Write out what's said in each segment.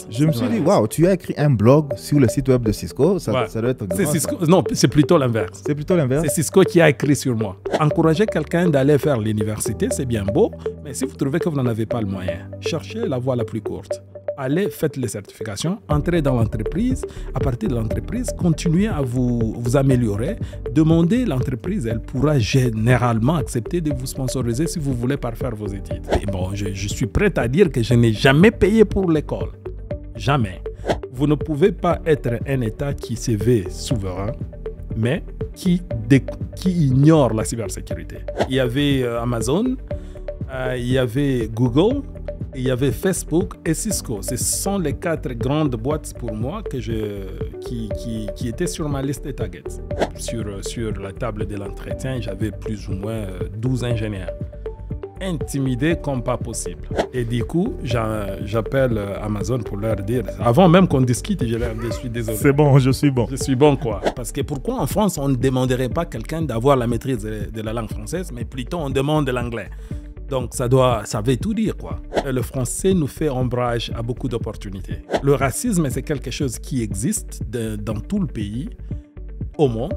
Je me suis dit, waouh, tu as écrit un blog sur le site web de Cisco. Ça doit être grand. Non, c'est plutôt l'inverse. C'est plutôt l'inverse. C'est Cisco qui a écrit sur moi. Encourager quelqu'un d'aller faire l'université, c'est bien beau, mais si vous trouvez que vous n'en avez pas le moyen, cherchez la voie la plus courte. Allez, faites les certifications, entrez dans l'entreprise. À partir de l'entreprise, continuez à vous améliorer. Demandez l'entreprise, elle pourra généralement accepter de vous sponsoriser si vous voulez parfaire vos études. Et bon, je suis prêt à dire que je n'ai jamais payé pour l'école. Jamais. Vous ne pouvez pas être un État qui se veut souverain, mais qui ignore la cybersécurité. Il y avait Amazon, il y avait Google, il y avait Facebook et Cisco. Ce sont les 4 grandes boîtes pour moi qui étaient sur ma liste de targets. Sur la table de l'entretien, j'avais plus ou moins 12 ingénieurs. Intimidés comme pas possible. Et du coup, j'appelle Amazon pour leur dire, avant même qu'on discute, je leur dis, je suis désolé. C'est bon, je suis bon. Je suis bon, quoi. Parce que pourquoi en France, on ne demanderait pas à quelqu'un d'avoir la maîtrise de la langue française, mais plutôt on demande de l'anglais. Donc ça veut tout dire, quoi. Le français nous fait ombrage à beaucoup d'opportunités. Le racisme, c'est quelque chose qui existe dans tout le pays, au monde.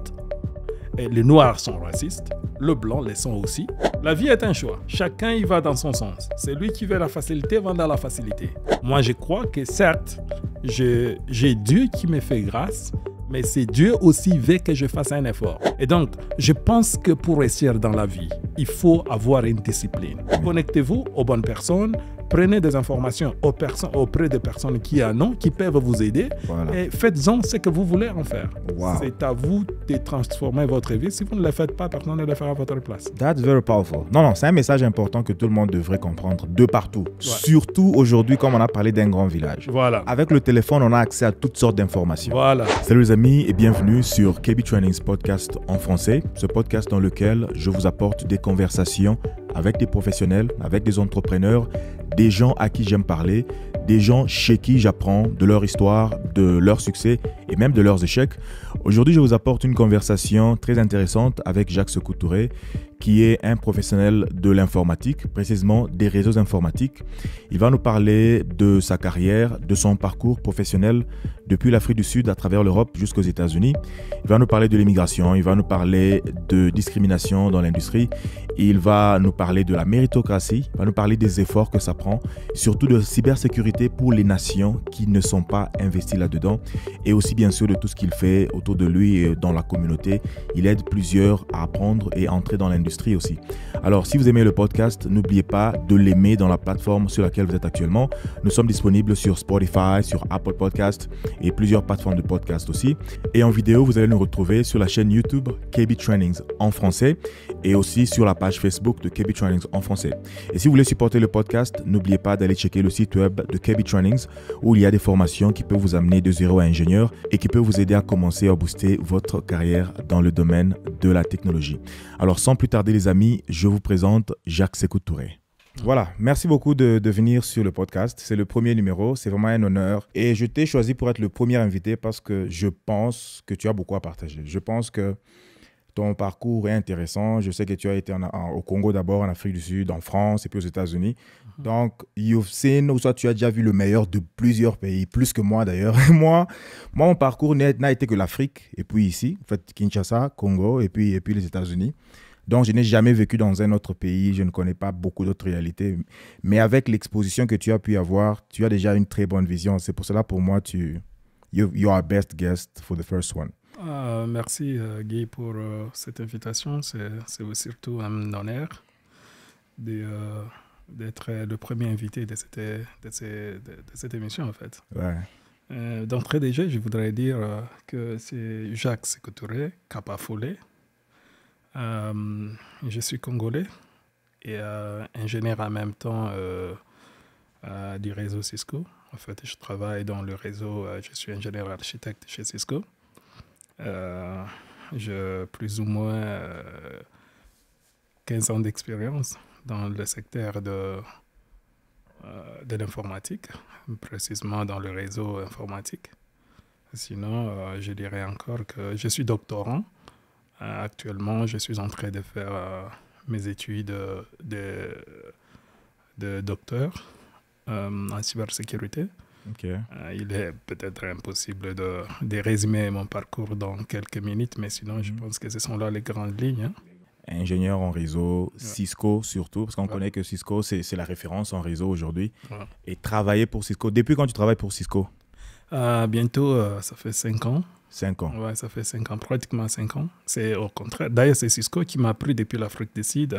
Et les Noirs sont racistes, les Blancs les sont aussi. La vie est un choix. Chacun y va dans son sens. Celui qui veut la facilité va dans la facilité. Moi, je crois que certes, j'ai Dieu qui me fait grâce, mais c'est Dieu aussi veut que je fasse un effort. Et donc, je pense que pour réussir dans la vie, il faut avoir une discipline. Connectez-vous aux bonnes personnes, prenez des informations auprès des personnes qui en ont, qui peuvent vous aider, et faites-en ce que vous voulez en faire. Wow. C'est à vous de transformer votre vie. Si vous ne le faites pas, personne ne le fera à votre place. That's very powerful. Non, c'est un message important que tout le monde devrait comprendre de partout. Ouais. Surtout aujourd'hui, comme on a parlé d'un grand village. Voilà. Avec le téléphone, on a accès à toutes sortes d'informations. Voilà. Salut les amis et bienvenue sur KB Trainings Podcast en français. Ce podcast dans lequel je vous apporte des conversations avec des professionnels, avec des entrepreneurs, des gens à qui j'aime parler, des gens chez qui j'apprends de leur histoire, de leur succès et même de leurs échecs. Aujourd'hui, je vous apporte une conversation très intéressante avec Jacques Sekou Touré, qui est un professionnel de l'informatique, précisément des réseaux informatiques. Il va nous parler de sa carrière, de son parcours professionnel depuis l'Afrique du Sud à travers l'Europe jusqu'aux États-Unis. Il va nous parler de l'immigration, il va nous parler de discrimination dans l'industrie, il va nous parler de la méritocratie, il va nous parler des efforts que ça prend, surtout de cybersécurité pour les nations qui ne sont pas investies là-dedans, et aussi bien sûr de tout ce qu'il fait autour de lui et dans la communauté. Il aide plusieurs à apprendre et entrer dans l'industrie aussi. Alors, si vous aimez le podcast, n'oubliez pas de l'aimer dans la plateforme sur laquelle vous êtes actuellement. Nous sommes disponibles sur Spotify, sur Apple Podcasts et plusieurs plateformes de podcast aussi. Et en vidéo, vous allez nous retrouver sur la chaîne YouTube KB Trainings en français et aussi sur la page Facebook de KB Trainings en français. Et si vous voulez supporter le podcast, n'oubliez pas d'aller checker le site web de KB Trainings où il y a des formations qui peuvent vous amener de zéro à ingénieur et qui peuvent vous aider à commencer à booster votre carrière dans le domaine de la technologie. Alors, sans plus tarder les amis, je vous présente Jacques Sekou Touré. Voilà, merci beaucoup de venir sur le podcast. C'est le premier numéro, c'est vraiment un honneur. Et je t'ai choisi pour être le premier invité parce que je pense que tu as beaucoup à partager. Je pense que ton parcours est intéressant. Je sais que tu as été au Congo d'abord, en Afrique du Sud, en France et puis aux États-Unis. Donc, you've seen, ou soit tu as déjà vu le meilleur de plusieurs pays, plus que moi d'ailleurs. Moi, mon parcours n'a été que l'Afrique et puis ici, en fait, Kinshasa, Congo et puis les États-Unis. Donc, je n'ai jamais vécu dans un autre pays. Je ne connais pas beaucoup d'autres réalités. Mais avec l'exposition que tu as pu avoir, tu as déjà une très bonne vision. C'est pour cela, pour moi, you are best guest for the first one. Merci Guy pour cette invitation. C'est surtout un honneur d'être le premier invité de cette émission en fait. Ouais. D'entrée de jeu, je voudrais dire que c'est Jacques Sekou Touré, Kappa Folé. Je suis congolais et ingénieur en même temps du réseau Cisco. En fait, je travaille dans le réseau, je suis ingénieur architecte chez Cisco. J'ai plus ou moins 15 ans d'expérience dans le secteur de l'informatique, précisément dans le réseau informatique. Sinon, je dirais encore que je suis doctorant. Actuellement, je suis en train de faire mes études de docteur en cybersécurité. Il est peut-être impossible de résumer mon parcours dans quelques minutes, mais sinon, je pense que ce sont là les grandes lignes. Hein. Ingénieur en réseau, Cisco surtout, parce qu'on connaît que Cisco, c'est la référence en réseau aujourd'hui. Et travailler pour Cisco. Depuis quand tu travailles pour Cisco? Bientôt, ça fait 5 ans. 5 ans. Oui, ça fait 5 ans, pratiquement 5 ans. C'est au contraire. D'ailleurs, c'est Cisco qui m'a pris depuis l'Afrique du Sud.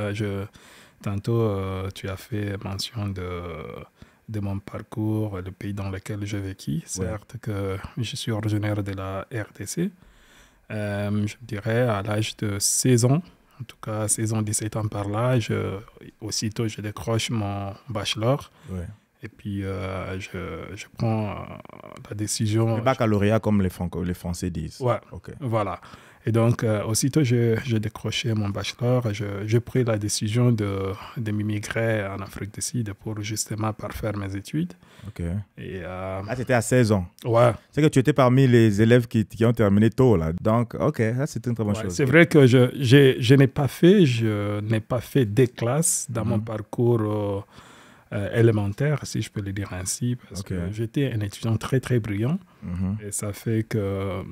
Tantôt, tu as fait mention de mon parcours, le pays dans lequel j'ai vécu. Certes que je suis originaire de la RDC. Je dirais à l'âge de 16 ans, en tout cas 16 ans, 17 ans par là, aussitôt je décroche mon bachelor. Ouais. Et puis, je prends la décision... Le baccalauréat, comme les Français disent. Ouais, voilà. Et donc, aussitôt, j'ai décroché mon bachelor. J'ai pris la décision de m'immigrer en Afrique du Sud pour justement parfaire mes études. OK. Et, c'était à 16 ans. Ouais. C'est que tu étais parmi les élèves qui ont terminé tôt, là. Donc, OK, ça, c'est une très bonne chose. C'est vrai que je n'ai pas fait des classes dans mon parcours... élémentaire, si je peux le dire ainsi, parce que j'étais un étudiant très, très brillant. Et ça fait que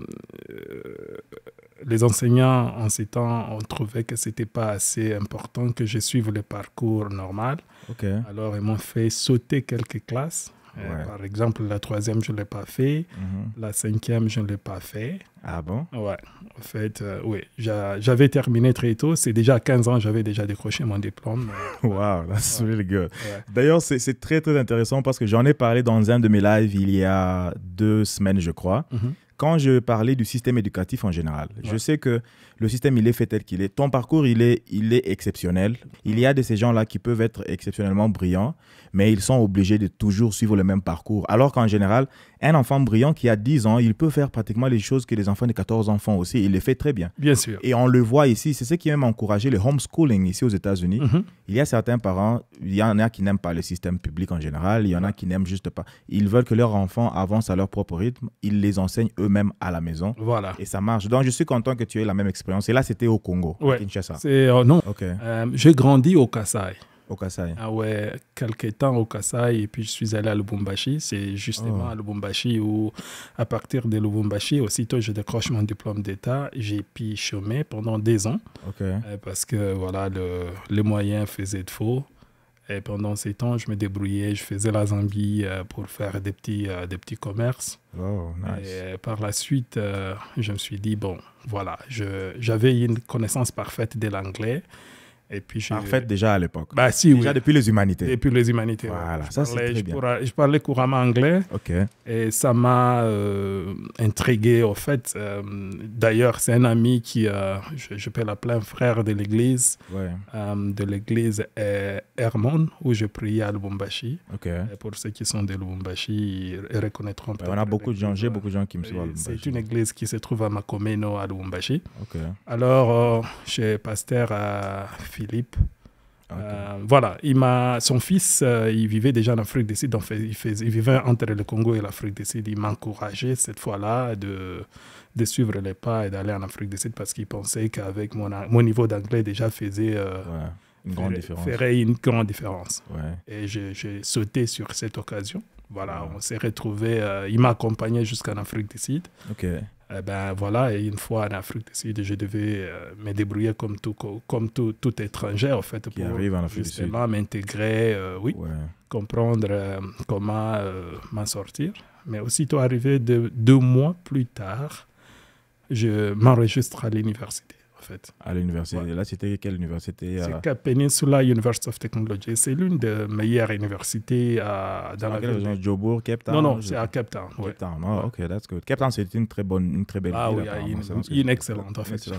les enseignants, en ces temps, ont trouvé que ce n'était pas assez important que je suive le parcours normal. Alors, ils m'ont fait sauter quelques classes. Par exemple, la 3e, je ne l'ai pas fait. La 5e, je ne l'ai pas fait. Ah bon? Ouais. En fait, oui. J'avais terminé très tôt. C'est déjà à 15 ans, j'avais déjà décroché mon diplôme. Wow, that's really good. Ouais. D'ailleurs, c'est très, très intéressant parce que j'en ai parlé dans un de mes lives il y a 2 semaines, je crois. Quand je parlais du système éducatif en général, je sais que le système, il est fait tel qu'il est. Ton parcours, il est exceptionnel. Il y a de ces gens-là qui peuvent être exceptionnellement brillants, mais ils sont obligés de toujours suivre le même parcours. Alors qu'en général, un enfant brillant qui a 10 ans, il peut faire pratiquement les choses que les enfants de 14 ans font aussi. Il les fait très bien. Bien sûr. Et on le voit ici. C'est ce qui a même encouragé le homeschooling ici aux États-Unis. Il y a certains parents, il y en a qui n'aiment pas le système public en général. Il y en a qui n'aiment juste pas. Ils veulent que leurs enfants avancent à leur propre rythme. Ils les enseignent eux-mêmes à la maison. Voilà. Et ça marche. Donc, je suis content que tu aies la même expérience. Et là, c'était au Congo, à Kinshasa. Non. J'ai grandi au Kasaï. Au Kasaï. Ah ouais, quelques temps au Kasaï, et puis je suis allé à Lubumbashi. C'est justement à Lubumbashi où, à partir de Lubumbashi, aussitôt je décroche mon diplôme d'État. J'ai pu chômer pendant 2 ans. Parce que voilà, les moyens faisaient défaut. Et pendant ces temps, je me débrouillais, je faisais la Zambie pour faire des petits commerces. Oh, nice. Et par la suite, je me suis dit, bon, voilà, j'avais une connaissance parfaite de l'anglais. Et puis parfaite déjà à l'époque. Bah, si, déjà depuis les humanités. Depuis les humanités. Voilà, ça c'est très bien. Je parlais couramment anglais. Et ça m'a intrigué au fait. D'ailleurs, c'est un ami qui, je peux l'appeler un frère de l'église, de l'église Hermon, où je priais à Lubumbashi. Et pour ceux qui sont de Lubumbashi, ils reconnaîtront peut-être. On a beaucoup de gens, j'ai beaucoup de gens qui me suivent à Lubumbashi. C'est une église qui se trouve à Makomeno, à Lubumbashi. Alors, chez pasteur Philippe. Voilà, son fils, il vivait déjà en Afrique du Sud, donc il vivait entre le Congo et l'Afrique du Sud. Il m'encourageait cette fois-là de suivre les pas et d'aller en Afrique du Sud parce qu'il pensait qu'avec mon niveau d'anglais déjà ferait une grande différence. Et j'ai sauté sur cette occasion. Voilà, on s'est retrouvés, il m'a accompagné jusqu'en Afrique du Sud. Voilà, et une fois en Afrique du Sud, je devais me débrouiller comme tout étranger, en fait, qui arrive en Afrique du Sud. Justement m'intégrer, comprendre comment m'en sortir. Mais aussitôt arrivé 2 mois plus tard, je m'enregistre à l'université. Fait. À l'université. Là, c'était quelle université? C'est Cap Peninsula University of Technology. C'est l'une des meilleures universités dans la ville. Joburg, Cape Town? Non, c'est à Cape Town. Cape Town, OK, that's good. Cape Town, c'est une très belle ville. Une excellente, en fait.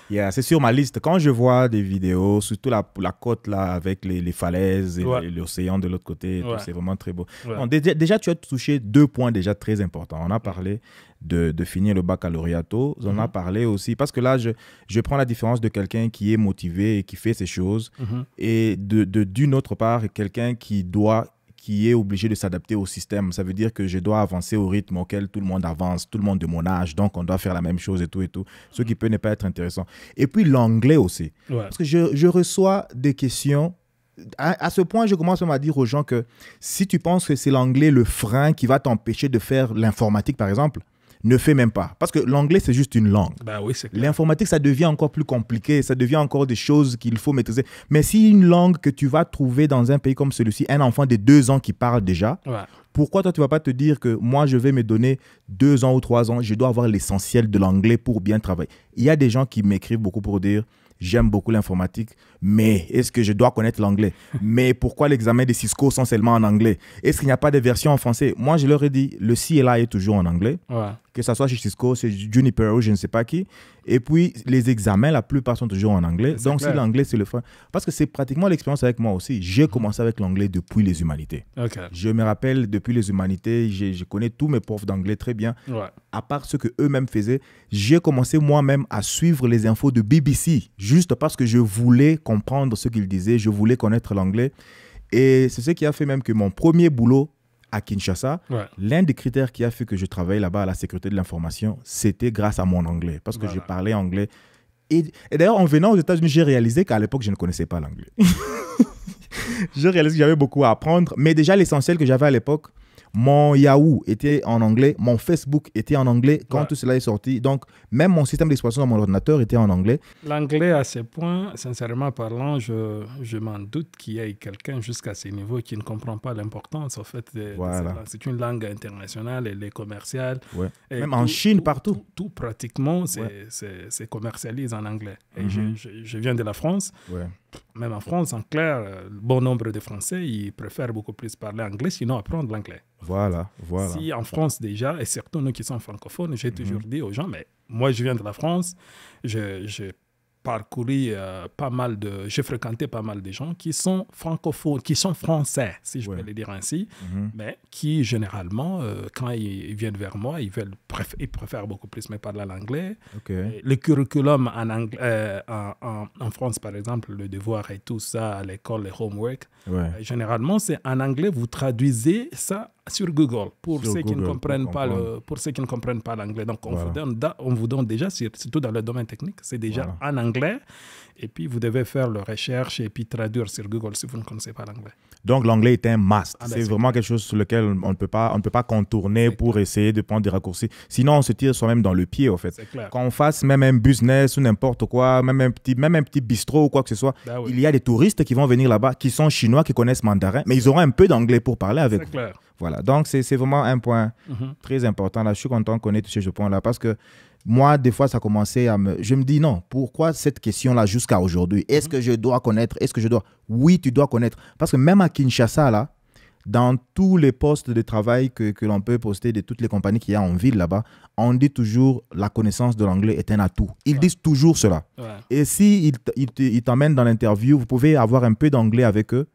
C'est sur ma liste. Quand je vois des vidéos, surtout la côte là, avec les falaises et l'océan de l'autre côté, c'est vraiment très beau. Bon, déjà, tu as touché 2 points déjà très importants. On a parlé de finir le baccalauréat tôt. On a parlé aussi, parce que là, je prends la différence de quelqu'un qui est motivé et qui fait ces choses, et d'une autre part, quelqu'un qui est obligé de s'adapter au système. Ça veut dire que je dois avancer au rythme auquel tout le monde avance, tout le monde de mon âge, donc on doit faire la même chose et tout. Ce qui peut ne pas être intéressant. Et puis l'anglais aussi. Parce que je reçois des questions à ce point, je commence même à dire aux gens que si tu penses que c'est l'anglais le frein qui va t'empêcher de faire l'informatique, par exemple, ne fais même pas. Parce que l'anglais, c'est juste une langue. Ben oui, c'est clair. L'informatique, ça devient encore plus compliqué. Ça devient encore des choses qu'il faut maîtriser. Mais si une langue que tu vas trouver dans un pays comme celui-ci, un enfant de 2 ans qui parle déjà, pourquoi toi, tu ne vas pas te dire que moi, je vais me donner 2 ans ou 3 ans, je dois avoir l'essentiel de l'anglais pour bien travailler. Il y a des gens qui m'écrivent beaucoup pour dire... J'aime beaucoup l'informatique, mais est-ce que je dois connaître l'anglais? Mais pourquoi les examens des Cisco sont seulement en anglais? Est-ce qu'il n'y a pas de version en français? Moi, je leur ai dit, le CLI est toujours en anglais. Que ce soit chez Cisco, c'est Juniper ou je ne sais pas qui. Et puis, les examens, la plupart sont toujours en anglais. Donc, si l'anglais, c'est le frein. Parce que c'est pratiquement l'expérience avec moi aussi. J'ai commencé avec l'anglais depuis les humanités. Je me rappelle, depuis les humanités, je connais tous mes profs d'anglais très bien. À part ce qu'eux-mêmes faisaient, j'ai commencé moi-même à suivre les infos de BBC, juste parce que je voulais comprendre ce qu'ils disaient, je voulais connaître l'anglais. Et c'est ce qui a fait même que mon premier boulot à Kinshasa, l'un des critères qui a fait que je travaillais là-bas à la sécurité de l'information, c'était grâce à mon anglais, parce que je parlais anglais. Et d'ailleurs, en venant aux États-Unis, j'ai réalisé qu'à l'époque, je ne connaissais pas l'anglais. J'ai réalisé que j'avais beaucoup à apprendre, mais déjà l'essentiel que j'avais à l'époque, mon Yahoo était en anglais, mon Facebook était en anglais quand tout cela est sorti. Donc, même mon système d'exploitation dans mon ordinateur était en anglais. L'anglais, à ce point, sincèrement parlant, je m'en doute qu'il y ait quelqu'un jusqu'à ce niveau qui ne comprend pas l'importance, en fait, de cette langue. C'est une langue internationale, elle est commerciale. Même en Chine, partout. Tout pratiquement, c'est commercialisé en anglais. Et je viens de la France. Même en France, en clair, bon nombre de Français, ils préfèrent beaucoup plus parler anglais, sinon apprendre l'anglais. Voilà. Si en France déjà, et surtout nous qui sommes francophones, j'ai toujours dit aux gens, mais moi je viens de la France, j'ai parcouru j'ai fréquenté pas mal de gens qui sont francophones, qui sont français, si je peux le dire ainsi, mais qui généralement, quand ils viennent vers moi, ils préfèrent beaucoup plus me parler l'anglais. Le curriculum en France, par exemple, le devoir et tout ça, à l'école, les homework, généralement, c'est en anglais, vous traduisez ça sur Google pour ceux qui ne comprennent pas l'anglais. Donc, on vous donne déjà, surtout dans le domaine technique, c'est déjà en anglais. Et puis, vous devez faire la recherche et puis traduire sur Google si vous ne connaissez pas l'anglais. Donc, l'anglais est un must. C'est vraiment quelque chose sur lequel on ne peut pas contourner pour essayer de prendre des raccourcis. Sinon, on se tire soi-même dans le pied, en fait. Quand on fasse même un business ou n'importe quoi, même un petit bistrot ou quoi que ce soit, il y a des touristes qui vont venir là-bas, qui sont chinois, qui connaissent mandarin, mais ils auront un peu d'anglais pour parler avec vous. Voilà, donc c'est vraiment un point très important. Là, je suis content qu'on ait touché ce point-là parce que moi, des fois, ça commençait à me... Je me dis non, pourquoi cette question-là jusqu'à aujourd'hui? Est-ce que je dois connaître? Oui, tu dois connaître. Parce que même à Kinshasa, là, dans tous les postes de travail que l'on peut poster de toutes les compagnies qu'il y a en ville là-bas, on dit toujours la connaissance de l'anglais est un atout. Ils disent toujours cela. Et si ils t'emmènent dans l'interview, vous pouvez avoir un peu d'anglais avec eux.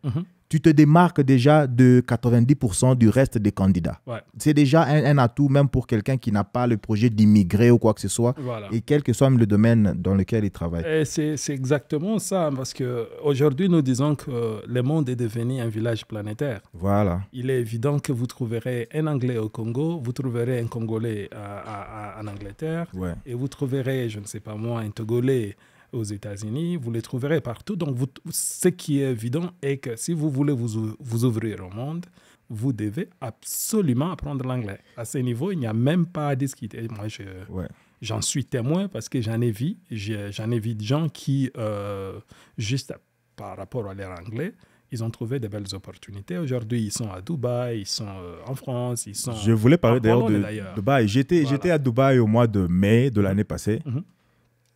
Tu te démarques déjà de 90% du reste des candidats. C'est déjà un atout, même pour quelqu'un qui n'a pas le projet d'immigrer ou quoi que ce soit, et quel que soit le domaine dans lequel il travaille. C'est exactement ça, parce qu'aujourd'hui, nous disons que le monde est devenu un village planétaire. Il est évident que vous trouverez un Anglais au Congo, vous trouverez un Congolais en Angleterre, et vous trouverez, je ne sais pas moi, un Togolais aux États-Unis, vous les trouverez partout. Donc, ce qui est évident est que si vous voulez vous ouvrir au monde, vous devez absolument apprendre l'anglais. À ce niveau, il n'y a même pas à discuter. Moi, j'en suis témoin parce que j'en ai vu de gens qui, juste par rapport à leur anglais, ils ont trouvé de belles opportunités. Aujourd'hui, ils sont à Dubaï, ils sont en France, ils sont... Je voulais parler d'ailleurs de Dubaï. J'étais à Dubaï au mois de mai de l'année passée.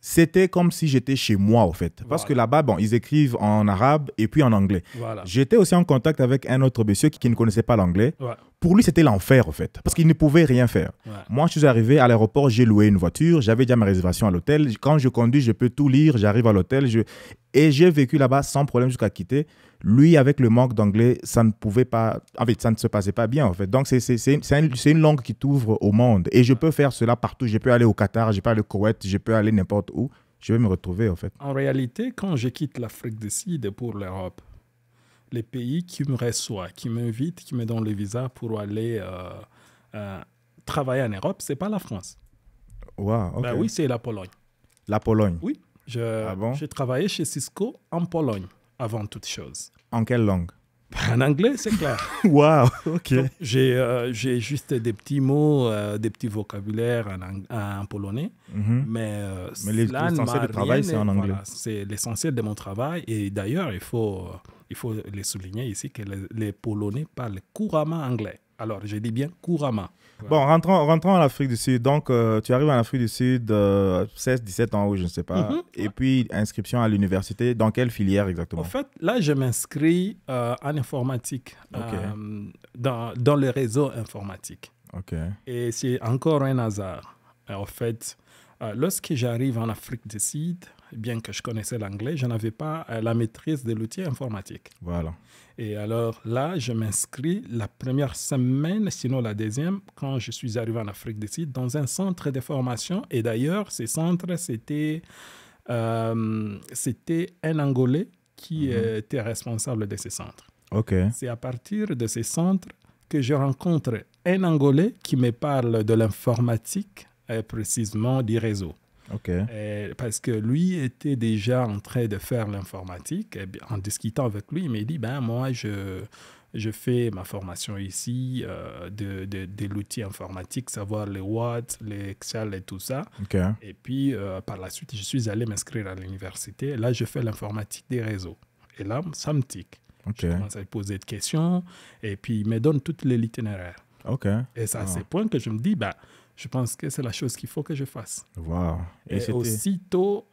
C'était comme si j'étais chez moi, en fait. Parce que là-bas, ils écrivent en arabe et puis en anglais. J'étais aussi en contact avec un autre monsieur qui ne connaissait pas l'anglais. Pour lui, c'était l'enfer, en fait. Parce qu'il ne pouvait rien faire. Moi, je suis arrivé à l'aéroport, j'ai loué une voiture. J'avais déjà ma réservation à l'hôtel. Quand je conduis, je peux tout lire. J'arrive à l'hôtel. Et j'ai vécu là-bas sans problème jusqu'à quitter. Lui, avec le manque d'anglais, ça ne pouvait pas... En fait, ça ne se passait pas bien, en fait. Donc, c'est une langue qui t'ouvre au monde. Et je peux faire cela partout. Je peux aller au Qatar, je peux aller au Koweït, je peux aller n'importe où. Je vais me retrouver, en fait. En réalité, quand je quitte l'Afrique du Sud pour l'Europe, les pays qui me reçoivent, qui m'invitent, qui me donnent le visa pour aller travailler en Europe, ce n'est pas la France. Oui, c'est la Pologne. La Pologne? Oui. J'ai travaillé chez Cisco en Pologne, avant toute chose. En quelle langue? En anglais, c'est clair. Waouh, ok. Donc, j'ai juste des petits mots, des petits vocabulaires en polonais. Mhm. Mais, Mais cela ne l'essentiel m'a du travail, rien- c'est en anglais. voilà, c'est l'essentiel de mon travail. Et d'ailleurs, il faut le souligner ici que les Polonais parlent couramment anglais. Alors, je dis bien couramment. Bon, rentrons en Afrique du Sud. Donc, tu arrives en Afrique du Sud, 16, 17 ans, ou je ne sais pas. Mhm. Et puis, inscription à l'université. Dans quelle filière exactement? En fait, là, je m'inscris en informatique, Ok. dans le réseau informatique. Ok. Et c'est encore un hasard. En fait, lorsque j'arrive en Afrique du Sud, bien que je connaissais l'anglais, je n'avais pas la maîtrise de l'outil informatique. Voilà. Et alors là, je m'inscris la première semaine, sinon la deuxième, quand je suis arrivé en Afrique du Sud, dans un centre de formation. Et d'ailleurs, ces centres, c'était un Angolais qui était responsable de ces centres. Ok. C'est à partir de ces centres que je rencontre un Angolais qui me parle de l'informatique, précisément du réseau. Ok. Parce que lui était déjà en train de faire l'informatique. Et bien, en discutant avec lui, il m'a dit, moi, je fais ma formation ici de l'outil informatique, savoir les Word, les Excel et tout ça. Ok. Et puis, par la suite, je suis allé m'inscrire à l'université. Là, je fais l'informatique des réseaux. Et là, ça me tique. Ok. Je commence à lui poser des questions et puis il me donne tout l'itinéraire. Ok. Et c'est à ce point que je me dis, je pense que c'est la chose qu'il faut que je fasse. Wow. Et aussitôt,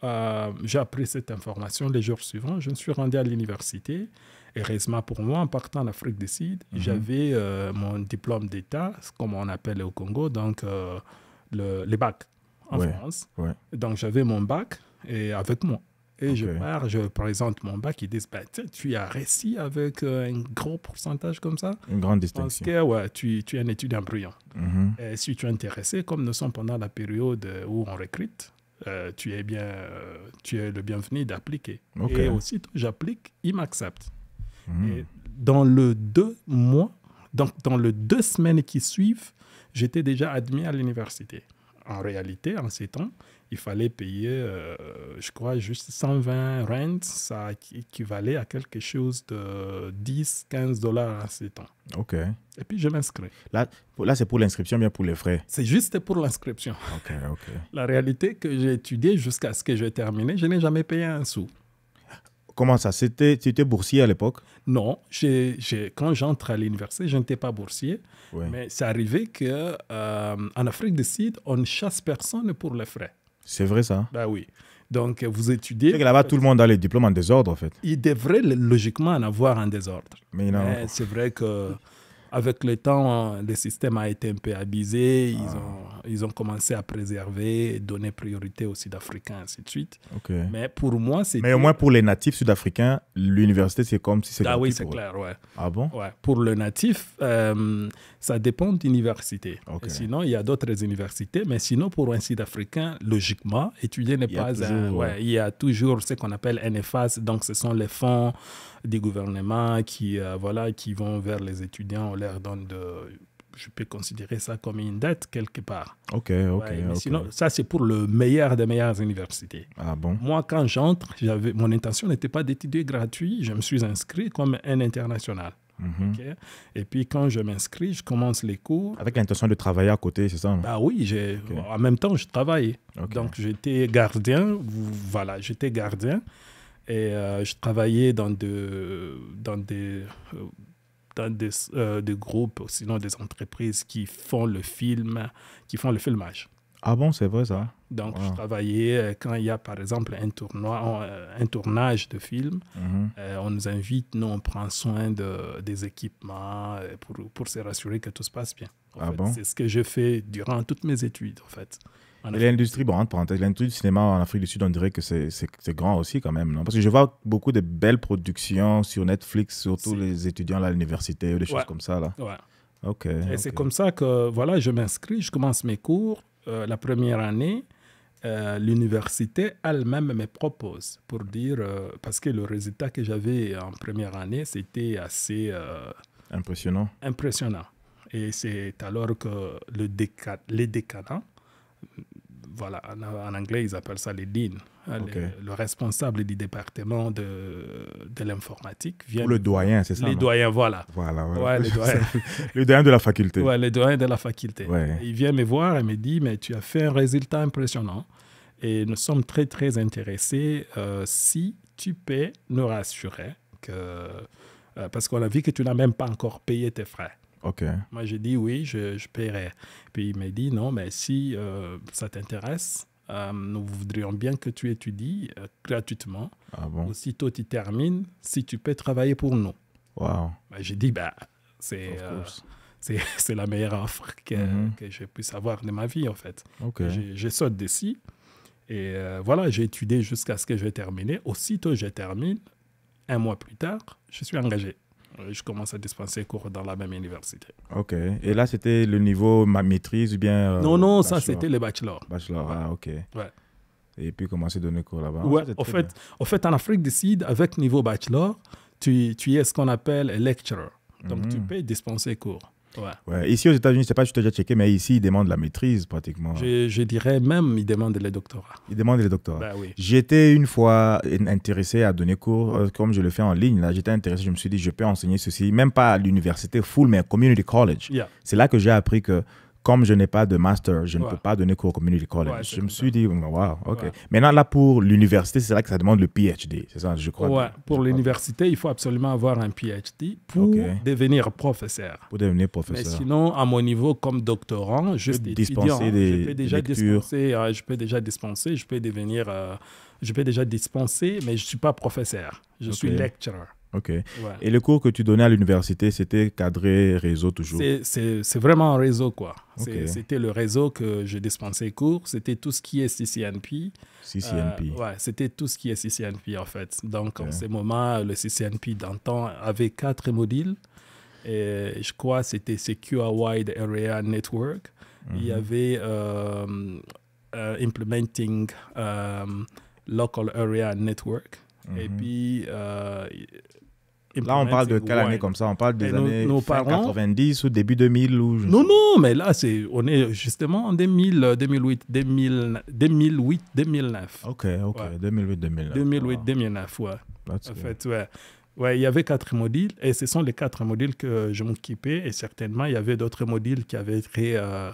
j'ai appris cette information les jours suivants. Je me suis rendu à l'université. Heureusement pour moi, en partant en Afrique du Sud, j'avais mon diplôme d'État, comme on appelle au Congo, donc le bac en France. Ouais. Donc j'avais mon bac et avec moi. Et Ok. je pars, je présente mon bac, ils disent, tu as réussi avec un gros pourcentage comme ça. Une grande Je pense distinction. que tu es un étudiant brillant. Mhm. Et si tu es intéressé, comme nous sommes pendant la période où on recrute, tu es le bienvenu d'appliquer. Ok. Et aussitôt, j'applique, ils m'acceptent. Mhm. Et dans le 2 mois, donc dans les 2 semaines qui suivent, j'étais déjà admis à l'université. En réalité, en ces temps, il fallait payer, je crois, juste 120 rand. Ça équivalait à quelque chose de 10-15 dollars en ces temps. Ok. Et puis, je m'inscris. Là c'est pour l'inscription, bien pour les frais. C'est juste pour l'inscription. Ok, ok. La réalité que j'ai étudié jusqu'à ce que j'ai terminé, je n'ai jamais payé un sou. Comment ça? Tu étais boursier à l'époque? Non, quand j'entre à l'université, je n'étais pas boursier. Ouais. Mais c'est arrivé qu'en Afrique du Sud, on ne chasse personne pour les frais. C'est vrai ça? Ben oui. Donc, vous étudiez... C'est que là-bas, tout le monde a les diplômes en désordre, en fait. Il devrait logiquement en avoir un désordre. Mais non. Mais c'est vrai que avec le temps, le système a été un peu abusé. Ils ont commencé à préserver, donner priorité aux Sud-Africains, ainsi de suite. Ok. Mais pour moi, c'était... Mais au moins pour les natifs sud-africains, l'université, c'est comme si c'était... Ah oui, c'est clair, ouais. Ah bon? Ouais. Pour le natif, ça dépend d'université. Ok. Sinon, il y a d'autres universités. Mais sinon, pour un Sud-Africain, logiquement, étudier n'est pas il y a toujours ce qu'on appelle NFAS. Donc, ce sont les fonds des gouvernements qui vont vers les étudiants. On leur donne je peux considérer ça comme une dette quelque part. Ok. Mais sinon, ça, c'est pour le meilleur des meilleures universités. Ah bon? Moi, quand j'entre, mon intention n'était pas d'étudier gratuit. Je me suis inscrit comme un international. Mhm. Okay? Et puis, quand je m'inscris, je commence les cours. Avec l'intention de travailler à côté, c'est ça? Non? Ah oui, en même temps, je travaillais. Ok. Donc, j'étais gardien. Voilà, j'étais gardien. Et je travaillais dans des groupes, sinon des entreprises qui font le filmage. Ah bon, c'est vrai ça? Donc, je travaillais quand il y a, par exemple, un tournage de film. Mhm. On nous invite, nous, on prend soin des équipements pour se rassurer que tout se passe bien. En fait, bon? c'est ce que je fais durant toutes mes études, en fait. Et l'industrie, bon, entre parenthèses, l'industrie du cinéma en Afrique du Sud, on dirait que c'est grand aussi quand même, non? Parce que je vois beaucoup de belles productions sur Netflix, surtout les étudiants à l'université ou des choses comme ça, là. Ouais. Ok. Et c'est comme ça que, voilà, je m'inscris, je commence mes cours. La première année, l'université elle-même me propose pour dire, parce que le résultat que j'avais en première année, c'était assez impressionnant. Et c'est alors que les décanats voilà, en anglais, ils appellent ça les deans. Le responsable du département de l'informatique vient... Ou le doyen, c'est ça? Les doyens, voilà. Ouais, les doyens. Le doyen de la faculté. Ouais, les doyens de la faculté. Ouais. Il vient me voir et me dit, mais tu as fait un résultat impressionnant et nous sommes très, très intéressés si tu peux nous rassurer que... parce qu'on a vu que tu n'as même pas encore payé tes frais. OK. Moi, j'ai dit oui, je paierai. Puis il m'a dit non, mais si ça t'intéresse, nous voudrions bien que tu étudies gratuitement. Ah bon? Aussitôt tu termines, si tu peux travailler pour nous. Wow. J'ai dit, c'est la meilleure offre que je puisse avoir de ma vie, en fait. Okay. Je saute d'ici et voilà, j'ai étudié jusqu'à ce que j'ai terminé. Aussitôt je termine, 1 mois plus tard, je suis engagé. Je commence à dispenser cours dans la même université. OK. Et là, c'était le niveau maîtrise ou bien... non, bachelor? Ça, c'était le bachelor. Bachelor, ah, OK. Ouais. Et puis, commencer à donner cours là-bas. Ouais, en fait, en Afrique du Sud, avec niveau bachelor, tu es ce qu'on appelle un lecturer. Donc, tu peux dispenser cours. Ouais. Ici, aux États-Unis, je ne sais pas si tu as déjà checké, mais ici, ils demandent la maîtrise pratiquement. Je dirais même, ils demandent les doctorats. Ils demandent les doctorats. Oui. J'étais une fois intéressé à donner cours, comme je le fais en ligne. Là, j'étais intéressé, je me suis dit, je peux enseigner ceci, même pas à l'université full, mais à community college. Yeah. C'est là que j'ai appris que, comme je n'ai pas de master, je ne peux pas donner cours au community college. Je me suis dit, wow, OK. Maintenant, là, pour l'université, c'est là que ça demande le PhD. C'est ça, je crois. Ouais, pour l'université, il faut absolument avoir un PhD pour devenir professeur. Pour devenir professeur. Mais sinon, à mon niveau, comme doctorant, juste étudiant, je peux déjà dispenser, je peux déjà dispenser, mais je ne suis pas professeur. Je suis lecturer. OK. Ouais. Et le cours que tu donnais à l'université, c'était cadré réseau toujours? C'est vraiment un réseau, quoi. C'était le réseau que je dispensais cours. C'était tout ce qui est CCNP. CCNP. C'était tout ce qui est CCNP, en fait. Donc, en ce moment, le CCNP d'antan avait 4 modules. Et je crois que c'était Secure Wide Area Network. Il y avait Implementing Local Area Network. Et puis... là, on parle de quelle année comme ça? On parle des années 90 ou début 2000 ou... Non, mais là, on est justement en 2008, 2009. OK, 2008-2009. 2008-2009, ouais. En fait, il y avait 4 modules et ce sont les 4 modules que je m'occupais et certainement, il y avait d'autres modules qui avaient trait à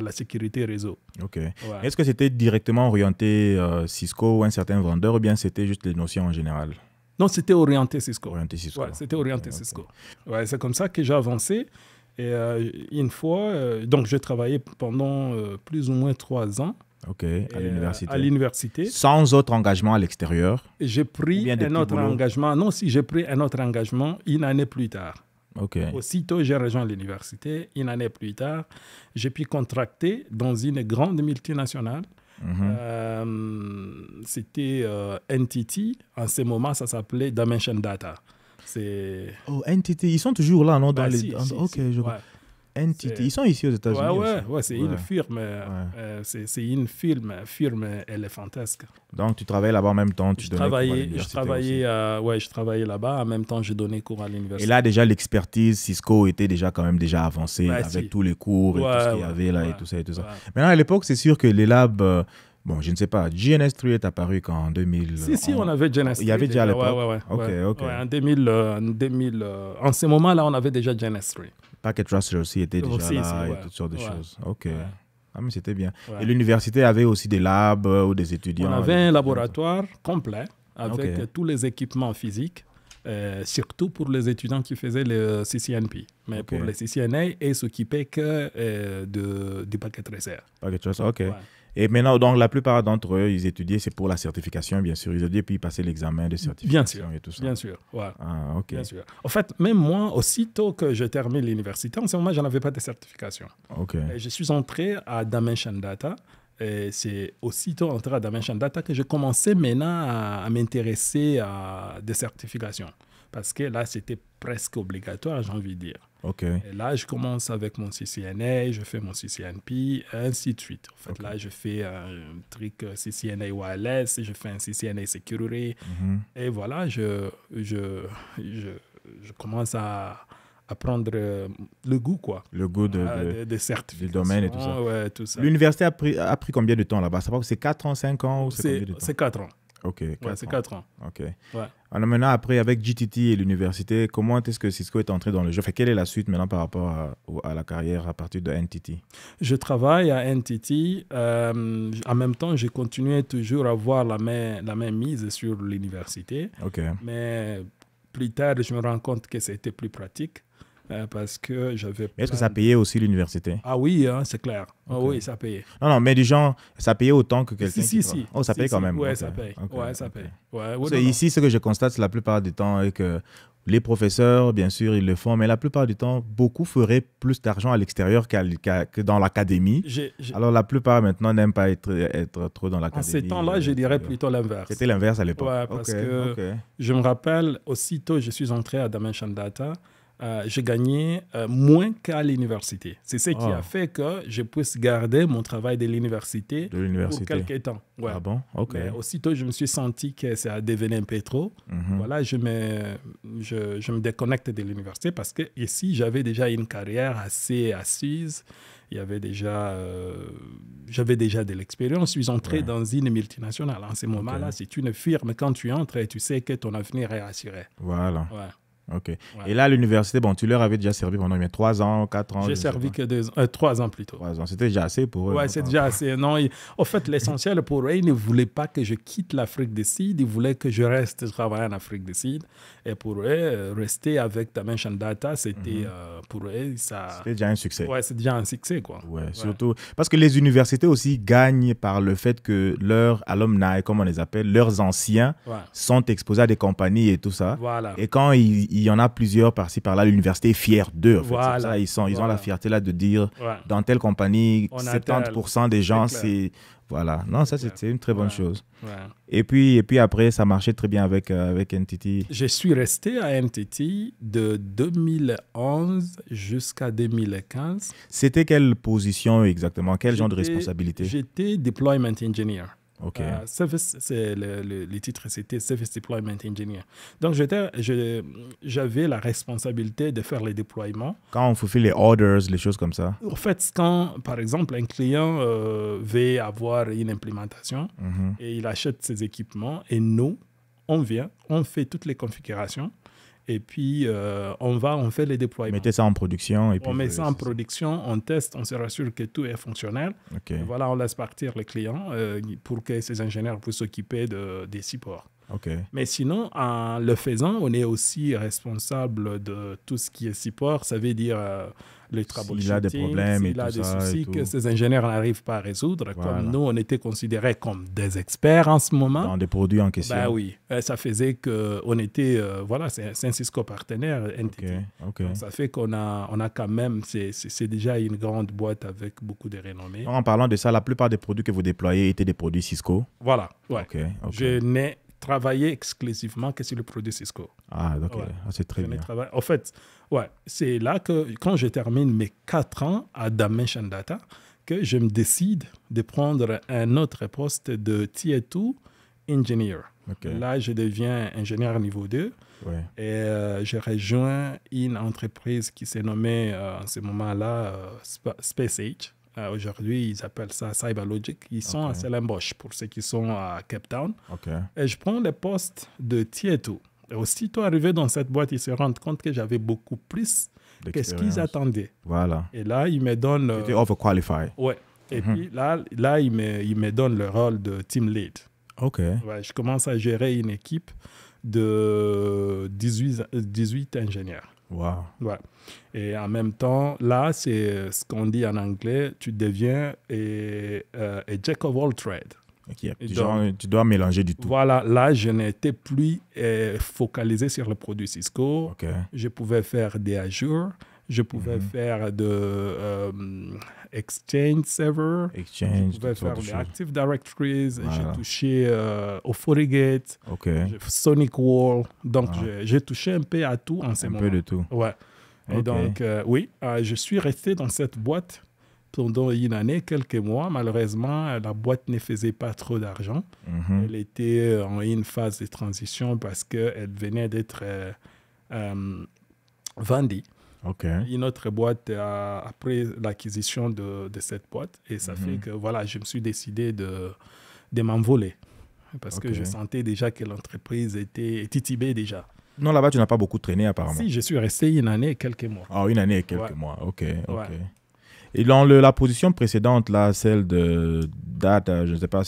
la sécurité réseau. OK. Est-ce que c'était directement orienté Cisco ou un certain vendeur ou bien c'était juste les notions en général? Non, c'était orienté Cisco. Ouais, c'était orienté Cisco. Ouais, c'est comme ça que j'ai avancé. Et une fois, donc j'ai travaillé pendant plus ou moins 3 ans. OK, à l'université. Sans autre engagement à l'extérieur? J'ai pris un autre engagement. Non, j'ai pris un autre engagement 1 année plus tard. OK. Aussitôt, j'ai rejoint l'université. 1 année plus tard, j'ai pu contracter dans une grande multinationale. C'était NTT. En ce moment, ça s'appelait Dimension Data. Oh, NTT, ils sont toujours là, non? Je vois. NTT, ils sont ici aux États-Unis. Ouais, c'est une firme. C'est une firme éléphantesque. Donc, tu travaillais là-bas en même temps, tu donnais cours à l'université je travaillais là-bas, en même temps, je donnais cours à l'université. Et là, déjà, l'expertise Cisco était déjà quand même avancée avec tous les cours et tout ce qu'il y avait là et tout ça. Maintenant, à l'époque, c'est sûr que les labs... Bon, je ne sais pas. GNS3 est apparu quand en 2000. Si, on avait GNS3. Il y avait déjà à l'époque. OK. En 2000, en ce moment-là, on avait déjà GNS3. Packet Tracer aussi était déjà là et toutes sortes de choses. OK. Ah, mais c'était bien. Et l'université avait aussi des labs ou des étudiants? On avait un laboratoire complet avec tous les équipements physiques, surtout pour les étudiants qui faisaient le CCNP. Mais pour les CCNA, ils s'occupaient que du Packet Tracer. Packet Tracer, OK. Ouais. Et maintenant, donc, la plupart d'entre eux, ils étudiaient, c'est pour la certification, bien sûr. Ils étudiaient, puis ils passaient l'examen de certification et tout ça. Bien sûr, ouais. Ah, OK. Bien sûr. En fait, même moi, aussitôt que je termine l'université, en ce moment, je n'avais pas de certification. OK. Et je suis entré à Dimension Data. Et c'est aussitôt entré à Dimension Data que j'ai commencé maintenant à m'intéresser à des certifications. Parce que là, c'était presque obligatoire, j'ai envie de dire. OK. Et là, je commence avec mon CCNA, je fais mon CCNP, et ainsi de suite. En fait, là, je fais un truc CCNA Wireless, je fais un CCNA Security. Et voilà, je commence à apprendre le goût, quoi. Le goût de certification. du domaine et tout ça. Ouais, tout ça. L'université a pris combien de temps là-bas? C'est 4 ans, 5 ans ou c'est combien de temps? C'est 4 ans. Ok, 4 c'est ans. 4 ans. Ok. Ouais. Alors maintenant, après, avec GTT et l'université, comment est-ce que Cisco est entré dans le jeu? Quelle est la suite maintenant par rapport à la carrière à partir de NTT? Je travaille à NTT. En même temps, j'ai continué toujours à avoir la main mise sur l'université. Ok. Mais plus tard, je me rends compte que c'était plus pratique parce que j'avais... Est-ce que ça payait aussi l'université? Ah oui, hein, c'est clair. Okay. Ah oui, ça payait. Non, mais du genre, ça payait autant que quelqu'un Si. Oh, ça paye quand même. Ouais, okay. ça paye. Okay. Ouais, ça paye. Ouais, ici, ce que je constate, c'est la plupart du temps est que les professeurs, bien sûr, ils le font, mais la plupart du temps, beaucoup feraient plus d'argent à l'extérieur que dans l'académie. Alors, la plupart, maintenant, n'aiment pas être trop dans l'académie. En ces temps-là, je dirais plutôt l'inverse. C'était l'inverse à l'époque. Ouais, parce que je me rappelle, aussitôt je suis entré à Dimension Data, j'ai gagné moins qu'à l'université. C'est ce qui a fait que je puisse garder mon travail de l'université pour quelques temps. Ouais. Ah bon? Ok. Mais aussitôt, je me suis senti que ça devenait un peu trop. Voilà, je me déconnecte de l'université parce que ici, j'avais déjà une carrière assez assise. J'avais déjà de l'expérience. Je suis entré dans une multinationale. En ce moment-là, c'est une firme. Quand tu entres, tu sais que ton avenir est assuré. Voilà. Ouais. Ok. Ouais. Et là, à l'université, tu leur avais déjà servi pendant 3 ans, 4 ans? J'ai servi que 3 ans plutôt. 3 ans. C'était déjà assez pour eux? Oui, c'est déjà assez. Non, en fait, l'essentiel pour eux, ils ne voulaient pas que je quitte l'Afrique du Sud. Ils voulaient que je reste travailler en Afrique du Sud. Et pour eux, rester avec Dimension Data, c'était pour eux, ça... C'était déjà un succès. Oui, c'est déjà un succès, quoi. Ouais, surtout parce que les universités aussi gagnent par le fait que leurs alumni, comme on les appelle, leurs anciens, sont exposés à des compagnies et tout ça. Voilà. Et quand il y en a plusieurs par-ci, par-là, l'université est fière d'eux. En fait. Voilà. Ils ont la fierté là de dire, dans telle compagnie, 70% des gens, c'est... Voilà. Non, ça, c'est une très bonne chose. Ouais. Et puis après, ça marchait très bien avec NTT. Je suis resté à NTT de 2011 jusqu'à 2015. C'était quelle position exactement? Quel genre de responsabilité? J'étais Deployment Engineer. Ok. Service, c'est le titre, c'était Service Deployment Engineer. Donc, j'avais la responsabilité de faire les déploiements. Quand on fulfille les orders, les choses comme ça? En fait, quand, par exemple, un client veut avoir une implémentation et il achète ses équipements et nous, on vient, on fait toutes les configurations. Et puis, on fait les déploiements. Mettez ça en production. Et puis on met ça en production, on teste, on se rassure que tout est fonctionnel. Okay. Et voilà, on laisse partir les clients pour que ces ingénieurs puissent s'occuper des supports. Okay. Mais sinon, en le faisant, on est aussi responsable de tout ce qui est support. Ça veut dire le troubleshooting, s'il a des problèmes s'il a des soucis que ces ingénieurs n'arrivent pas à résoudre. Voilà. Comme nous, on était considérés comme des experts en ce moment. Dans des produits en question. Ben oui, ça faisait qu'on était, voilà, c'est un Cisco partenaire, NTT. Okay. Donc, ça fait qu'on a quand même, c'est déjà une grande boîte avec beaucoup de renommée. En parlant de ça, la plupart des produits que vous déployez étaient des produits Cisco? Voilà, ouais. Okay. Je n'ai travaillé exclusivement que sur le produit Cisco. Ah, ok. C'est très bien. En fait, c'est là que, quand je termine mes 4 ans à Dimension Data, que je me décide de prendre un autre poste de Tier 2 Engineer. Okay. Là, je deviens ingénieur niveau 2. Ouais. Et j'ai rejoint une entreprise qui s'est nommée en ce moment-là SpaceAge. Aujourd'hui, ils appellent ça CyberLogic. Ils sont à Stellenbosch, pour ceux qui sont à Cape Town. Et je prends le poste de Tier 2. Et aussitôt arrivé dans cette boîte, ils se rendent compte que j'avais beaucoup plus que ce qu'ils attendaient. Voilà. Et là, ils me donnent... Tu étais overqualified. Ouais. Et puis là ils me donnent le rôle de team lead. OK. Ouais, je commence à gérer une équipe de 18 ingénieurs. Wow. Ouais. Et en même temps, là, c'est ce qu'on dit en anglais, tu deviens a jack of all trades. Okay. Tu dois mélanger du tout. Voilà, là, je n'étais plus focalisé sur le produit Cisco. Okay. Je pouvais faire des Azure, je pouvais faire de Exchange Server, je pouvais faire des Active Directories, j'ai touché au FortiGate, Sonic Wall. Donc, j'ai touché un peu à tout en ce moment. Un peu de tout. Ouais. Et donc, oui, je suis resté dans cette boîte pendant une année, quelques mois. Malheureusement, la boîte ne faisait pas trop d'argent. Elle était en une phase de transition parce qu'elle venait d'être vendue OK. Une autre boîte après l'acquisition de cette boîte. Et ça fait que voilà, je me suis décidé de m'envoler. Parce que je sentais déjà que l'entreprise était titubée déjà. Non, là-bas, tu n'as pas beaucoup traîné apparemment. Si, je suis resté 1 année et quelques mois. Ah, 1 année et quelques mois. OK. Ouais. Et dans la position précédente, là, celle de data, je ne sais pas,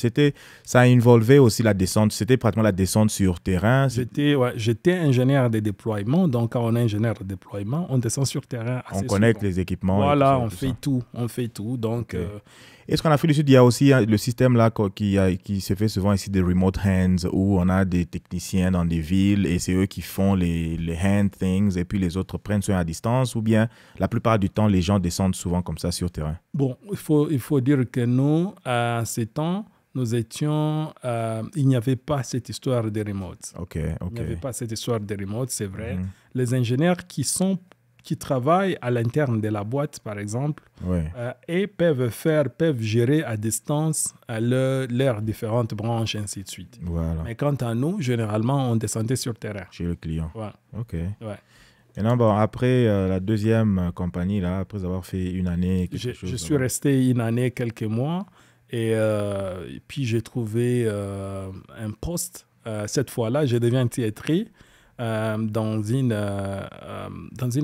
ça involvait aussi la descente. C'était pratiquement la descente sur terrain. J'étais ingénieur de déploiement. Donc, quand on est ingénieur de déploiement, on descend sur terrain assez On connecte souvent. les équipements. Voilà, on fait tout. On fait tout. Donc, est-ce qu'en Afrique du Sud, il y a aussi le système là qui se fait souvent ici des remote hands où on a des techniciens dans des villes et c'est eux qui font les hand things et puis les autres prennent soin à distance, ou bien la plupart du temps, les gens descendent souvent comme ça sur terrain? Bon, il faut dire que nous, à ces temps, nous étions... il n'y avait pas cette histoire de remote. OK. Il n'y avait pas cette histoire de remote, c'est vrai. Les ingénieurs qui travaillent à l'interne de la boîte, par exemple, et peuvent gérer à distance leurs différentes branches, ainsi de suite. Voilà. Mais quant à nous, généralement, on descendait sur le terrain. Chez le client. Ouais. OK. Ouais. Maintenant, bon, après la deuxième compagnie, là, après avoir fait 1 année... Je suis resté 1 année, quelques mois, et puis j'ai trouvé un poste. Cette fois-là, je deviens tiétré. Dans une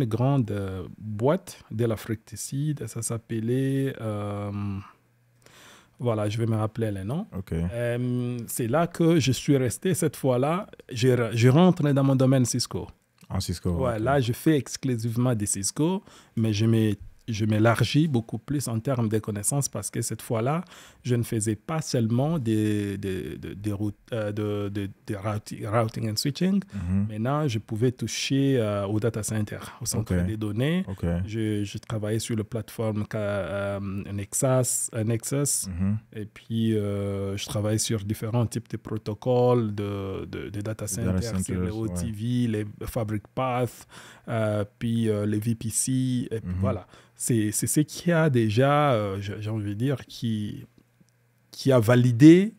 grande boîte de l'Afrique du Sud. Ça s'appelait... voilà, je vais me rappeler le nom. Okay. C'est là que je suis resté. Cette fois-là, je rentre dans mon domaine Cisco. En Cisco. Ouais, okay. Là, je fais exclusivement des Cisco, mais je m'élargis beaucoup plus en termes de connaissances parce que cette fois-là, je ne faisais pas seulement des routing and switching. Maintenant, je pouvais toucher au data center, au centre des données. Je travaillais sur la plateforme Nexus. Et puis, je travaillais sur différents types de protocoles de data centers, sur les OTV, les Fabric Path, puis les VPC. Et puis voilà. C'est ce qui a déjà, j'ai envie de dire, qui a validé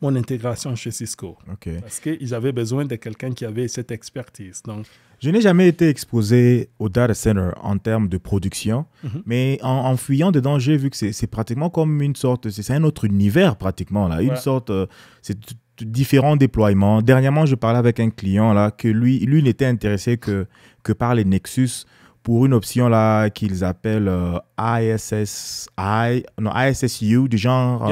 mon intégration chez Cisco. Parce qu'ils avaient besoin de quelqu'un qui avait cette expertise. Donc, je n'ai jamais été exposé au data center en termes de production, mais en fuyant dedans, j'ai vu que c'est pratiquement comme une sorte, c'est un autre univers pratiquement, là. Une sorte, c'est différents déploiements. Dernièrement, je parlais avec un client là, que lui n'était intéressé que par les Nexus, pour une option là qu'ils appellent ISSU, du genre,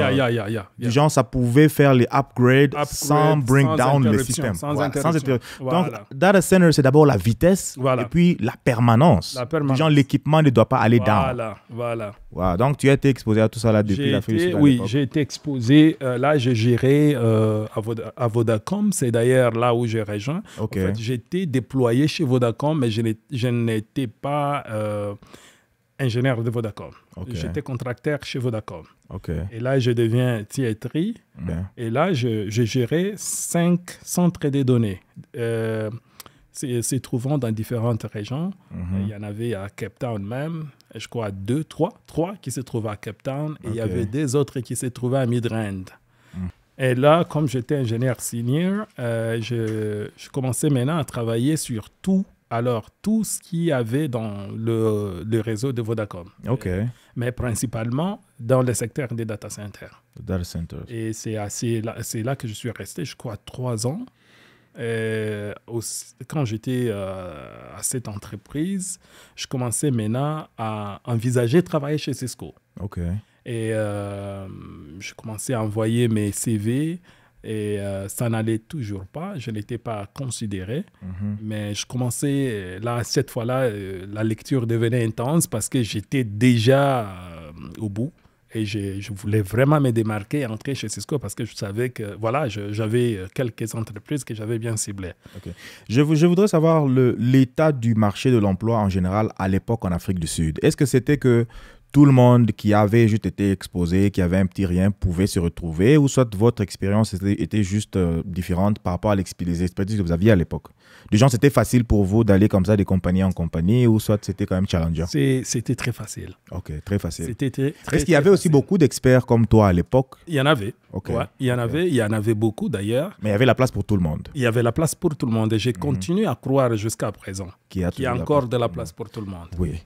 du genre ça pouvait faire les upgrades sans bring down le système. Sans interruption. Donc, data center, c'est d'abord la vitesse et puis la permanence. Du genre, l'équipement ne doit pas aller down. Voilà. Donc, tu as été exposé à tout ça là depuis l'Afrique du Sud. Oui, j'ai été exposé. Là, j'ai géré à Vodacom. C'est d'ailleurs là où j'ai rejoint. En fait, j'étais déployé chez Vodacom, mais je n'étais pas ingénieur de Vodacom. J'étais contracteur chez Vodacom. Et là, je deviens tiétri. Et là, je gérais 5 centres de données. Se trouvant dans différentes régions. Il y en avait à Cape Town même, je crois 3 qui se trouvaient à Cape Town, et il y avait 2 autres qui se trouvaient à Midrand. Et là, comme j'étais ingénieur senior, je commençais maintenant à travailler sur tout ce qu'il y avait dans le réseau de Vodacom. Mais principalement dans le secteur des data centers. Et c'est là que je suis resté, je crois, 3 ans. Quand j'étais à cette entreprise, je commençais maintenant à envisager de travailler chez Cisco. Et je commençais à envoyer mes CV et ça n'allait toujours pas. Je n'étais pas considéré. Mais je commençais, là, cette fois-là, la lecture devenait intense parce que j'étais déjà au bout. Et je voulais vraiment me démarquer et entrer chez Cisco parce que je savais que j'avais quelques entreprises que j'avais bien ciblées. Je voudrais savoir l'état du marché de l'emploi en général à l'époque en Afrique du Sud. Est-ce que c'était que tout le monde qui avait juste été exposé, qui avait un petit rien, pouvait se retrouver, ou soit votre expérience était juste différente par rapport à les expertises que vous aviez à l'époque? Du genre, c'était facile pour vous d'aller comme ça de compagnie en compagnie, ou soit c'était quand même challengeant? C'était très facile. Ok, très facile. C'était très Est-ce qu'il y avait aussi beaucoup d'experts comme toi à l'époque? Il y en avait. Ok. Ouais, il y en avait beaucoup d'ailleurs. Mais il y avait la place pour tout le monde. Il y avait la place pour tout le monde et j'ai continué à croire jusqu'à présent qu'il y a encore de la place pour tout le monde. Oui.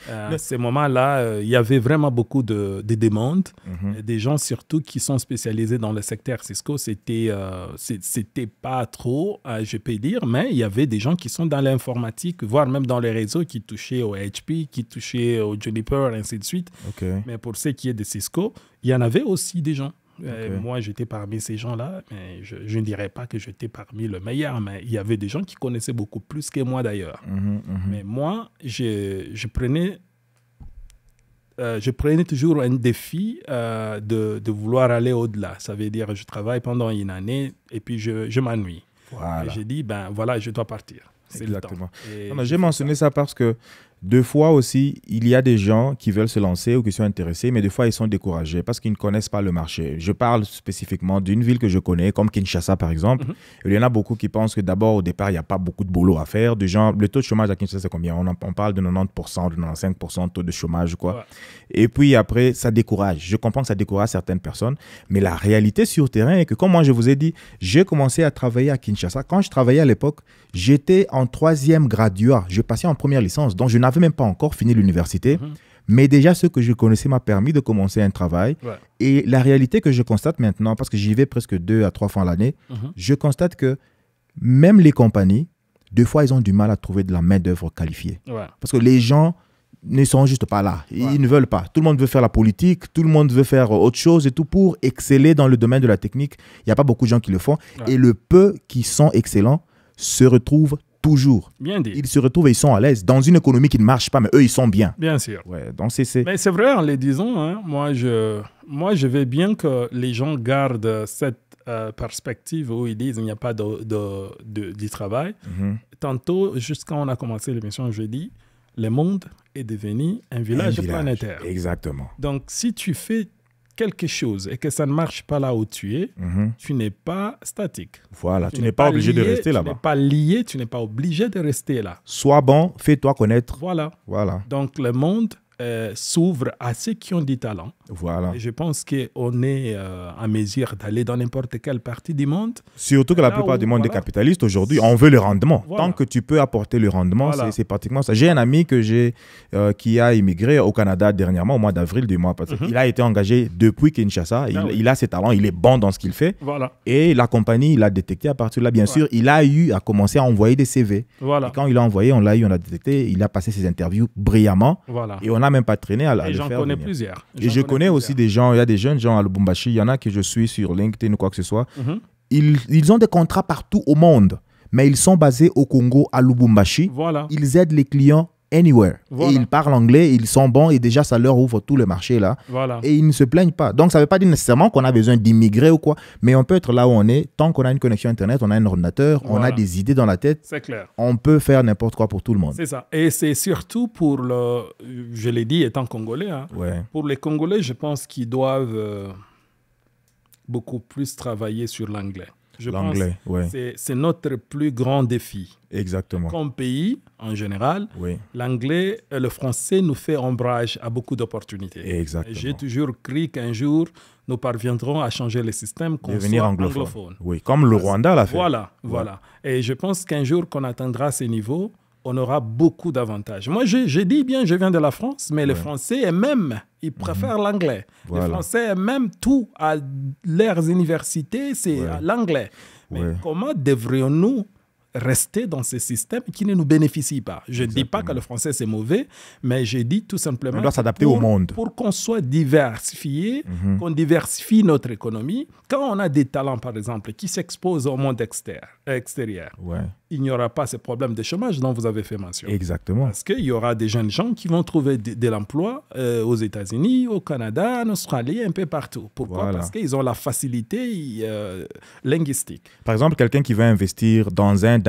À ces moments-là, il y avait vraiment beaucoup de demandes. Des gens surtout qui sont spécialisés dans le secteur Cisco, c'était pas trop, je peux dire, mais il y avait des gens qui sont dans l'informatique, voire même dans les réseaux qui touchaient au HP, qui touchaient au Juniper, ainsi de suite. Okay. Mais pour ce qui est de Cisco, il y en avait aussi des gens. Moi, j'étais parmi ces gens-là, mais je ne dirais pas que j'étais parmi le meilleur, mais il y avait des gens qui connaissaient beaucoup plus que moi d'ailleurs. Mais moi, je prenais toujours un défi de vouloir aller au-delà. Ça veut dire que je travaille pendant une année et puis je m'ennuie. Voilà. J'ai dit, voilà, je dois partir. C'est exactement. le temps. J'ai mentionné ça parce que deux fois aussi, il y a des gens qui veulent se lancer ou qui sont intéressés, mais des fois, ils sont découragés parce qu'ils ne connaissent pas le marché. Je parle spécifiquement d'une ville que je connais, comme Kinshasa, par exemple. Il y en a beaucoup qui pensent que d'abord, au départ, il n'y a pas beaucoup de boulot à faire. Du genre, le taux de chômage à Kinshasa, c'est combien? On parle de 90%, de 95% de taux de chômage, quoi. Ouais. Et puis après, ça décourage. Je comprends que ça décourage certaines personnes, mais la réalité sur terrain est que, comme moi, je vous ai dit, j'ai commencé à travailler à Kinshasa. Quand je travaillais à l'époque, j'étais en 3e graduat. Je passais en première licence, donc je n'avais même pas encore fini l'université. Mais déjà, ce que je connaissais m'a permis de commencer un travail. Ouais. Et la réalité que je constate maintenant, parce que j'y vais presque 2 à 3 fois l'année, je constate que même les compagnies, des fois, ils ont du mal à trouver de la main-d'œuvre qualifiée. Ouais. Parce que les gens ne sont juste pas là. Ils ne veulent pas. Tout le monde veut faire la politique, tout le monde veut faire autre chose et tout pour exceller dans le domaine de la technique. Il n'y a pas beaucoup de gens qui le font. Ouais. Et le peu qui sont excellents se retrouvent toujours. Bien dit. Ils se retrouvent et ils sont à l'aise dans une économie qui ne marche pas, mais eux, ils sont bien. Bien sûr. Ouais, donc mais c'est vrai, en les disant, hein, moi, je veux bien que les gens gardent cette perspective où ils disent qu'il n'y a pas de travail. Tantôt, juste quand on a commencé l'émission, je dis, le monde est devenu un village planétaire. Exactement. Donc, si tu fais quelque chose et que ça ne marche pas là où tu es, tu n'es pas statique. Voilà, tu n'es pas obligé de rester là-bas. Tu n'es pas lié, tu n'es pas obligé de rester là. Sois bon, fais-toi connaître. Voilà. Voilà. Donc, le monde s'ouvre à ceux qui ont du talent. Voilà. Et je pense qu'on est en mesure d'aller dans n'importe quelle partie du monde. Surtout que la plupart du monde est capitaliste aujourd'hui. On veut le rendement. Voilà. Tant que tu peux apporter le rendement, c'est pratiquement ça. J'ai un ami qui a immigré au Canada dernièrement, au mois d'avril du mois passé. Il a été engagé depuis Kinshasa. Il a ses talents, il est bon dans ce qu'il fait. Voilà. Et la compagnie, il l'a détecté à partir de là. Bien sûr, il a eu à commencer à envoyer des CV. Voilà. Et quand il a envoyé, on l'a eu, on a détecté. Il a passé ses interviews brillamment. Voilà. Et on n'a même pas traîné à le faire. Et j'en connais plusieurs. Et je connais aussi des gens, il y a des jeunes gens à Lubumbashi, il y en a que je suis sur LinkedIn ou quoi que ce soit. Ils ont des contrats partout au monde, mais ils sont basés au Congo, à Lubumbashi. Voilà. Ils aident les clients anywhere. Voilà. Et ils parlent anglais, ils sont bons et déjà ça leur ouvre tout le marché là. Voilà. Et ils ne se plaignent pas. Donc ça ne veut pas dire nécessairement qu'on a besoin d'immigrer ou quoi, mais on peut être là où on est. Tant qu'on a une connexion Internet, on a un ordinateur, on a des idées dans la tête. C'est clair. On peut faire n'importe quoi pour tout le monde. C'est ça. Et c'est surtout pour je l'ai dit étant Congolais, hein, pour les Congolais, je pense qu'ils doivent beaucoup plus travailler sur l'anglais. L'anglais, c'est notre plus grand défi. Exactement. Comme pays, en général, l'anglais et le français nous fait ombrage à beaucoup d'opportunités. Exactement. J'ai toujours cru qu'un jour, nous parviendrons à changer le système, qu'on soit anglophone. Oui, comme le Rwanda l'a fait. Voilà. Et je pense qu'un jour qu'on atteindra ces niveaux, on aura beaucoup d'avantages. Moi, je dis bien, je viens de la France, mais le français est même, ils préfèrent l'anglais. Voilà. Les Français est même tout à leurs universités, c'est l'anglais. Mais comment devrions-nous rester dans ce système qui ne nous bénéficie pas? Je ne dis pas que le français c'est mauvais, mais je dis tout simplement on doit s'adapter au monde. Pour qu'on soit diversifié, qu'on diversifie notre économie. Quand on a des talents, par exemple, qui s'exposent au monde extérieur, il n'y aura pas ces problèmes de chômage dont vous avez fait mention. Exactement. Parce qu'il y aura des jeunes gens qui vont trouver de l'emploi aux États-Unis, au Canada, en Australie, un peu partout. Pourquoi? Voilà. Parce qu'ils ont la facilité linguistique. Par exemple, quelqu'un qui veut investir dans un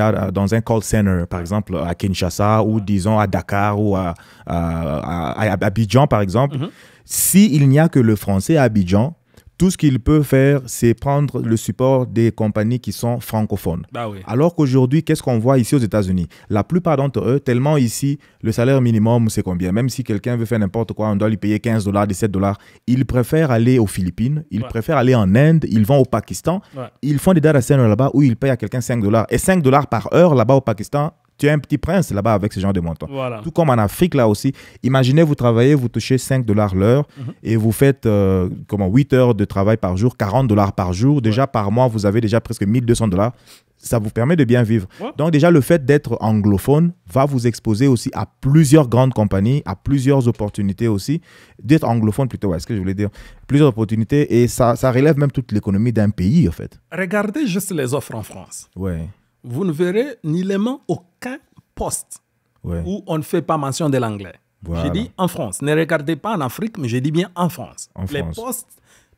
call center, par exemple à Kinshasa ou disons à Dakar ou à Abidjan, par exemple, s'il n'y a que le français à Abidjan, tout ce qu'il peut faire, c'est prendre le support des compagnies qui sont francophones. Bah oui. Alors qu'aujourd'hui, qu'est-ce qu'on voit ici aux États-Unis? La plupart d'entre eux, tellement ici, le salaire minimum, c'est combien? Même si quelqu'un veut faire n'importe quoi, on doit lui payer $15, $17. Ils préfèrent aller aux Philippines, ils préfèrent aller en Inde, ils vont au Pakistan, ils font des data centers là-bas où ils payent à quelqu'un $5. Et $5 par heure là-bas au Pakistan, tu es un petit prince là-bas avec ce genre de montant. Voilà. Tout comme en Afrique, là aussi. Imaginez, vous travaillez, vous touchez $5 l'heure et vous faites 8 heures de travail par jour, $40 par jour. Déjà, par mois, vous avez déjà presque $1,200. Ça vous permet de bien vivre. Donc, déjà, le fait d'être anglophone va vous exposer aussi à plusieurs grandes compagnies, à plusieurs opportunités aussi. D'être anglophone, plutôt, est-ce que je voulais dire? Plusieurs opportunités et ça relève même toute l'économie d'un pays, en fait. Regardez juste les offres en France. Ouais. Vous ne verrez nullement aucun poste où on ne fait pas mention de l'anglais. Voilà. J'ai dit en France. Ne regardez pas en Afrique, mais j'ai dit bien en France. Les postes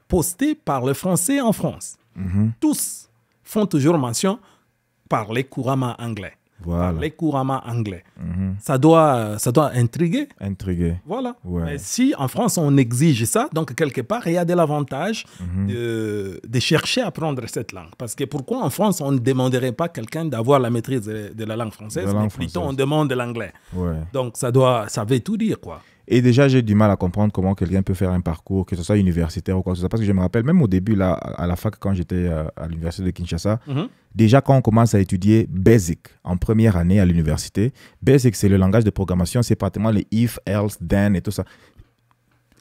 postés par le français en France, tous font toujours mention parler couramment anglais. Voilà. Parler couramment anglais. Ça doit intriguer. Voilà. Ouais. Mais si en France on exige ça, donc quelque part il y a de l'avantage de chercher à apprendre cette langue. Parce que pourquoi en France on ne demanderait pas quelqu'un d'avoir la maîtrise de la langue française, mais plutôt on demande de l'anglais. Ouais. Donc ça veut tout dire quoi. Et déjà, j'ai du mal à comprendre comment quelqu'un peut faire un parcours, que ce soit universitaire ou quoi que ce soit. Parce que je me rappelle, même au début, là, à la fac, quand j'étais à l'université de Kinshasa, déjà, quand on commence à étudier BASIC en première année à l'université, BASIC, c'est le langage de programmation, c'est pratiquement les if, else, then et tout ça.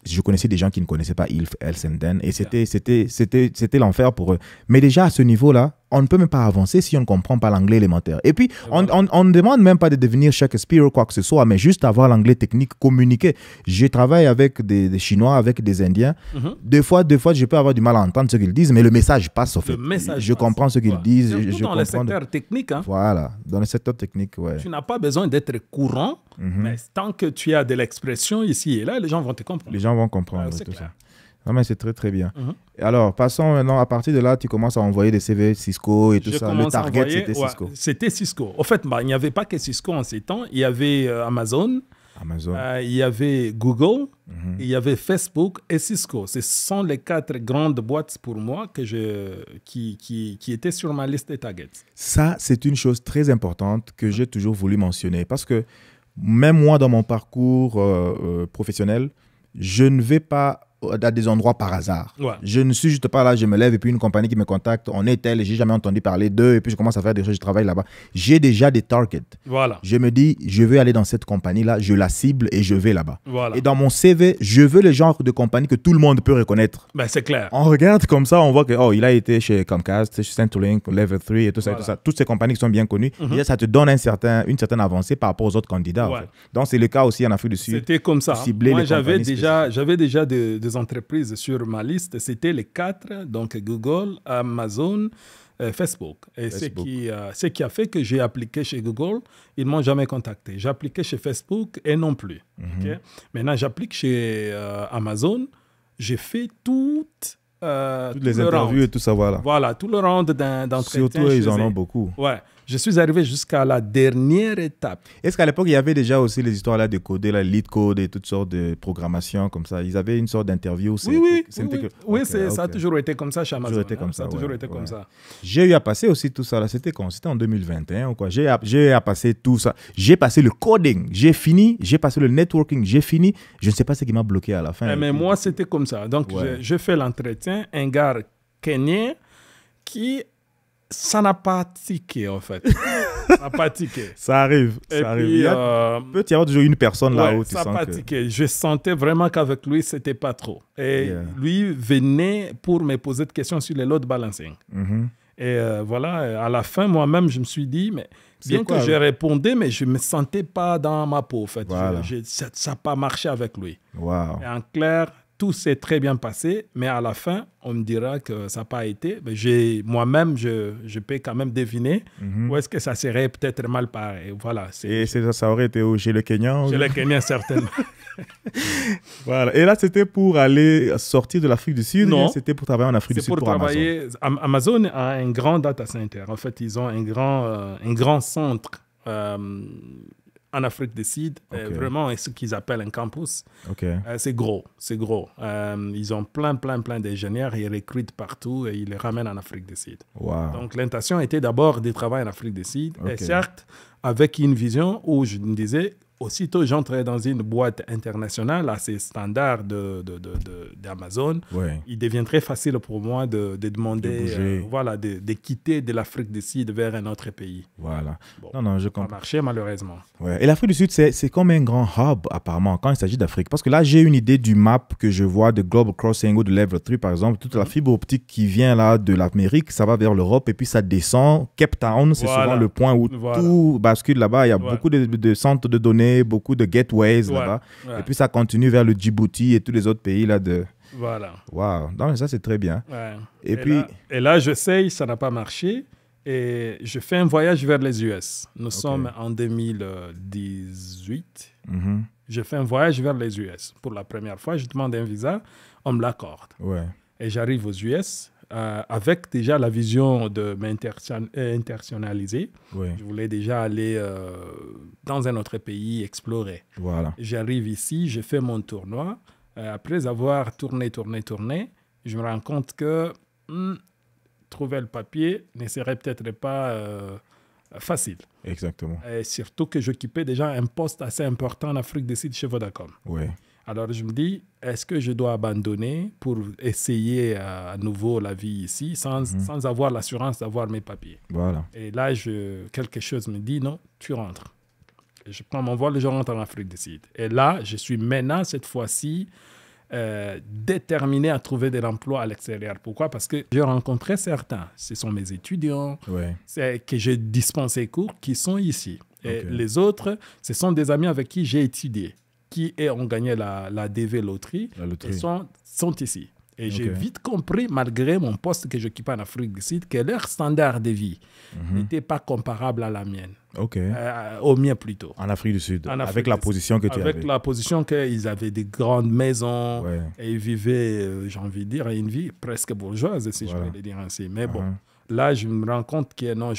Je connaissais des gens qui ne connaissaient pas if, else and then et c'était l'enfer pour eux. Mais déjà, à ce niveau-là, on ne peut même pas avancer si on ne comprend pas l'anglais élémentaire. Et puis, on ne demande même pas de devenir Shakespeare ou quoi que ce soit, mais juste avoir l'anglais technique, communiquer. Je travaille avec des Chinois, avec des Indiens. Des fois, je peux avoir du mal à entendre ce qu'ils disent, mais le message passe, au fait. Je comprends ce qu'ils disent. Surtout dans le secteur technique. Hein. Voilà, dans le secteur technique, ouais. Tu n'as pas besoin d'être courant, mais tant que tu as de l'expression ici et là, les gens vont te comprendre. Les gens vont comprendre tout ça. Non, mais c'est très, très bien. Alors, passons maintenant, à partir de là, tu commences à envoyer des CV Cisco et tout ça. Le target, c'était Cisco. C'était Cisco. En fait, il n'y avait pas que Cisco en ces temps. Il y avait Amazon. Il y avait Google. Il y avait Facebook et Cisco. Ce sont les 4 grandes boîtes pour moi qui étaient sur ma liste des targets. Ça, c'est une chose très importante que j'ai toujours voulu mentionner. Parce que même moi, dans mon parcours professionnel, je ne vais pas à des endroits par hasard. Je ne suis juste pas là, je me lève et puis une compagnie qui me contacte, on est tel et j'ai jamais entendu parler d'eux et puis je commence à faire des choses, je travaille là-bas. J'ai déjà des targets. Voilà. Je me dis, je veux aller dans cette compagnie-là, je la cible et je vais là-bas. Voilà. Et dans mon CV, je veux le genre de compagnie que tout le monde peut reconnaître. Ben, c'est clair. On regarde comme ça, on voit que il a été chez Comcast, chez Centrelink, Level 3 et tout ça, et tout ça. Toutes ces compagnies qui sont bien connues. Et ça te donne une certaine avancée par rapport aux autres candidats. En fait. Donc, c'est le cas aussi en Afrique du Sud. C'était comme ça. Moi, j'avais déjà des entreprises sur ma liste. C'était les 4, donc Google, Amazon, Facebook. Et ce qui a fait que j'ai appliqué chez Google, ils ne m'ont jamais contacté. J'ai appliqué chez Facebook et non plus. Okay? Maintenant, j'applique chez Amazon. J'ai fait toutes les interviews et tout ça, voilà. Voilà, tout le round d'entretien. Surtout, ils en ont beaucoup. Ouais. Je suis arrivé jusqu'à la dernière étape. Est-ce qu'à l'époque, il y avait déjà aussi les histoires là de coder, la lead code et toutes sortes de programmations comme ça? Ils avaient une sorte d'interview. Oui, ça a toujours été comme ça chez Amazon. Ça a toujours été comme ça. J'ai eu à passer aussi tout ça là. C'était quand? C'était en 2021 ou quoi? J'ai eu à passer tout ça. J'ai passé le coding. J'ai fini. J'ai passé le networking. J'ai fini. Je ne sais pas ce qui m'a bloqué à la fin. Mais moi, c'était comme ça. Donc, j'ai fait l'entretien. Un gars kenyan qui... Ça n'a pas tiqué, en fait. Ça n'a pas tiqué. Ça arrive. Puis, il peut y avoir toujours une personne là-haut. Ça n'a pas tiqué. Je sentais vraiment qu'avec lui, ce n'était pas trop. Et lui venait pour me poser des questions sur le load balancing. Et voilà, à la fin, moi-même, je me suis dit, mais bien que je répondais, mais je ne me sentais pas dans ma peau, en fait. Voilà. Ça n'a pas marché avec lui. Wow. Et en clair, tout s'est très bien passé, mais à la fin, on me dira que ça n'a pas été. Mais moi-même, je peux quand même deviner où est-ce que ça serait peut-être mal paré. Voilà, Et ça aurait été chez le Kenyan? Chez le Kenyan, certainement. Voilà. Et là, c'était pour aller sortir de l'Afrique du Sud? Non. C'était pour travailler en Afrique du Sud pour travailler. Amazon a un grand data center. En fait, ils ont un grand centre en Afrique du Sud, vraiment ce qu'ils appellent un campus. C'est gros. Ils ont plein d'ingénieurs, ils recrutent partout et ils les ramènent en Afrique du Sud. Wow. Donc l'intention était d'abord de travailler en Afrique du Sud, et certes avec une vision où je me disais, aussitôt j'entrais dans une boîte internationale à ces standards d'Amazon, il devient très facile pour moi de demander, de quitter de l'Afrique du Sud vers un autre pays. Voilà. Bon, non, je comprends. Ça a marché malheureusement. Ouais. Et l'Afrique du Sud, c'est comme un grand hub apparemment quand il s'agit d'Afrique. Parce que là, j'ai une idée du map que je vois de Global Crossing ou de Level 3 par exemple. Toute la fibre optique qui vient là de l'Amérique, ça va vers l'Europe et puis ça descend. Cape Town, c'est souvent le point où tout bascule là-bas. Il y a beaucoup de centres de données, beaucoup de gateways là-bas. Et puis ça continue vers le Djibouti et tous les autres pays là de... Voilà. Waouh. Non, ça c'est très bien. Et là, j'essaye, ça n'a pas marché. Et je fais un voyage vers les US. Nous sommes en 2018. Je fais un voyage vers les US. Pour la première fois, je demande un visa, on me l'accorde. Et j'arrive aux US avec déjà la vision de m'internationaliser. Je voulais déjà aller dans un autre pays, explorer. J'arrive ici, je fais mon tournoi. Après avoir tourné, je me rends compte que trouver le papier ne serait peut-être pas facile. Exactement. Et surtout que j'occupais déjà un poste assez important en Afrique du Sud chez Vodacom. Alors je me dis, est-ce que je dois abandonner pour essayer à nouveau la vie ici sans avoir l'assurance d'avoir mes papiers? Et là, quelque chose me dit, non, tu rentres. Et je prends mon vol et je rentre en Afrique du Sud. Et là, je suis maintenant, cette fois-ci, déterminé à trouver de l'emploi à l'extérieur. Pourquoi? Parce que j'ai rencontré certains, ce sont mes étudiants, que j'ai dispensé cours, qui sont ici. Et les autres, ce sont des amis avec qui j'ai étudié, qui ont gagné la DV loterie, et sont ici. Et j'ai vite compris, malgré mon poste que j'occupais en Afrique du Sud, que leur standard de vie n'était pas comparable à la mienne. Au mien plutôt. En Afrique du Sud, avec la position que tu avais. Avec la position qu'ils avaient des grandes maisons et ils vivaient, j'ai envie de dire, une vie presque bourgeoise, si je vais le dire ainsi. Mais bon, là, je me rends compte que non,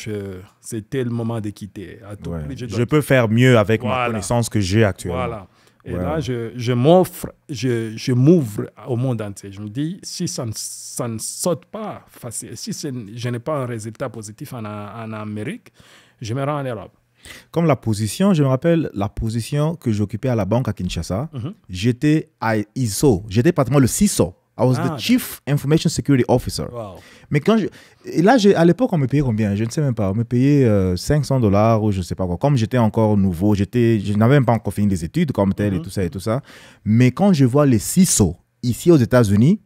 c'était le moment de quitter. À tout prix, je peux faire mieux avec ma connaissance que j'ai actuellement. Et là, je m'ouvre au monde entier. Je me dis, si ça ne saute pas facile, si je n'ai pas un résultat positif en Amérique, je me rends en Europe. Comme la position, je me rappelle la position que j'occupais à la banque à Kinshasa. J'étais à ISO, j'étais pratiquement le CISO. I was the Chief Information Security Officer. Mais à l'époque, on me payait combien? Je ne sais même pas. On me payait $500 ou je ne sais pas quoi. Comme j'étais encore nouveau, je n'avais même pas encore fini les études comme tel et tout ça. Mais quand je vois les CISO ici aux États-Unis,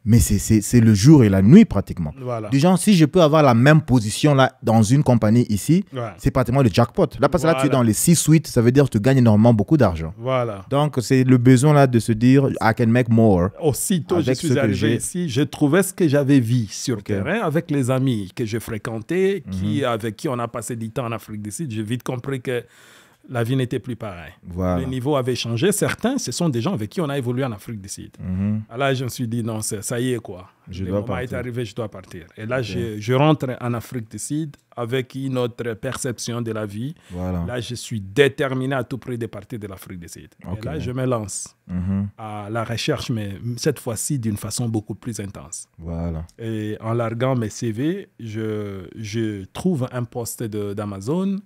mais c'est le jour et la nuit pratiquement. Du genre, si je peux avoir la même position là dans une compagnie ici, c'est pratiquement le jackpot. Là, parce que là, tu es dans les C-suites, ça veut dire que tu gagnes énormément beaucoup d'argent. Donc, c'est le besoin là de se dire, I can make more. Aussitôt, je suis arrivé ici, je trouvais ce que j'avais vu sur terrain avec les amis que je fréquentais, avec qui on a passé du temps en Afrique du Sud. J'ai vite compris que la vie n'était plus pareille. Le niveau avait changé. Certains, ce sont des gens avec qui on a évolué en Afrique du Sud. Là, je me suis dit, non, ça y est, quoi. Le moment est arrivé, je dois partir. Et là, je rentre en Afrique du Sud avec une autre perception de la vie. Là, je suis déterminé à tout prix de partir de l'Afrique du Sud. Et là, je me lance à la recherche, mais cette fois-ci d'une façon beaucoup plus intense. Et en larguant mes CV, je trouve un poste d'Amazon,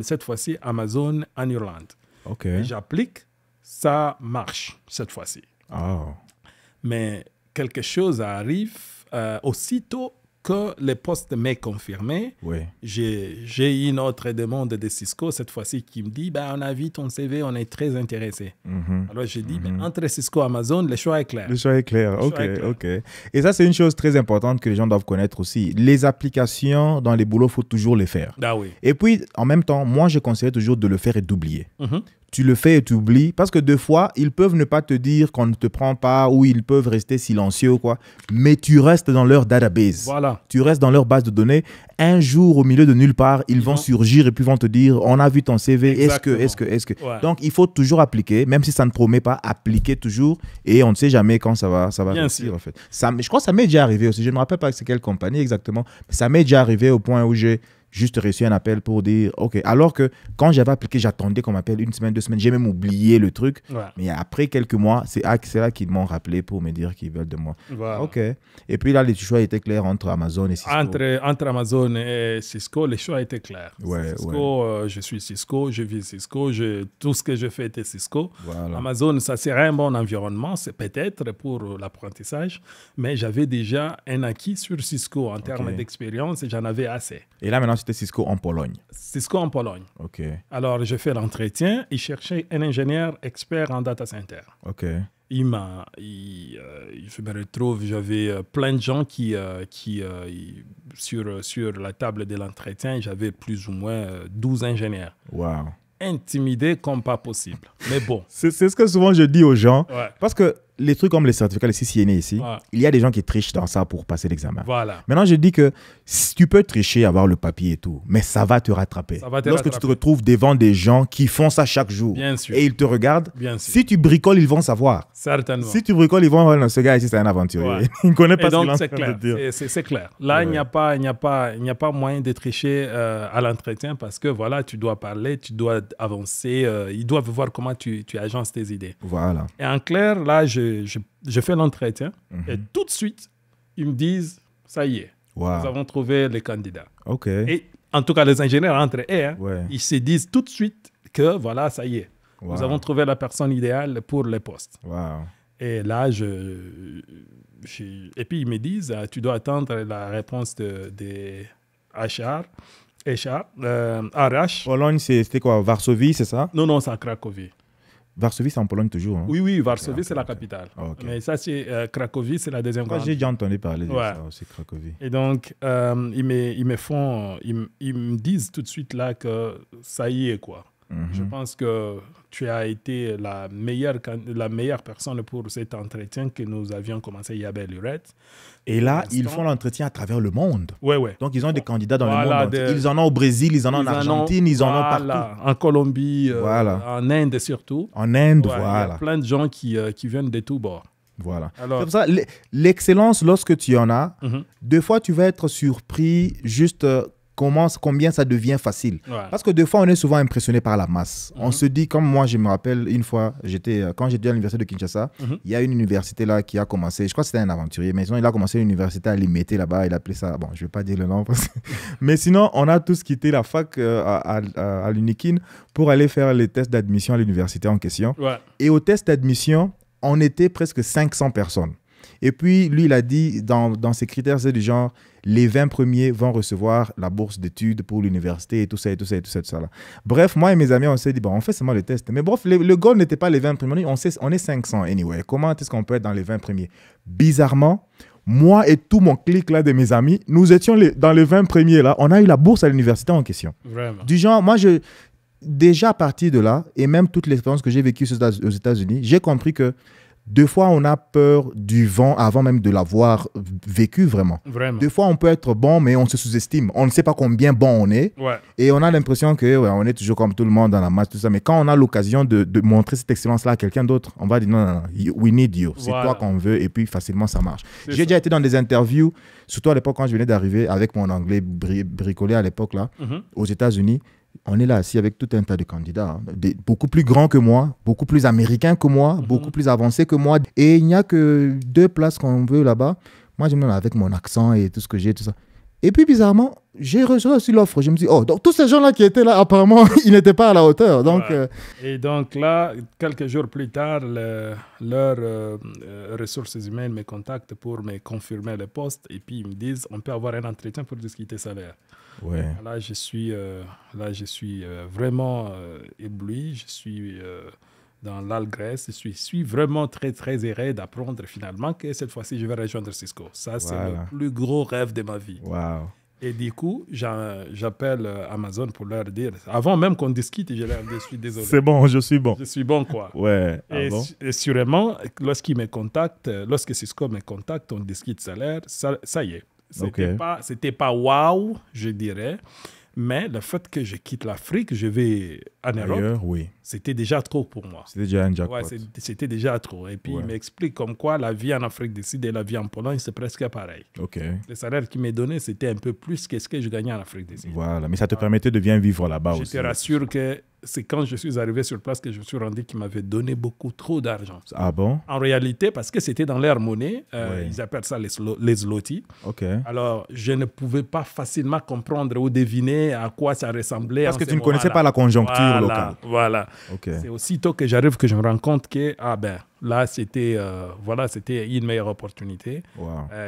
cette fois-ci Amazon en Irlande. J'applique, ça marche cette fois-ci. Mais quelque chose arrive aussitôt que le poste m'est confirmé. J'ai une autre demande de Cisco, cette fois-ci, qui me dit, on a vu ton CV, on est très intéressé. Alors j'ai dit, entre Cisco et Amazon, le choix est clair. Le choix est clair, ok. Et ça, c'est une chose très importante que les gens doivent connaître aussi. Les applications dans les boulots, il faut toujours les faire. Et puis, en même temps, moi, je conseille toujours de le faire et d'oublier. tu le fais et tu oublies. Parce que 2 fois, ils peuvent ne pas te dire qu'on ne te prend pas ou ils peuvent rester silencieux ou quoi. Mais tu restes dans leur database. Voilà. Tu restes dans leur base de données. Un jour, au milieu de nulle part, ils vont surgir et puis vont te dire, on a vu ton CV, est-ce que. Ouais. Donc, il faut toujours appliquer, même si ça ne promet pas, appliquer toujours. Et on ne sait jamais quand ça va réussir, en fait. Je crois que ça m'est déjà arrivé aussi. Je ne me rappelle pas c'est quelle compagnie exactement. Mais ça m'est déjà arrivé au point où j'ai juste reçu un appel pour dire OK. Alors que quand j'avais appliqué, j'attendais qu'on m'appelle 1 semaine, 2 semaines. J'ai même oublié le truc. Ouais. Mais après quelques mois, c'est là qu'ils m'ont rappelé pour me dire qu'ils veulent de moi. Voilà. OK. Et puis là, les choix étaient clairs entre Amazon et Cisco. Entre Amazon et Cisco, les choix étaient clairs. Ouais, Cisco, je suis Cisco, je vis Cisco, tout ce que je fais était Cisco. Voilà. Amazon, ça serait un bon environnement, c'est peut-être pour l'apprentissage, mais j'avais déjà un acquis sur Cisco en termes d'expérience et j'en avais assez. Et là, maintenant, c'était Cisco en Pologne. Cisco en Pologne. OK. Alors, je fais l'entretien. Il cherchait un ingénieur expert en data center. OK. Je me retrouve, j'avais plein de gens sur la table de l'entretien, j'avais plus ou moins 12 ingénieurs. Wow. Intimidés comme pas possible. Mais bon. C'est ce que souvent je dis aux gens. Ouais. Parce que les trucs comme les certificats, les CCNA ici, il y a des gens qui trichent dans ça pour passer l'examen. Voilà. Maintenant, je dis que si tu peux tricher, avoir le papier et tout, mais ça va te rattraper. Lorsque tu te retrouves devant des gens qui font ça chaque jour Bien sûr. et ils te regardent, Bien sûr. si tu bricoles, ils vont savoir. Certainement. Si tu bricoles, ils vont voir, ce gars ici, c'est un aventurier. Ouais. Il ne connaît pas et donc, ce qu'il est en train de dire. c'est clair. Là, il n'y a pas moyen de tricher à l'entretien parce que voilà, tu dois parler, tu dois avancer. Ils doivent voir comment tu agences tes idées. Voilà. Et en clair, là, je fais l'entretien et tout de suite, ils me disent, ça y est, nous avons trouvé les candidats. OK. Et en tout cas, les ingénieurs entre eux, ils se disent tout de suite que voilà, ça y est, nous avons trouvé la personne idéale pour les postes. Wow. Et là, et puis ils me disent, tu dois attendre la réponse des HR. RH. Pologne, c'était quoi? Varsovie, c'est ça? Non, c'est à Cracovie. Varsovie, c'est en Pologne toujours. Hein? Oui, Varsovie, c'est la capitale. Mais ça, c'est Cracovie, c'est la deuxième grande. J'ai déjà entendu parler de ça aussi, Cracovie. Et donc, ils me disent tout de suite là que ça y est, quoi. Je pense que tu as été la meilleure personne pour cet entretien que nous avions commencé il y a belle lurette. Et là, ils font l'entretien à travers le monde. Oui. Donc, ils ont des candidats dans le monde. Ils en ont au Brésil, ils en ont en Argentine, ils en ont partout. En Colombie, en Inde surtout. En Inde, Il y a plein de gens qui viennent de tous bords. Voilà. C'est pour ça, l'excellence, lorsque tu en as, des fois, tu vas être surpris juste combien ça devient facile. Parce que des fois, on est souvent impressionné par la masse. On se dit, comme moi, je me rappelle, une fois, quand j'étais à l'université de Kinshasa, il y a une université là qui a commencé, je crois que c'était un aventurier, mais sinon, il a commencé l'université à Limité là-bas, il appelait ça, bon, je ne vais pas dire le nom, mais sinon, on a tous quitté la fac à l'Unikin pour aller faire les tests d'admission à l'université en question. Et au test d'admission, on était presque 500 personnes. Et puis, lui, il a dit, dans ses critères, c'est du genre, les 20 premiers vont recevoir la bourse d'études pour l'université et tout ça. Là. Bref, moi et mes amis, on s'est dit, bon, on fait seulement le test. Mais bref, le goal n'était pas les 20 premiers. On est 500 anyway. Comment est-ce qu'on peut être dans les 20 premiers? Bizarrement, moi et tout mon clique là de mes amis, nous étions dans les 20 premiers là. On a eu la bourse à l'université en question. Vraiment. Du genre, moi, déjà à partir de là, et même toute l'expérience que j'ai vécue aux États-Unis, j'ai compris que des fois, on a peur du vent avant même de l'avoir vécu vraiment. Des fois, on peut être bon, mais on se sous-estime. On ne sait pas combien bon on est. Et on a l'impression qu'on est toujours comme tout le monde dans la masse, tout ça. Mais quand on a l'occasion de montrer cette excellence-là à quelqu'un d'autre, on va dire non, we need you. C'est toi qu'on veut. Et puis, facilement, ça marche. J'ai déjà été dans des interviews, surtout à l'époque quand je venais d'arriver avec mon anglais bricolé à l'époque, là, aux États-Unis. On est là assis avec tout un tas de candidats, beaucoup plus grands que moi, beaucoup plus américains que moi, beaucoup plus avancés que moi. Et il n'y a que 2 places qu'on veut là-bas. Moi, je me mets avec mon accent et tout ce que j'ai, tout ça. Et puis, bizarrement, j'ai reçu aussi l'offre. Je me dis, oh, donc tous ces gens-là qui étaient là, apparemment, ils n'étaient pas à la hauteur. Donc, Et donc là, quelques jours plus tard, leurs ressources humaines me contactent pour me confirmer le poste. Et puis, ils me disent, on peut avoir un entretien pour discuter salaire. Là, je suis vraiment ébloui. Je suis dans l'allégresse. Je suis vraiment très, très heureux d'apprendre finalement que cette fois-ci, je vais rejoindre Cisco. Ça, c'est le plus gros rêve de ma vie. Et du coup, j'appelle Amazon pour leur dire, avant même qu'on discute, je leur dis, je suis désolé. C'est bon, je suis bon. Je suis bon, quoi. Ouais. Et sûrement, lorsqu'ils me contactent, lorsque Cisco me contacte, on discute salaire, ça y est. C'était pas waouh, je dirais. Mais le fait que je quitte l'Afrique, je vais en Europe, c'était déjà trop pour moi. C'était déjà un jackpot. Ouais, c'était déjà trop. Et puis, il m'explique comme quoi la vie en Afrique du Sud et la vie en Pologne, c'est presque pareil. Le salaire qu'il m'a donné, c'était un peu plus que ce que je gagnais en Afrique du Sud. Voilà, mais ça te permettait de bien vivre là-bas aussi. Je te rassure que c'est quand je suis arrivé sur place que je me suis rendu qu'il m'avait donné beaucoup trop d'argent. Ah bon? En réalité, parce que c'était dans leur monnaie, ils appellent ça les zloty. Alors, je ne pouvais pas facilement comprendre ou deviner à quoi ça ressemblait. Parce que tu ne connaissais pas la conjoncture locale. Voilà. C'est aussitôt que j'arrive que je me rends compte que, là, c'était une meilleure opportunité.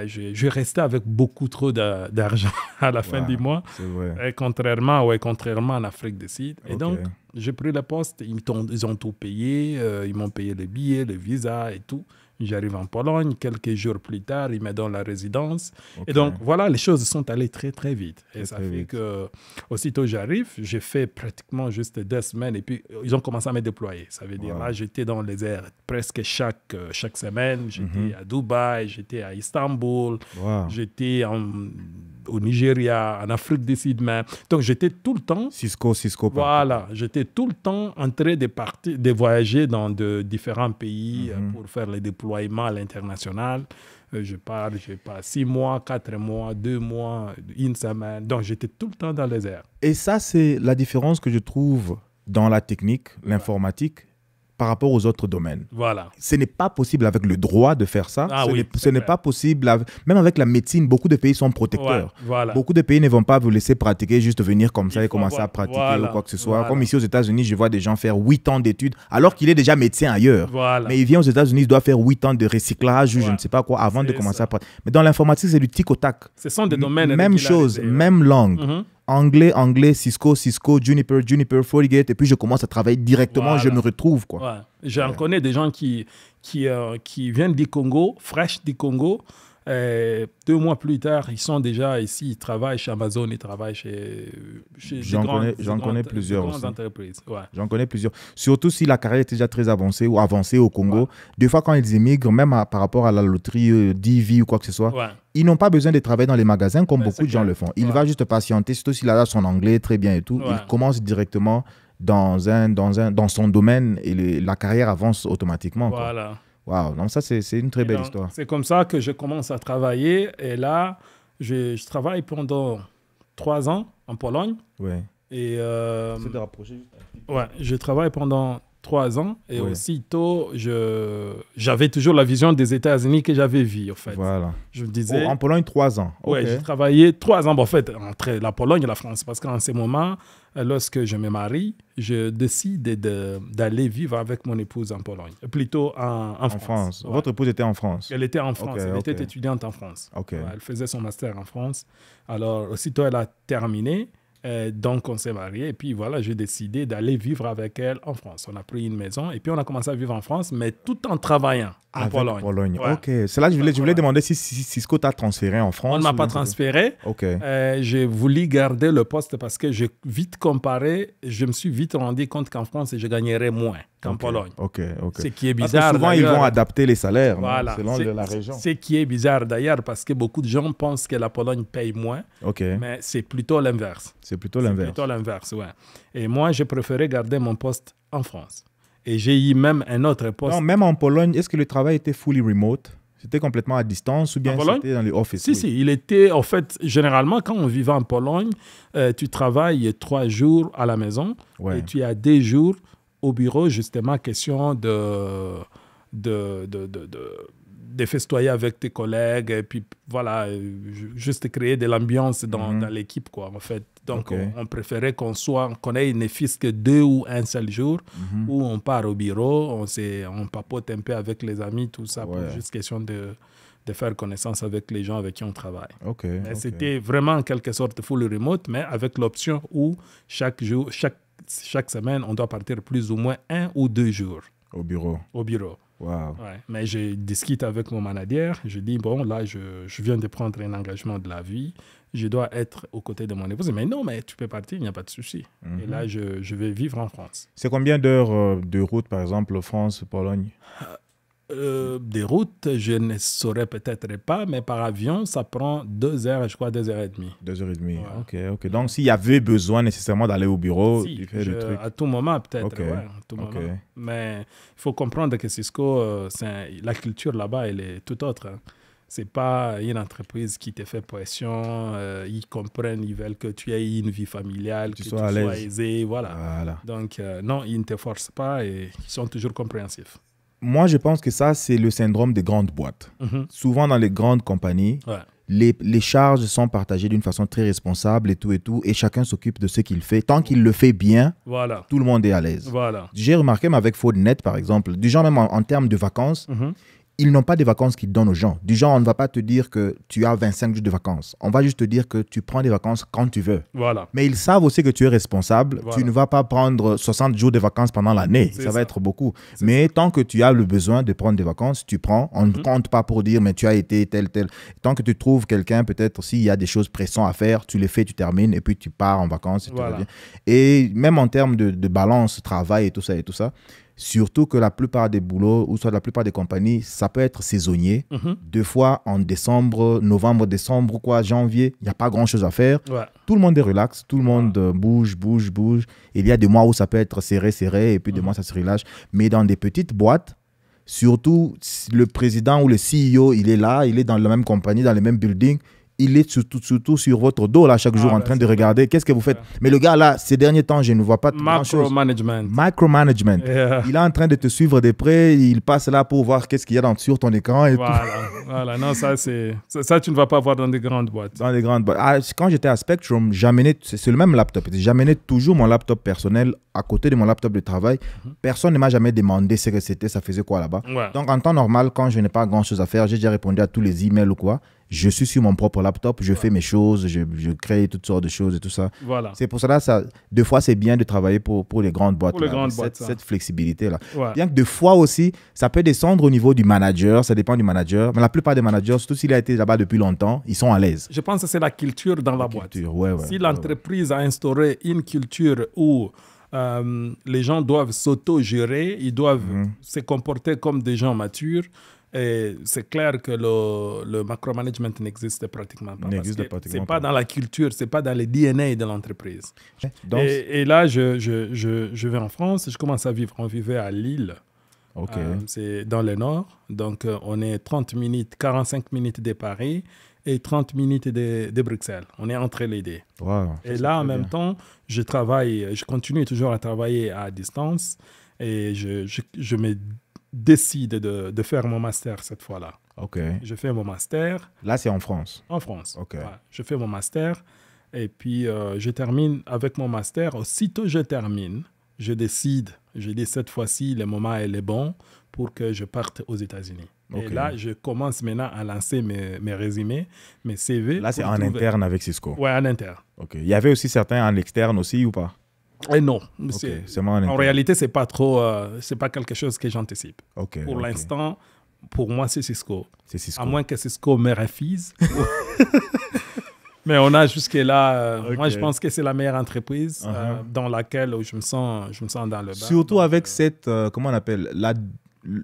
Je restais avec beaucoup trop d'argent à la fin du mois. C'est vrai. Et contrairement en Afrique du Sud. Et donc, j'ai pris le poste. Ils ont tout payé. Ils m'ont payé le billet, le visa et tout. J'arrive en Pologne. Quelques jours plus tard, ils me donnent la résidence. Et donc, voilà, les choses sont allées très, très vite. Et ça fait que, aussitôt j'arrive, j'ai fait pratiquement juste 2 semaines. Et puis, ils ont commencé à me déployer. Ça veut dire, là, j'étais dans les airs presque chaque semaine. J'étais à Dubaï, j'étais à Istanbul, j'étais au Nigeria, en Afrique du Sud même. Donc, j'étais tout le temps... Cisco. Voilà, j'étais tout le temps en train de voyager dans de différents pays pour faire les déploiements à l'international. Je pars 6 mois, 4 mois, 2 mois, 1 semaine. Donc, j'étais tout le temps dans les airs. Et ça, c'est la différence que je trouve dans la technique, l'informatique, par rapport aux autres domaines. Voilà. Ce n'est pas possible avec le droit de faire ça. Ce n'est pas possible. Même avec la médecine, beaucoup de pays sont protecteurs. Beaucoup de pays ne vont pas vous laisser pratiquer, juste venir comme ça et commencer à pratiquer ou quoi que ce soit. Comme ici aux États-Unis, je vois des gens faire 8 ans d'études alors qu'il est déjà médecin ailleurs. Mais il vient aux États-Unis, il doit faire 8 ans de recyclage ou je ne sais pas quoi avant de commencer à pratiquer. Mais dans l'informatique, c'est du tic au tac. Ce sont des domaines. Même chose, même langue. Anglais, Cisco, Juniper, FortiGate, et puis je commence à travailler directement, je me retrouve, quoi. J'en connais des gens qui viennent du Congo, fraîches du Congo. 2 mois plus tard, ils sont déjà ici, ils travaillent chez Amazon, ils travaillent chez J'en connais plusieurs aussi. Entreprises. J'en connais plusieurs. Surtout si la carrière est déjà très avancée ou avancée au Congo. Des fois, quand ils émigrent, même par rapport à la loterie DV ou quoi que ce soit, ils n'ont pas besoin de travailler dans les magasins comme beaucoup de gens le font. Il va juste patienter, surtout s'il a son anglais très bien et tout. Il commence directement dans son domaine et la carrière avance automatiquement. Voilà. Waouh, donc ça, c'est une très belle histoire. C'est comme ça que je commence à travailler. Et là, je travaille pendant 3 ans en Pologne. Et c'est de rapprocher juste un petit peu. Je travaille pendant 3 ans. Et aussitôt, j'avais toujours la vision des États-Unis que j'avais vue, en fait. Voilà. Je me disais... en Pologne, 3 ans. J'ai travaillé 3 ans, en fait, entre la Pologne et la France. Parce qu'en ce moment, lorsque je me marie, je décide d'aller vivre avec mon épouse en Pologne. Plutôt en France. Votre épouse était en France? Elle était en France. Elle était étudiante en France. Elle faisait son master en France. Alors, aussitôt, elle a terminé. Donc, on s'est mariés. Et puis, voilà, j'ai décidé d'aller vivre avec elle en France. On a pris une maison. Et puis, on a commencé à vivre en France, mais tout en travaillant en Pologne. C'est là que je voulais demander si Cisco t'a transféré en France. On ne m'a pas transféré. J'ai voulu garder le poste parce que j'ai vite comparé. Je me suis vite rendu compte qu'en France, je gagnerais moins qu'en Pologne. Ce qui est bizarre. Parce que souvent, ils vont adapter les salaires selon la région. Ce qui est bizarre d'ailleurs parce que beaucoup de gens pensent que la Pologne paye moins. Mais c'est plutôt l'inverse. C'est plutôt l'inverse, Et moi, j'ai préféré garder mon poste en France. Et j'ai eu même un autre poste. Non, même en Pologne, est-ce que le travail était fully remote? C'était complètement à distance ou bien c'était dans les offices? Si, il était, en fait, généralement, quand on vivait en Pologne, tu travailles 3 jours à la maison et tu as 2 jours au bureau, justement, question de festoyer avec tes collègues et puis voilà, juste créer de l'ambiance dans l'équipe, quoi, en fait. Donc, on préférait qu'on ait ne fût-ce que 2 ou 1 seul jour où on part au bureau, on papote un peu avec les amis, tout ça, pour juste question de faire connaissance avec les gens avec qui on travaille. C'était vraiment en quelque sorte full remote, mais avec l'option où chaque semaine, on doit partir plus ou moins 1 ou 2 jours. Au bureau. Wow. Ouais. Mais je discute avec mon manager. Je dis, bon, là, je viens de prendre un engagement de la vie. Je dois être aux côtés de mon épouse. Mais non, mais tu peux partir, il n'y a pas de souci. Et là, je vais vivre en France. C'est combien d'heures de route, par exemple, France-Pologne? Des routes, je ne saurais peut-être pas, mais par avion, ça prend 2 heures, je crois 2h30. 2h30. Ouais. Ok. Donc, s'il y avait besoin nécessairement d'aller au bureau, Si, tu fais le truc. à tout moment, peut-être. Ok. Ouais, à tout Ok. moment. Mais il faut comprendre que Cisco, la culture là-bas, elle est tout autre. Hein. C'est pas une entreprise qui te fait pression. Ils comprennent, ils veulent que tu aies une vie familiale, que tu sois aisé. Voilà. Donc, non, ils ne te forcent pas et ils sont toujours compréhensifs. Moi, je pense que ça, c'est le syndrome des grandes boîtes. Souvent, dans les grandes compagnies, les charges sont partagées d'une façon très responsable et tout, et chacun s'occupe de ce qu'il fait. Tant qu'il le fait bien, tout le monde est à l'aise. Voilà. J'ai remarqué, mais avec Faudnet, par exemple, du genre même en termes de vacances, ils n'ont pas des vacances qu'ils donnent aux gens. Du genre, on ne va pas te dire que tu as 25 jours de vacances. On va juste te dire que tu prends des vacances quand tu veux. Voilà. Mais ils savent aussi que tu es responsable. Tu ne vas pas prendre 60 jours de vacances pendant l'année. Ça va être beaucoup. Mais tant que tu as le besoin de prendre des vacances, tu prends. On ne compte pas pour dire, mais tu as été tel. Tant que tu trouves quelqu'un, peut-être s'il y a des choses pressantes à faire, tu les fais, tu termines, et puis tu pars en vacances. Et, tu reviens. Et même en termes de balance, travail et tout ça, surtout que la plupart des boulots, ou soit la plupart des compagnies, ça peut être saisonnier. 2 fois en décembre, novembre, décembre, janvier, il n'y a pas grand-chose à faire. Tout le monde est relax, tout le monde bouge. Il y a des mois où ça peut être serré, et puis des mois, ça se relâche. Mais dans des petites boîtes, surtout le président ou le CEO, il est là, il est dans la même compagnie, dans le même building. Il est surtout sur votre dos là chaque jour en train de regarder qu'est-ce que vous faites. Mais le gars là, ces derniers temps, je ne vois pas grand-chose. Micromanagement. Yeah. Il est en train de te suivre de près. Il passe là pour voir qu'est-ce qu'il y a sur ton écran. Et voilà. Non, ça, tu ne vas pas voir dans des grandes boîtes. Dans des grandes boîtes. Quand j'étais à Spectrum, c'est le même laptop. J'amenais toujours mon laptop personnel à côté de mon laptop de travail. Personne ne m'a jamais demandé ce que c'était, ça faisait quoi là-bas. Donc en temps normal, quand je n'ai pas grand-chose à faire, j'ai déjà répondu à tous les emails ou quoi. Je suis sur mon propre laptop, je fais mes choses, je crée toutes sortes de choses et tout ça. C'est pour cela, des fois, c'est bien de travailler pour les grandes boîtes. Cette flexibilité-là. Bien que des fois aussi, ça peut descendre au niveau du manager, ça dépend du manager. Mais la plupart des managers, surtout s'il a été là-bas depuis longtemps, ils sont à l'aise. Je pense que c'est la culture dans la boîte. Si l'entreprise a instauré une culture où les gens doivent s'auto-gérer, ils doivent se comporter comme des gens matures, et c'est clair que le macromanagement n'existe pratiquement pas. C'est pas dans la culture, c'est pas dans les DNA de l'entreprise. Et là, je vais en France, je commence à vivre. On vivait à Lille. C'est dans le nord. Donc, on est 45 minutes de Paris et 30 minutes de Bruxelles. On est entre les deux. Et là, en même temps, je continue toujours à travailler à distance et je me décide de faire mon master cette fois-là. Je fais mon master. Là, c'est en France? En France. Je fais mon master et puis je termine avec mon master. Aussitôt je termine, je décide, je dis cette fois-ci, le moment est bon pour que je parte aux États-Unis. Et là, je commence maintenant à lancer mes résumés, mes CV. Là, c'est en interne avec Cisco? Oui, en interne. Il y avait aussi certains en externe aussi ou pas? Et non. En réalité, c'est pas quelque chose que j'anticipe. Pour l'instant, pour moi, c'est Cisco. À moins que Cisco me refuse. Mais on a jusque-là, moi je pense que c'est la meilleure entreprise dans laquelle je me sens dans le bas. Surtout avec cette, comment on appelle,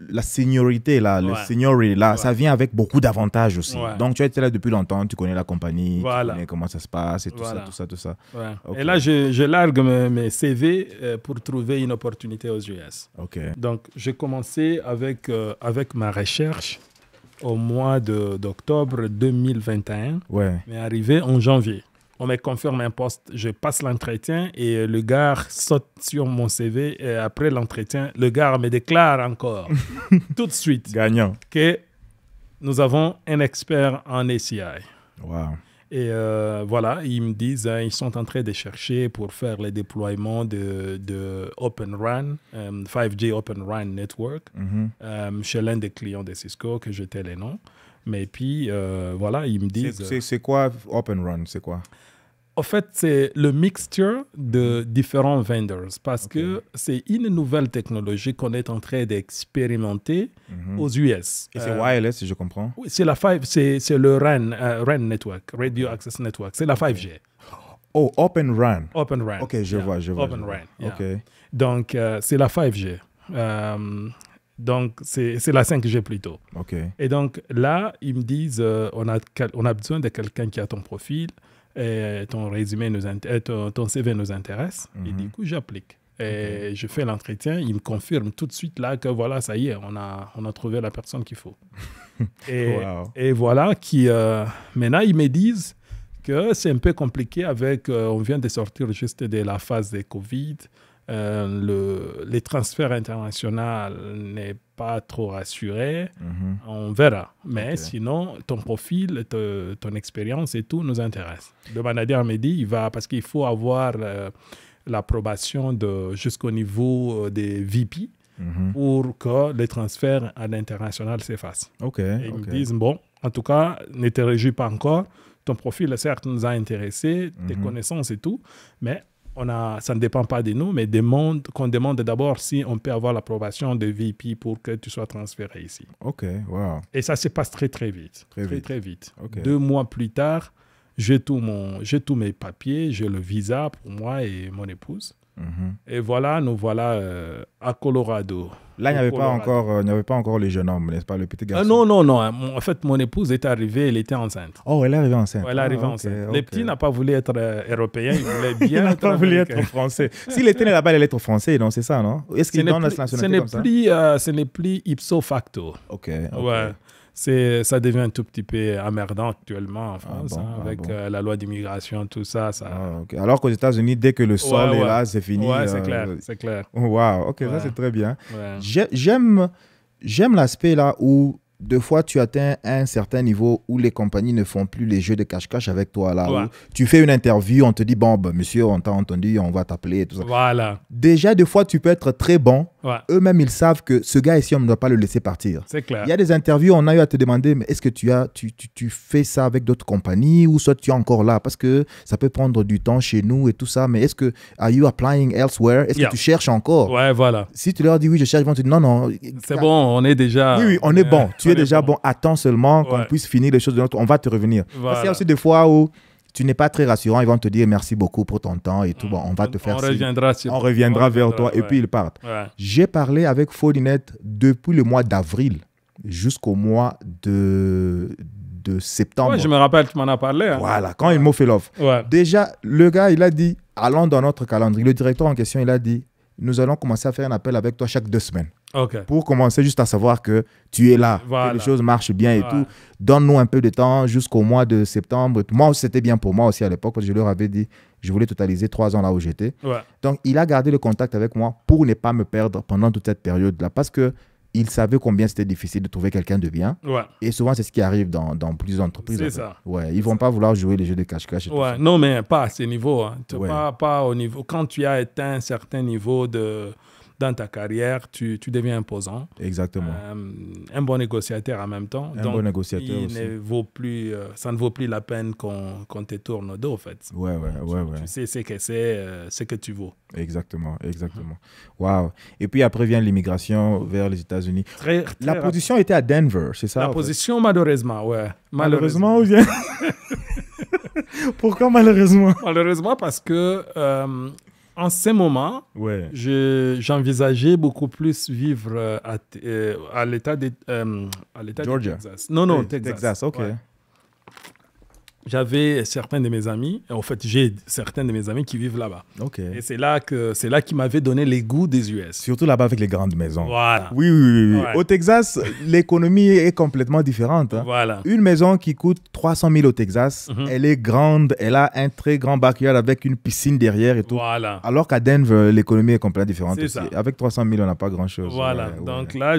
la seniorité, le seniority, ça vient avec beaucoup d'avantages aussi. Donc tu as été là depuis longtemps, tu connais la compagnie, tu connais comment ça se passe et tout ça. Et là, je largue mes CV pour trouver une opportunité aux US. Donc j'ai commencé avec ma recherche au mois d'octobre 2021, mais arrivé en janvier. On me confirme un poste, je passe l'entretien et le gars saute sur mon CV. Et après l'entretien, le gars me déclare encore, tout de suite, gagnant, que nous avons un expert en ACI. Et voilà, ils me disent ils sont en train de chercher pour faire le déploiement de Open RAN, 5G Open RAN Network, chez l'un des clients de Cisco, que j'étais les noms. Mais puis, voilà, ils me disent... C'est quoi Open RAN? C'est quoi? En fait, c'est le mixture de différents vendors parce que c'est une nouvelle technologie qu'on est en train d'expérimenter aux US. Et c'est wireless, si je comprends. Oui, c'est le RAN Network, Radio Access Network. C'est la 5G. Oh, Open RAN. Open RAN. Ok, je vois. Open RAN. Yeah. Ok. Donc, c'est la 5G. Donc, c'est la 5G plutôt. Ok. Et donc, là, ils me disent, on a besoin de quelqu'un qui a ton profil, et ton résumé ton CV nous intéresse. Et du coup, j'applique. Et je fais l'entretien, ils me confirment tout de suite là que voilà, ça y est, on a trouvé la personne qu'il faut. Et voilà, maintenant, ils me disent que c'est un peu compliqué on vient de sortir juste de la phase de Covid. Les transferts internationaux n'est pas trop rassuré. On verra. Mais sinon, ton profil, ton expérience et tout nous intéresse. Le manager me dit, parce qu'il faut avoir l'approbation jusqu'au niveau des VP pour que les transferts à l'international s'effacent. Ils me disent, bon, en tout cas, ne te réjouis pas encore. Ton profil, certes, nous a intéressés, tes connaissances et tout, mais ça ne dépend pas de nous, mais qu'on demande d'abord si on peut avoir l'approbation de VP pour que tu sois transféré ici. Ok, wow. Et ça se passe très, très vite. Très vite. Okay. 2 mois plus tard, j'ai tous mes papiers, j'ai le visa pour moi et mon épouse. Et voilà, nous voilà à Colorado. Là, il n'y avait pas encore le jeune homme, n'est-ce pas, le petit garçon? Non. En fait, mon épouse est arrivée, elle était enceinte. Oh, elle est arrivée enceinte. Elle est arrivée enceinte. Le petit n'a pas voulu être européen, il voulait bien il n'a pas voulu être français. S'il était là-bas, il allait être français, donc c'est ça, non? Est-ce qu'il donne la nationalité comme ça? Ce n'est plus ipso facto. Ok. Ouais. Ça devient un tout petit peu emmerdant actuellement en France, avec la loi d'immigration, tout ça. Okay. Alors qu'aux États-Unis, dès que le sol est là, c'est fini. Ouais, c'est clair. Wow, ok, ça c'est très bien. Ouais. J'aime l'aspect là où deux fois tu atteins un certain niveau où les compagnies ne font plus les jeux de cache-cache avec toi. Là, où tu fais une interview, on te dit, bon, monsieur, on t'a entendu, on va t'appeler et tout ça. Voilà. Déjà, des fois, tu peux être très bon. Ouais. Eux-mêmes, ils savent que ce gars ici, on ne doit pas le laisser partir. C'est clair. Il y a des interviews, on a eu à te demander, mais est-ce que tu fais ça avec d'autres compagnies ou soit tu es encore là? Parce que ça peut prendre du temps chez nous et tout ça. Mais est-ce que, are you applying elsewhere? Est-ce que tu cherches encore? Ouais, voilà. Si tu leur dis oui, je cherche, ils vont te dire non. C'est bon, on est déjà... Oui, on est bon. Tu es déjà bon. Attends seulement qu'on puisse finir les choses de notre... On va te revenir. Voilà. Parce qu'il y a aussi des fois où tu n'es pas très rassurant, ils vont te dire merci beaucoup pour ton temps et tout. Bon, on va te faire ça. On reviendra vers toi et puis ils partent. Ouais. J'ai parlé avec Faudinet depuis le mois d'avril jusqu'au mois de septembre. Ouais, je me rappelle, tu m'en as parlé. Hein. Voilà, quand ils m'ont fait l'offre. Ouais. Déjà, le gars, il a dit, allons dans notre calendrier. Le directeur en question, il a dit, nous allons commencer à faire un appel avec toi chaque 2 semaines. Pour commencer juste à savoir que tu es là, que les choses marchent bien et tout. Donne-nous un peu de temps jusqu'au mois de septembre. Moi, c'était bien pour moi aussi à l'époque, parce que je leur avais dit, je voulais totaliser 3 ans là où j'étais. Ouais. Donc, il a gardé le contact avec moi pour ne pas me perdre pendant toute cette période-là, parce qu'il savait combien c'était difficile de trouver quelqu'un de bien. Ouais. Et souvent, c'est ce qui arrive dans plusieurs entreprises. C'est ça. Ouais, ils ne vont pas vouloir jouer les jeux de cache-cache. Ouais. Non, mais pas à ce niveau. Hein. Pas au niveau. Quand tu as atteint un certain niveau dans ta carrière, tu deviens imposant. Exactement. Un bon négociateur en même temps. Bon négociateur aussi. Ça ne vaut plus la peine qu'on te tourne au dos, en fait. Ouais. Tu sais ce que tu vaux. Exactement. Wow. Et puis après vient l'immigration vers les États-Unis. La position était à Denver, c'est ça? La position, malheureusement, ouais. Malheureusement ou bien? Pourquoi malheureusement? Malheureusement parce que... en ce moment, j'envisageais beaucoup plus vivre à l'État de Texas. Non, Texas, ok. Ouais. J'avais certains de mes amis, en fait, j'ai certains de mes amis qui vivent là-bas. Ok. Et c'est là qu'ils m'avaient donné les goûts des US. Surtout là-bas avec les grandes maisons. Voilà. Oui. Ouais. Au Texas, l'économie est complètement différente. Hein. Voilà. Une maison qui coûte 300 000 au Texas, elle est grande, elle a un très grand backyard avec une piscine derrière et tout. Voilà. Alors qu'à Denver, l'économie est complètement différente aussi. Ça. Avec 300 000, on n'a pas grand-chose. Voilà. Donc là,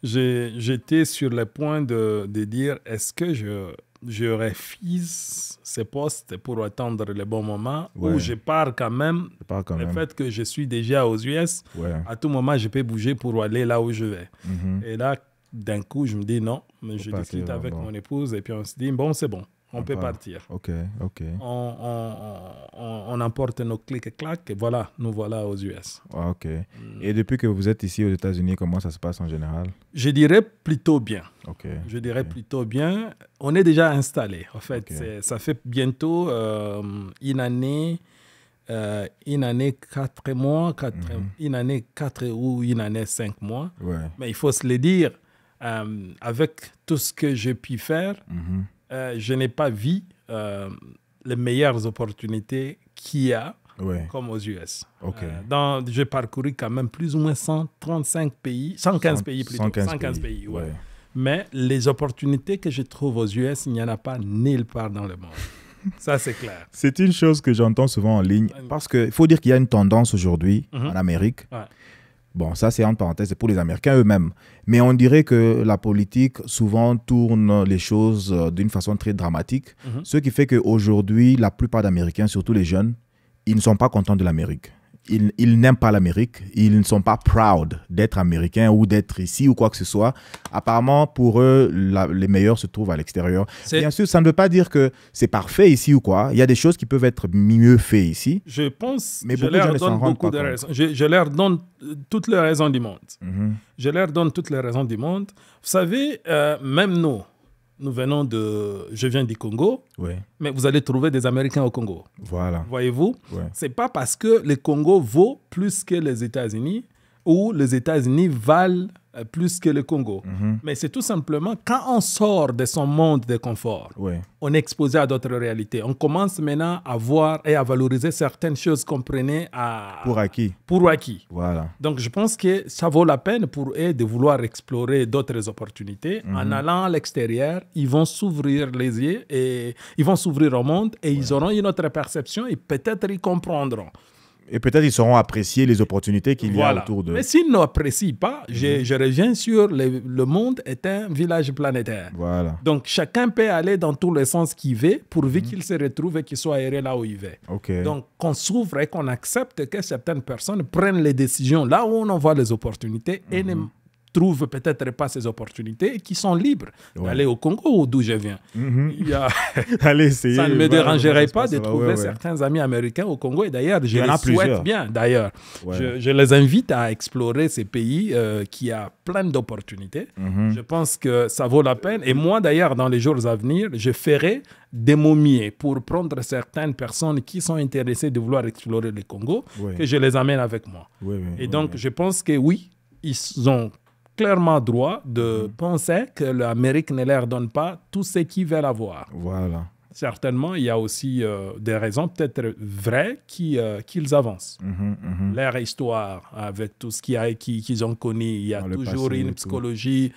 j'étais sur le point de dire, est-ce que je refuse ces postes pour attendre le bon moment ou je pars quand même. Le fait que je suis déjà aux US, à tout moment, je peux bouger pour aller là où je vais. Et là, d'un coup, je me dis non, mais je discute avec mon épouse et puis on se dit, bon, c'est bon. on peut partir. OK. On emporte nos clics et clacs et voilà, nous voilà aux US. OK. Et depuis que vous êtes ici aux États-Unis, comment ça se passe en général? Je dirais plutôt bien. OK. Je dirais plutôt bien. On est déjà installé. En fait, ça fait bientôt une année, 4 mois, une année 4 ou une année 5 mois. Ouais. Mais il faut se le dire, avec tout ce que j'ai pu faire, je n'ai pas vu les meilleures opportunités qu'il y a comme aux US. Okay. J'ai parcouru quand même plus ou moins 135 pays, 115 pays plutôt. 115 pays, ouais. Mais les opportunités que je trouve aux US, il n'y en a pas nulle part dans le monde. Ça, c'est clair. C'est une chose que j'entends souvent en ligne parce qu'il faut dire qu'il y a une tendance aujourd'hui en Amérique. Ouais. Bon, ça, c'est entre parenthèses, c'est pour les Américains eux-mêmes. Mais on dirait que la politique souvent tourne les choses d'une façon très dramatique. Ce qui fait qu'aujourd'hui, la plupart d'Américains, surtout les jeunes, ils ne sont pas contents de l'Amérique. Ils n'aiment pas l'Amérique. Ils ne sont pas proud d'être américains ou d'être ici ou quoi que ce soit. Apparemment, pour eux, les meilleurs se trouvent à l'extérieur. Bien sûr, ça ne veut pas dire que c'est parfait ici ou quoi. Il y a des choses qui peuvent être mieux faites ici. Je pense que je leur donne beaucoup de raisons. Je leur donne toutes les raisons du monde. Je leur donne toutes les raisons du monde. Vous savez, même nous venons je viens du Congo, mais vous allez trouver des Américains au Congo. Voilà. Voyez-vous, c'est pas parce que le Congo vaut plus que les États-Unis ou les États-Unis valent plus que le Congo. Mais c'est tout simplement quand on sort de son monde de confort, on est exposé à d'autres réalités. On commence maintenant à voir et à valoriser certaines choses qu'on prenait pour acquis. Voilà. Donc, je pense que ça vaut la peine pour eux de vouloir explorer d'autres opportunités. En allant à l'extérieur, ils vont s'ouvrir les yeux et ils vont s'ouvrir au monde et ils auront une autre perception et peut-être ils comprendront. Et peut-être ils sauront apprécier les opportunités qu'il y a autour d'eux. Mais s'ils n'apprécient pas, je reviens sur le monde est un village planétaire. Voilà. Donc, chacun peut aller dans tous les sens qu'il veut pourvu qu'il se retrouve et qu'il soit aéré là où il veut. Okay. Donc, qu'on s'ouvre et qu'on accepte que certaines personnes prennent les décisions là où on en voit les opportunités et ne trouvent peut-être pas ces opportunités et qui sont libres d'aller au Congo ou d'où je viens. Allez essayer. Ça ne me dérangerait pas de trouver certains amis américains au Congo et d'ailleurs, je les souhaite bien. D'ailleurs, je les invite à explorer ces pays qui a plein d'opportunités. Je pense que ça vaut la peine et moi d'ailleurs, dans les jours à venir, je ferai des momies pour prendre certaines personnes qui sont intéressées de vouloir explorer le Congo, que je les amène avec moi. Et donc, je pense que oui, ils ont clairement droit de penser que l'Amérique ne leur donne pas tout ce qu'ils veulent avoir. Voilà. Certainement, il y a aussi des raisons peut-être vraies qu'ils avancent. Leur histoire, avec tout ce qu'ils ont connu, il y a toujours une psychologie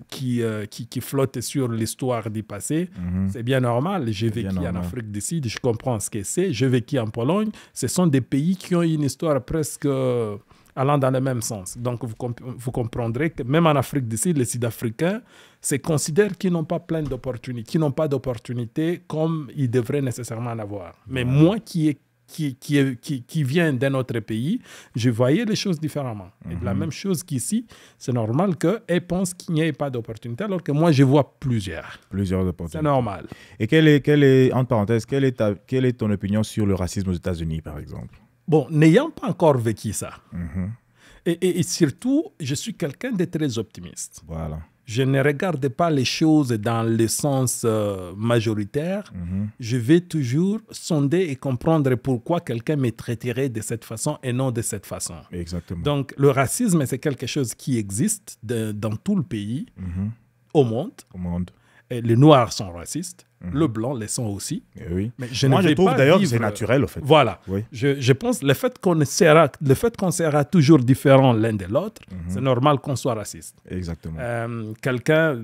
qui flotte sur l'histoire du passé. C'est bien normal. J'ai vécu en Afrique du Sud, je comprends ce que c'est. J'ai vécu en Pologne. Ce sont des pays qui ont une histoire presque allant dans le même sens. Donc, vous comprendrez que même en Afrique du Sud, les Sud-Africains se considèrent qu'ils n'ont pas plein d'opportunités, qu'ils n'ont pas d'opportunités comme ils devraient nécessairement en avoir. Mais moi qui viens d'un autre pays, je voyais les choses différemment. Et la même chose qu'ici, c'est normal qu'elles pensent qu'il n'y ait pas d'opportunités, alors que moi, je vois plusieurs. Plusieurs opportunités. C'est normal. Et quelle est, entre parenthèses, quelle est ton opinion sur le racisme aux États-Unis, par exemple? Bon, n'ayant pas encore vécu ça, et surtout, je suis quelqu'un de très optimiste. Voilà. Je ne regarde pas les choses dans le sens majoritaire. Je vais toujours sonder et comprendre pourquoi quelqu'un me traiterait de cette façon et non de cette façon. Exactement. Donc, le racisme, c'est quelque chose qui existe dans tout le pays, au monde. Et les Noirs sont racistes. Le blanc, les sont aussi. Oui. Mais moi, je trouve d'ailleurs que c'est naturel, en fait. Voilà. Oui. Je pense que le fait qu'on sera toujours différents l'un de l'autre, c'est normal qu'on soit raciste. Exactement. Quelqu'un,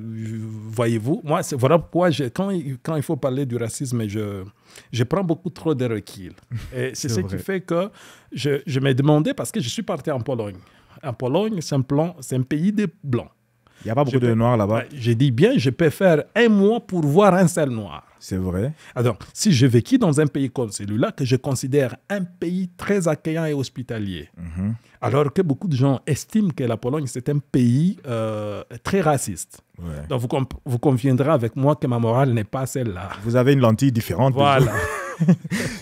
voyez-vous, moi, voilà pourquoi quand il faut parler du racisme, je prends beaucoup trop de recul. Et c'est ce qui fait que je me demandais, parce que je suis parti en Pologne. En Pologne, c'est un pays de blancs. Il n'y a pas beaucoup de noirs là-bas. J'ai dit bien, je peux faire un mois pour voir un seul noir. C'est vrai. Alors, si j'ai vécu dans un pays comme celui-là, que je considère un pays très accueillant et hospitalier, alors que beaucoup de gens estiment que la Pologne, c'est un pays très raciste. Ouais. Donc, vous conviendrez avec moi que ma morale n'est pas celle-là. Vous avez une lentille différente. Voilà.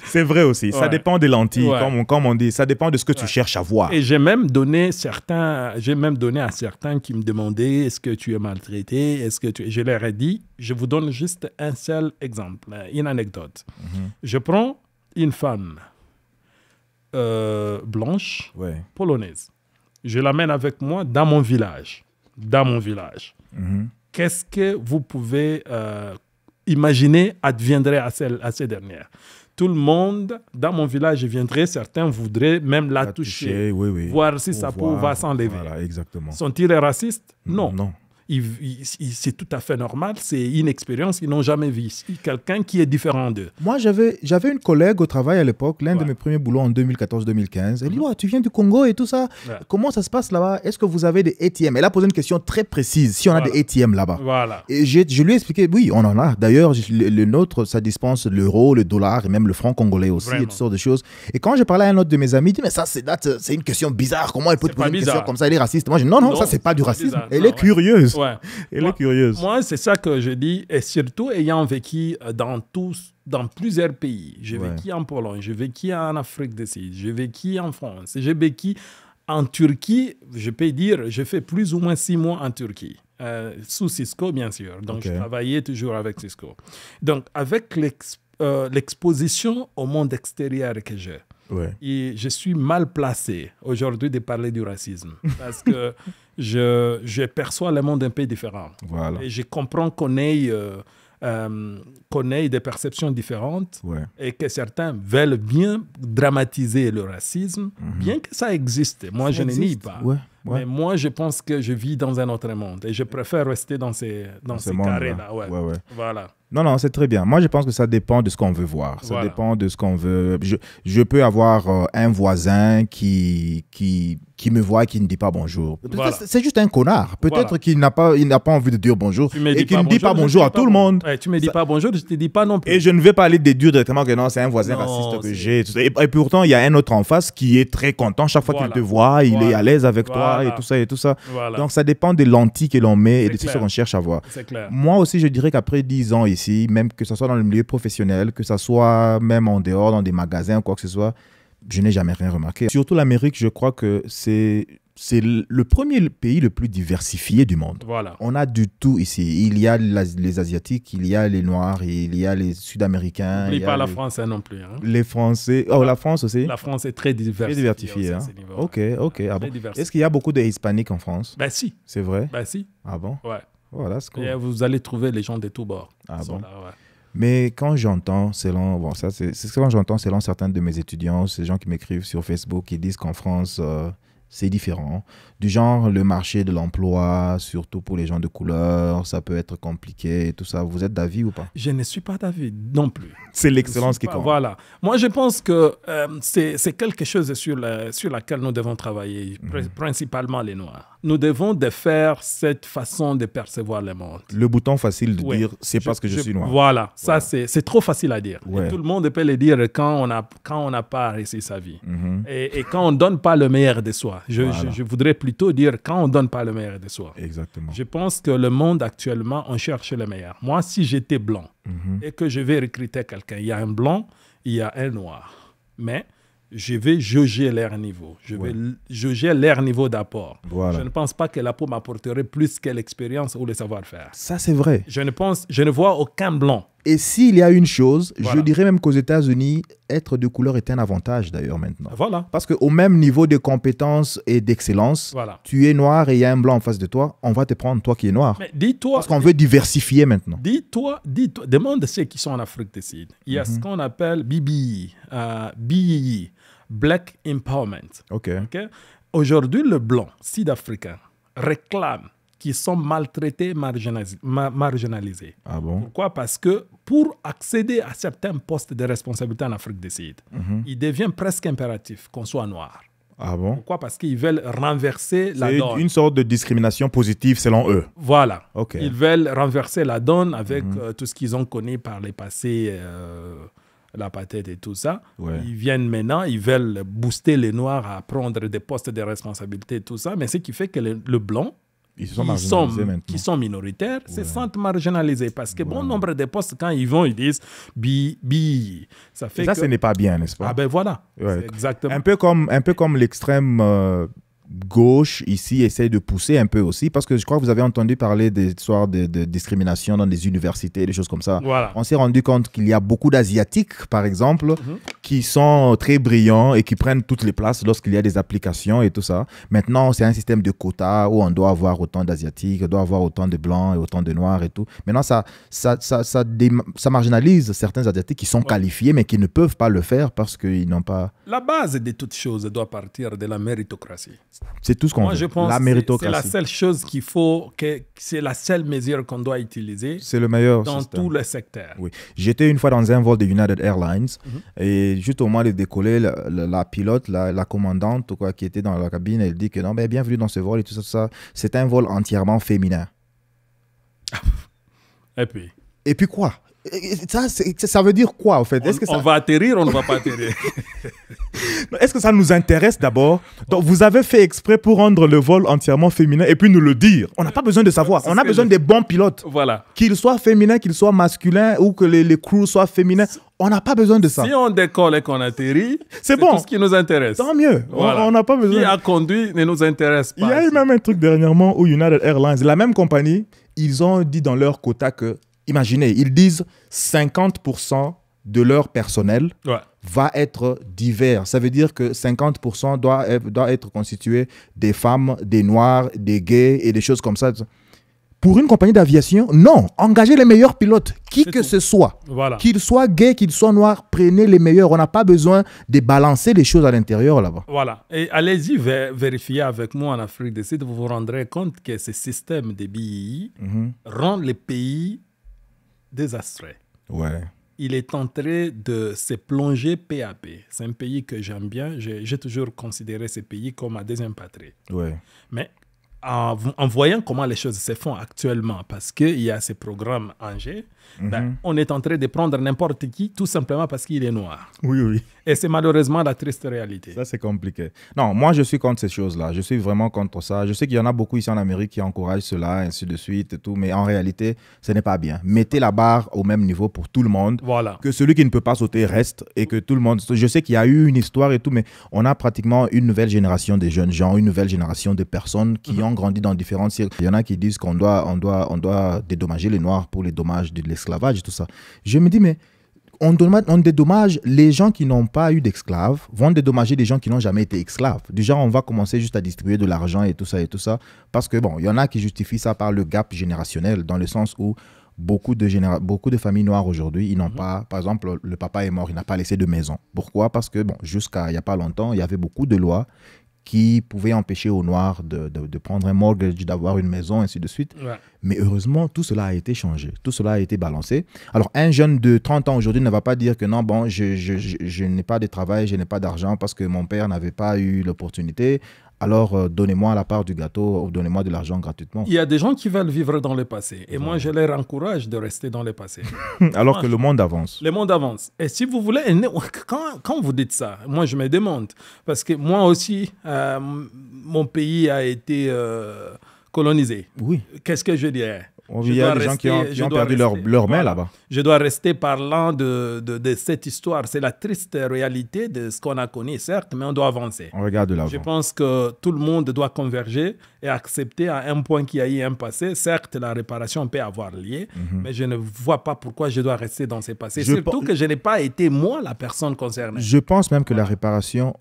C'est vrai aussi. Ça dépend des lentilles, Ouais. comme on dit. Ça dépend de ce que tu cherches à voir. Et j'ai même donné à certains qui me demandaient est-ce que tu es maltraité, je leur ai dit, je vous donne juste un seul exemple, une anecdote. Je prends une femme blanche, Ouais. polonaise. Je l'amène avec moi dans mon village. Qu'est-ce que vous pouvez imaginer adviendrait à ces dernières? Tout le monde, dans mon village, je viendrai, certains voudraient même la toucher, oui. voir si Pour sa peau voir, va s'enlever. Voilà, exactement. Sont-ils racistes? Non. Non. C'est tout à fait normal, c'est une expérience qu'ils n'ont jamais vue. Quelqu'un qui est différent d'eux. Moi, j'avais une collègue au travail à l'époque, l'un de mes premiers boulots en 2014-2015. Elle dit, tu viens du Congo et tout ça. Ouais. Comment ça se passe là-bas? Est-ce que vous avez des ATM? Elle a posé une question très précise, si on a des ATM là-bas. Voilà. Et je lui ai expliqué, oui, on en a. D'ailleurs, le nôtre, ça dispense l'euro, le dollar et même le franc congolais aussi, et toutes sortes de choses. Et quand je parlais à un autre de mes amis, il dit, mais ça, c'est une question bizarre. Comment elle peut te poser une question comme ça? Elle est raciste. Moi, je dis, non, ça, c'est pas du racisme. Bizarre. Elle est curieuse. Ouais. Elle est curieuse. Moi, c'est ça que je dis, et surtout ayant vécu dans plusieurs pays. J'ai vécu en Pologne, j'ai vécu en Afrique du Sud, j'ai vécu en France, j'ai vécu en Turquie. Je peux dire, j'ai fait plus ou moins 6 mois en Turquie, sous Cisco, bien sûr. Donc, je travaillais toujours avec Cisco. Donc, avec l'exposition au monde extérieur que j'ai, et je suis mal placé aujourd'hui de parler du racisme parce que je perçois le monde un peu différent. Voilà. Et je comprends qu'on ait des perceptions différentes et que certains veulent bien dramatiser le racisme, bien que ça existe. Moi, je ne nie pas. Mais moi, je pense que je vis dans un autre monde et je préfère rester dans ces carrés-là. Voilà. Non, c'est très bien. Moi, je pense que ça dépend de ce qu'on veut voir. Ça dépend de ce qu'on veut. Je peux avoir un voisin qui me voit et qui ne dit pas bonjour. C'est juste un connard. Peut-être qu'il n'a pas envie de dire bonjour et qu'il ne dit pas bonjour à tout le monde. Tu ne me dis pas bonjour, je ne te dis pas non plus. Et je ne vais pas aller déduire directement que non, c'est un voisin raciste que j'ai. Et pourtant, il y a un autre en face qui est très content. Chaque fois qu'il te voit, il est à l'aise avec toi et tout ça. Donc, ça dépend des lentilles que l'on met et de ce qu'on cherche à voir. Moi aussi, je dirais qu'après 10 ans ici, même que ce soit dans le milieu professionnel, que ce soit même en dehors, dans des magasins ou quoi que ce soit, je n'ai jamais rien remarqué. Surtout l'Amérique, je crois que c'est le premier pays le plus diversifié du monde. On a du tout ici. Il y a les Asiatiques, il y a les Noirs, il y a les Sud-Américains. N'oublie pas la France non plus. Les Français. Oh, la France aussi? La France est très diversifiée. Très diversifiée. Hein? Ok. Ah bon. Est-ce qu'il y a beaucoup de Hispaniques en France? Ben si. C'est vrai? Ben si. Ah bon? Ouais. Voilà, c'est cool. Et vous allez trouver les gens de tous bords. Ah bon? Mais quand j'entends, selon certains de mes étudiants, ces gens qui m'écrivent sur Facebook, qui disent qu'en France, c'est différent. Du genre, le marché de l'emploi, surtout pour les gens de couleur, ça peut être compliqué et tout ça. Vous êtes d'avis ou pas? Je ne suis pas d'avis non plus. C'est l'excellence qui compte. Voilà. Moi, je pense que c'est quelque chose sur laquelle nous devons travailler, principalement les Noirs. Nous devons faire cette façon de percevoir le monde. Le bouton facile de dire, c'est parce que je suis noir. Voilà. Ça, c'est trop facile à dire. Et tout le monde peut le dire quand on n'a pas réussi sa vie. Et quand on ne donne pas le meilleur de soi. Je voudrais plutôt dire quand on ne donne pas le meilleur de soi. Exactement. Je pense que le monde actuellement, on cherche le meilleur. Moi, si j'étais blanc et que je vais recruter quelqu'un, il y a un blanc, il y a un noir. Mais je vais jauger leur niveau. Je vais jauger leur niveau d'apport. Je ne pense pas que la peau m'apporterait plus que l'expérience ou le savoir-faire. Ça, c'est vrai. Je ne vois aucun blanc. Et s'il y a une chose, je dirais même qu'aux États-Unis, être de couleur est un avantage d'ailleurs maintenant. Parce qu'au même niveau de compétences et d'excellence, tu es noir et il y a un blanc en face de toi, on va te prendre toi qui es noir. Mais dis-toi, parce qu'on veut diversifier maintenant. Dis-toi, demande ceux qui sont en Afrique du Sud. Il y a ce qu'on appelle BBI, Black Empowerment. Aujourd'hui, le blanc sud-africain réclame qui sont maltraités, marginalisés. Ah bon? Pourquoi? Parce que pour accéder à certains postes de responsabilité en Afrique du Sud, il devient presque impératif qu'on soit noir. Ah bon? Pourquoi? Parce qu'ils veulent renverser la C'est donne. une sorte de discrimination positive selon eux. Voilà. Ok. Ils veulent renverser la donne avec tout ce qu'ils ont connu par les passés, l'apartheid et tout ça. Ouais. Ils viennent maintenant, ils veulent booster les Noirs à prendre des postes de responsabilité et tout ça. Mais ce qui fait que le blanc, Ils sont marginalisés maintenant. qui sont minoritaires, se sentent marginalisés. Parce que bon nombre de postes, quand ils vont, ils disent bi. Ça fait Et ça, que... ce n'est pas bien, n'est-ce pas? Ah ben voilà. Ouais. C'est exactement. Un peu comme l'extrême gauche ici essaie de pousser un peu aussi, parce que je crois que vous avez entendu parler des histoires de discrimination dans des universités, des choses comme ça. Voilà. On s'est rendu compte qu'il y a beaucoup d'Asiatiques, par exemple, qui sont très brillants et qui prennent toutes les places lorsqu'il y a des applications et tout ça. Maintenant, c'est un système de quotas où on doit avoir autant d'Asiatiques, on doit avoir autant de Blancs et autant de Noirs et tout. Maintenant, ça marginalise certains Asiatiques qui sont qualifiés, mais qui ne peuvent pas le faire parce qu'ils n'ont pas... La base de toute chose doit partir de la méritocratie. C'est tout ce qu'on Moi, veut. je pense La que méritocratie. c'est la seule chose qu'il faut, c'est la seule mesure qu'on doit utiliser C'est le meilleur dans système. tous les secteurs. Oui. J'étais une fois dans un vol de United Airlines et juste au moment de décoller, la pilote, la commandante quoi, qui était dans la cabine, elle dit que non, mais bienvenue dans ce vol et tout ça, tout ça. C'est un vol entièrement féminin. Et puis, quoi? Ça veut dire quoi, en fait? On va atterrir, on ne va pas atterrir. Est-ce que ça nous intéresse d'abord? Donc, vous avez fait exprès pour rendre le vol entièrement féminin et puis nous le dire. On n'a pas besoin de savoir. On a besoin des bons pilotes. Voilà. Qu'ils soient féminins, qu'ils soient masculins ou que les crews soient féminins. On n'a pas besoin de ça. Si on décolle et qu'on atterrit, c'est bon. Tout ce qui nous intéresse. Tant mieux. Voilà. On n'a pas besoin. Qui a conduit ne nous intéresse pas. Il y a eu même un truc dernièrement où United Airlines, la même compagnie, ils ont dit dans leur quota que, imaginez, ils disent 50% de leur personnel va être divers. Ça veut dire que 50% doit être constitué des femmes, des noirs, des gays et des choses comme ça. Pour une compagnie d'aviation, non. Engagez les meilleurs pilotes, qui que ce soit. Voilà. Qu'ils soient gays, qu'ils soient noirs, prenez les meilleurs. On n'a pas besoin de balancer les choses à l'intérieur là-bas. Voilà. Et allez-y vérifier avec moi en Afrique du Sud, vous vous rendrez compte que ce système de BII rend les pays désastreux. Ouais. Il est en train de se plonger peu à peu. C'est un pays que j'aime bien. J'ai toujours considéré ce pays comme ma deuxième patrie. Ouais. Mais en voyant comment les choses se font actuellement, parce qu'il y a ces programmes Angers, on est en train de prendre n'importe qui tout simplement parce qu'il est noir. Oui, oui. Et c'est malheureusement la triste réalité. Ça, c'est compliqué. Non, moi, je suis contre ces choses-là. Je suis vraiment contre ça. Je sais qu'il y en a beaucoup ici en Amérique qui encouragent cela, ainsi de suite et tout. Mais en réalité, ce n'est pas bien. Mettez la barre au même niveau pour tout le monde. Voilà. Que celui qui ne peut pas sauter reste et que tout le monde... Je sais qu'il y a eu une histoire et tout, mais on a pratiquement une nouvelle génération de jeunes gens, une nouvelle génération de personnes qui ont grandi dans différents siècles. Il y en a qui disent qu'on doit dédommager les Noirs pour les dommages de l'esclavage et tout ça. Je me dis, mais... On dédommage les gens qui n'ont pas eu d'esclaves, vont dédommager des gens qui n'ont jamais été esclaves. Du genre, on va commencer juste à distribuer de l'argent et tout ça. Parce que, bon, il y en a qui justifient ça par le gap générationnel, dans le sens où beaucoup de familles noires aujourd'hui, ils n'ont pas... Par exemple, le papa est mort, il n'a pas laissé de maison. Pourquoi? Parce que, bon, jusqu'à il n'y a pas longtemps, il y avait beaucoup de lois qui pouvaient empêcher aux Noirs de prendre un mortgage, d'avoir une maison, ainsi de suite. Ouais. Mais heureusement, tout cela a été changé. Tout cela a été balancé. Alors, un jeune de 30 ans aujourd'hui ne va pas dire que non, bon, je n'ai pas de travail, je n'ai pas d'argent parce que mon père n'avait pas eu l'opportunité. Alors, donnez-moi la part du gâteau ou donnez-moi de l'argent gratuitement. Il y a des gens qui veulent vivre dans le passé. Et moi, je les encourage de rester dans le passé. Alors que le monde avance. Le monde avance. Et si vous voulez, quand vous dites ça, moi, je me demande. Parce que moi aussi, mon pays a été colonisé. Oui. Qu'est-ce que je dirais? Il y a des gens qui ont perdu leur main là-bas. Je dois rester parlant de cette histoire. C'est la triste réalité de ce qu'on a connu, certes, mais on doit avancer. On regarde de l'avant. Je pense que tout le monde doit converger et accepter à un point qu'il y a eu un passé. Certes, la réparation peut avoir lieu, mais je ne vois pas pourquoi je dois rester dans ces passés. Surtout que je n'ai pas été, moi, la personne concernée. Je pense même que la réparation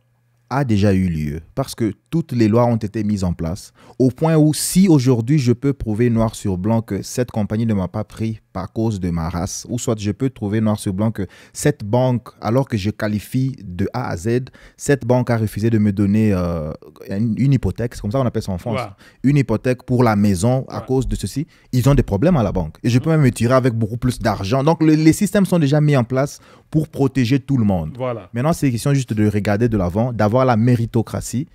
a déjà eu lieu parce que toutes les lois ont été mises en place au point où si aujourd'hui je peux prouver noir sur blanc que cette compagnie ne m'a pas pris par cause de ma race, ou soit je peux trouver noir sur blanc que cette banque, alors que je qualifie de A à Z, cette banque a refusé de me donner une hypothèque, c'est comme ça qu'on appelle ça en France, une hypothèque pour la maison à cause de ceci. Ils ont des problèmes à la banque. Et je peux même me tirer avec beaucoup plus d'argent. Donc, les systèmes sont déjà mis en place pour protéger tout le monde. Voilà. Maintenant, c'est question juste de regarder de l'avant, d'avoir la méritocratie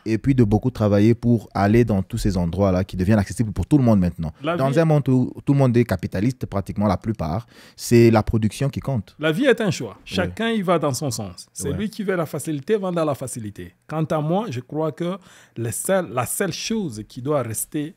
et puis de beaucoup travailler pour aller dans tous ces endroits-là qui deviennent accessibles pour tout le monde maintenant. Dans un monde où tout le monde est capitaliste, pratiquement la plupart, c'est la production qui compte. La vie est un choix. Chacun y va dans son sens. C'est lui qui veut la facilité, va dans la facilité. Quant à moi, je crois que la seule chose qui doit rester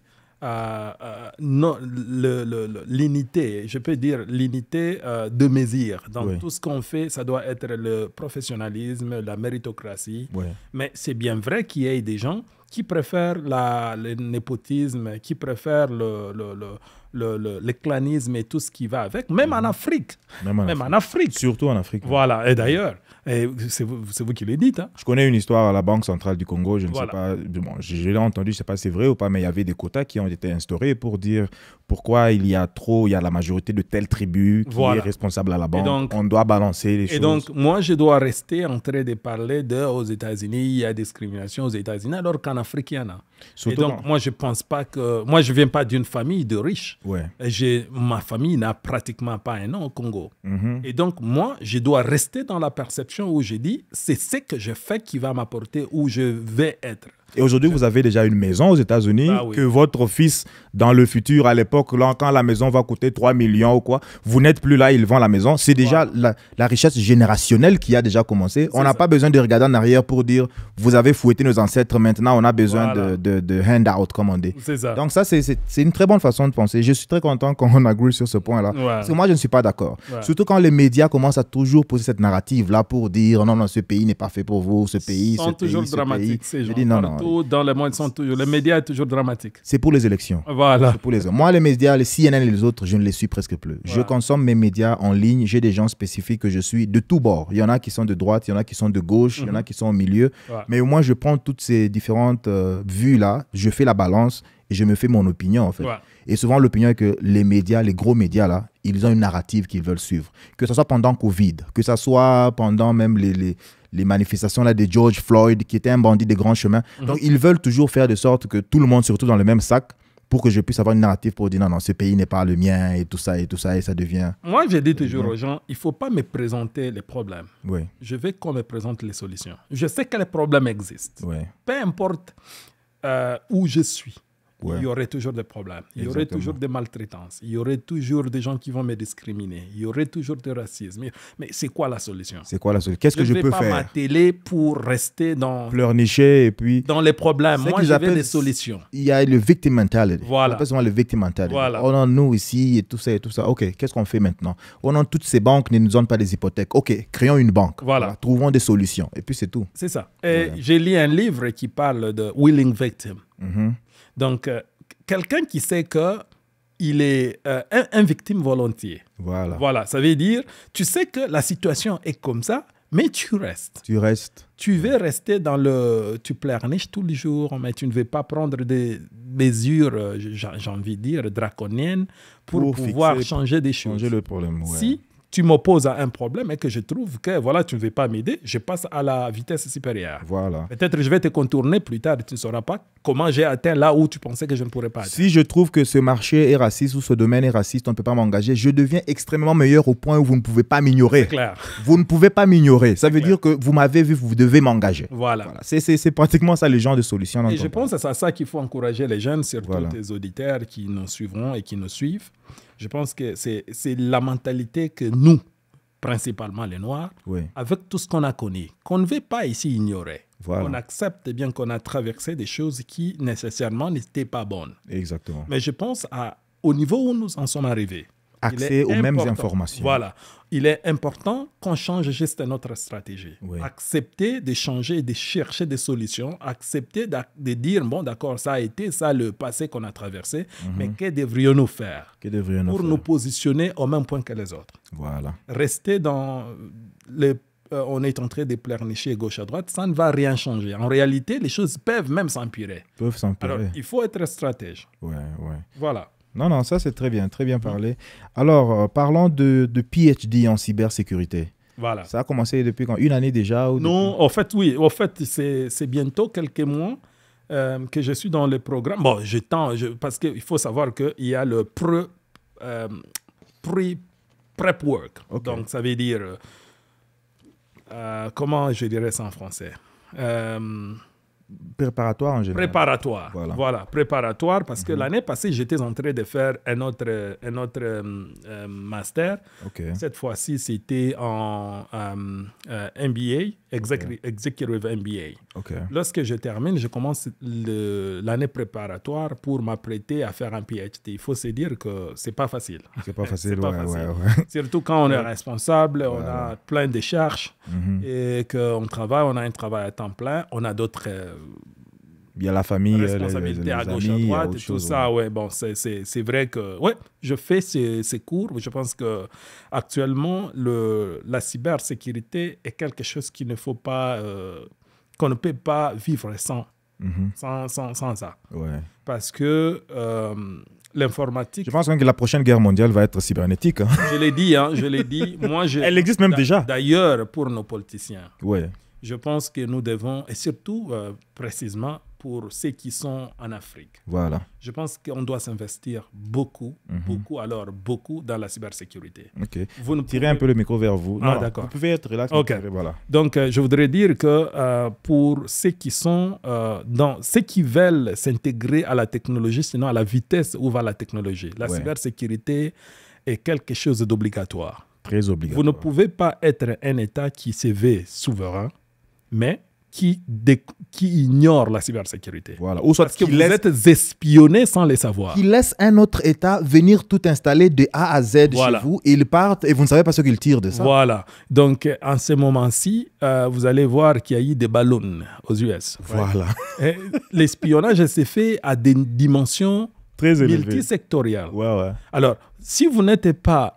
l'unité, je peux dire l'unité de mesure. Dans tout ce qu'on fait, ça doit être le professionnalisme, la méritocratie. Mais c'est bien vrai qu'il y ait des gens qui préfèrent le népotisme, qui préfèrent le clanisme et tout ce qui va avec, même en Afrique. Même en Afrique. Surtout en Afrique. Voilà, et d'ailleurs, c'est vous qui le dites. Hein. Je connais une histoire à la Banque centrale du Congo, je ne sais pas, bon, je l'ai entendu, je ne sais pas si c'est vrai ou pas, mais il y avait des quotas qui ont été instaurés pour dire pourquoi il y a la majorité de telle tribu qui est responsable à la banque. Donc, on doit balancer les choses. Et donc, moi, je dois rester en train de parler aux États-Unis, il y a discrimination aux États-Unis, alors qu'en Afrique, il y en a. Surtout et donc, moi, je pense pas que... Moi, je ne viens pas d'une famille de riches. Ma famille n'a pratiquement pas un nom au Congo. Et donc, moi, je dois rester dans la perception où je dis, c'est ce que je fais qui va m'apporter où je vais être. Et aujourd'hui, vous avez déjà une maison aux États-Unis que votre fils, dans le futur, à l'époque, quand la maison va coûter 3 millions ou quoi, vous n'êtes plus là, il vend la maison. C'est déjà la richesse générationnelle qui a déjà commencé. On n'a pas besoin de regarder en arrière pour dire, vous avez fouetté nos ancêtres, maintenant on a besoin de hand-out, comme on dit. Donc ça, c'est une très bonne façon de penser. Je suis très content qu'on agree sur ce point-là. Parce que moi, je ne suis pas d'accord. Surtout quand les médias commencent à toujours poser cette narrative-là pour dire, non, ce pays n'est pas fait pour vous, ce pays, ce pays, toujours dramatiques, ces gens. Je dis non. Dans le monde, les médias sont toujours dramatiques. C'est pour les élections. Voilà. Moi, les médias, les CNN et les autres, je ne les suis presque plus. Je consomme mes médias en ligne. J'ai des gens spécifiques que je suis de tous bords. Il y en a qui sont de droite, il y en a qui sont de gauche, il y en a qui sont au milieu. Mais moi, je prends toutes ces différentes vues-là, je fais la balance et je me fais mon opinion, en fait. Et souvent, l'opinion est que les médias, les gros médias, là, ils ont une narrative qu'ils veulent suivre. Que ce soit pendant Covid, que ce soit pendant même les manifestations là, de George Floyd, qui était un bandit des grands chemins. Donc, ils veulent toujours faire de sorte que tout le monde se retrouve dans le même sac pour que je puisse avoir une narrative pour dire non, ce pays n'est pas le mien et tout ça, et ça devient... Moi, je dis toujours aux gens, il ne faut pas me présenter les problèmes. Je veux qu'on me présente les solutions. Je sais que les problèmes existent. Peu importe où je suis. Il y aurait toujours des problèmes, il y aurait toujours des maltraitances, il y aurait toujours des gens qui vont me discriminer, il y aurait toujours du racisme. Mais c'est quoi la solution? Qu'est-ce que je peux faire? Je ne vais pas m'atteler pour rester dans... pleurnicher et puis... dans les problèmes. Moi, j'avais des solutions. Il y a le victim mentality. Voilà. On appelle souvent le victim mentality. Oh non, nous ici et tout ça. OK, qu'est-ce qu'on fait maintenant? Oh non, toutes ces banques ne nous donnent pas des hypothèques. OK, créons une banque. Trouvons des solutions. Et puis c'est tout. C'est ça. Et j'ai lu un livre qui parle de willing victim. Donc, quelqu'un qui sait qu'il est un victime volontiers. Voilà, ça veut dire, tu sais que la situation est comme ça, mais tu restes. Tu veux rester dans tu pleurniches tous les jours, mais tu ne veux pas prendre des mesures, j'ai envie de dire, draconiennes pour pouvoir changer des choses. Changer le problème, Si tu m'opposes à un problème et que je trouve que tu ne veux pas m'aider, je passe à la vitesse supérieure. Peut-être je vais te contourner plus tard et tu ne sauras pas comment j'ai atteint là où tu pensais que je ne pourrais pas atteindre. Si je trouve que ce marché est raciste ou ce domaine est raciste, on ne peut pas m'engager, je deviens extrêmement meilleur au point où vous ne pouvez pas m'ignorer. C'est clair. Vous ne pouvez pas m'ignorer. Ça veut dire que vous m'avez vu, vous devez m'engager. Voilà. C'est pratiquement ça le genre de solution. Et je pense que c'est à ça qu'il faut encourager les jeunes, surtout les auditeurs qui nous suivront et qui nous suivent. Je pense que c'est la mentalité que nous, principalement les Noirs, avec tout ce qu'on a connu, qu'on ne veut pas ici ignorer. On accepte bien qu'on a traversé des choses qui nécessairement n'étaient pas bonnes. Exactement. Mais je pense au niveau où nous en sommes arrivés. Accès aux mêmes informations. Voilà. Il est important qu'on change juste notre stratégie. Accepter de changer, de chercher des solutions. Accepter de dire, bon, d'accord, ça a été ça le passé qu'on a traversé, mais que devrions-nous faire pour nous positionner au même point que les autres? Rester dans on est en train de pleurnicher gauche à droite, ça ne va rien changer. En réalité, les choses peuvent même s'empirer. Alors, il faut être stratège. Voilà. Non, ça c'est très bien parlé. Alors, parlons de PhD en cybersécurité. Voilà. Ça a commencé depuis quand? Une année déjà ou Non, depuis... en fait, oui. En fait, c'est bientôt quelques mois que je suis dans le programme. Bon, parce qu'il faut savoir qu'il y a le prep work. Okay. Donc, ça veut dire... comment je dirais ça en français? Préparatoire en général. Préparatoire. Voilà, préparatoire, parce que l'année passée, j'étais en train de faire un autre master. Okay. Cette fois-ci, c'était en MBA, Executive MBA. Okay. Lorsque je termine, je commence l'année préparatoire pour m'apprêter à faire un PhD. Il faut se dire que c'est pas facile. C'est pas facile, ouais. Surtout quand on est responsable, on a plein de charges et qu'on travaille, on a un travail à temps plein, on a d'autres... il y a la famille, responsabilités à gauche, amis, à droite, et tout ça. Ouais, bon, c'est vrai que je fais ces cours. Je pense que actuellement, la cybersécurité est quelque chose qu'il ne faut pas, qu'on ne peut pas vivre sans ça. Ouais. Parce que l'informatique... Je pense que la prochaine guerre mondiale va être cybernétique. Hein. Je l'ai dit. Moi, elle existe même déjà. D'ailleurs, pour nos politiciens. Ouais. Je pense que nous devons, et surtout précisément pour ceux qui sont en Afrique, voilà. Je pense qu'on doit s'investir beaucoup dans la cybersécurité. Ok. Tirez un peu le micro vers vous. Ah, d'accord. Vous pouvez être relax. Okay. Voilà. Donc, je voudrais dire que pour ceux qui sont ceux qui veulent s'intégrer à la technologie, sinon à la vitesse où va la technologie, la cybersécurité est quelque chose d'obligatoire. Très obligatoire. Vous ne pouvez pas être un État qui se veut souverain, mais qui ignore la cybersécurité. Voilà. Ou soit parce que vous êtes espionnés sans le savoir. Qui laisse un autre État venir tout installer de A à Z chez vous, et ils partent et vous ne savez pas ce qu'ils tirent de ça. Voilà. Donc, en ce moment-ci, vous allez voir qu'il y a eu des ballons aux US. Voilà. L'espionnage s'est fait à des dimensions très multisectorielles. Ouais. Alors, si vous n'êtes pas...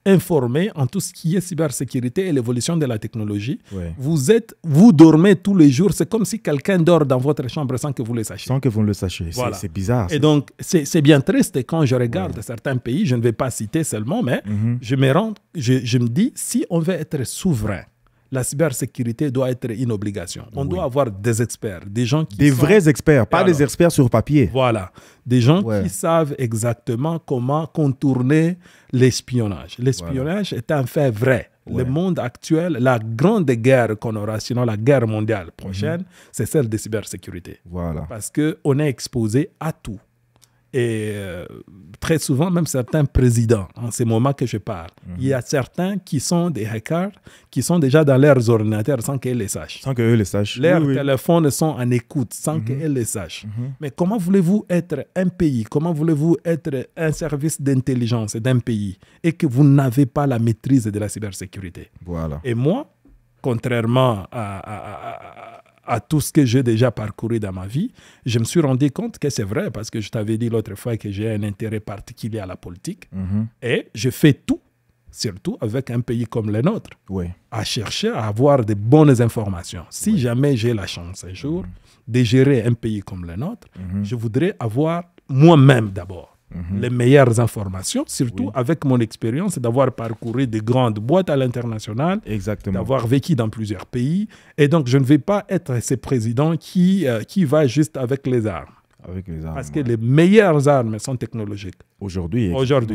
informé en tout ce qui est cybersécurité et l'évolution de la technologie. Vous dormez tous les jours. C'est comme si quelqu'un dort dans votre chambre sans que vous le sachiez. Sans que vous ne le sachiez. Voilà. C'est bizarre. Et donc, c'est bien triste quand je regarde certains pays, je ne vais pas citer seulement, mais je me dis, si on veut être souverain, la cybersécurité doit être une obligation. On doit avoir des experts, des gens qui vrais experts, pas des experts sur papier. Voilà, des gens qui savent exactement comment contourner l'espionnage. L'espionnage est un fait vrai. Le monde actuel, la grande guerre qu'on aura, sinon la guerre mondiale prochaine, c'est celle de cybersécurité. Voilà. Parce qu'on est exposé à tout. Et très souvent, même certains présidents, en ces moments que je parle, il y a certains qui sont des hackers, qui sont déjà dans leurs ordinateurs sans qu'ils les sachent. Sans qu'eux les sachent. Leurs téléphones sont en écoute sans qu'ils les sachent. Mais comment voulez-vous être un pays, comment voulez-vous être un service d'intelligence d'un pays et que vous n'avez pas la maîtrise de la cybersécurité? Voilà. Et moi, contrairement à tout ce que j'ai déjà parcouru dans ma vie, je me suis rendu compte que c'est vrai, parce que je t'avais dit l'autre fois que j'ai un intérêt particulier à la politique. Et je fais tout, surtout avec un pays comme le nôtre, à chercher à avoir de bonnes informations. Si jamais j'ai la chance un jour de gérer un pays comme le nôtre, je voudrais avoir moi-même d'abord les meilleures informations, surtout avec mon expérience d'avoir parcouru de grandes boîtes à l'international, d'avoir vécu dans plusieurs pays. Et donc, je ne vais pas être ce président qui va juste avec les armes. Parce que les meilleures armes sont technologiques. Aujourd'hui,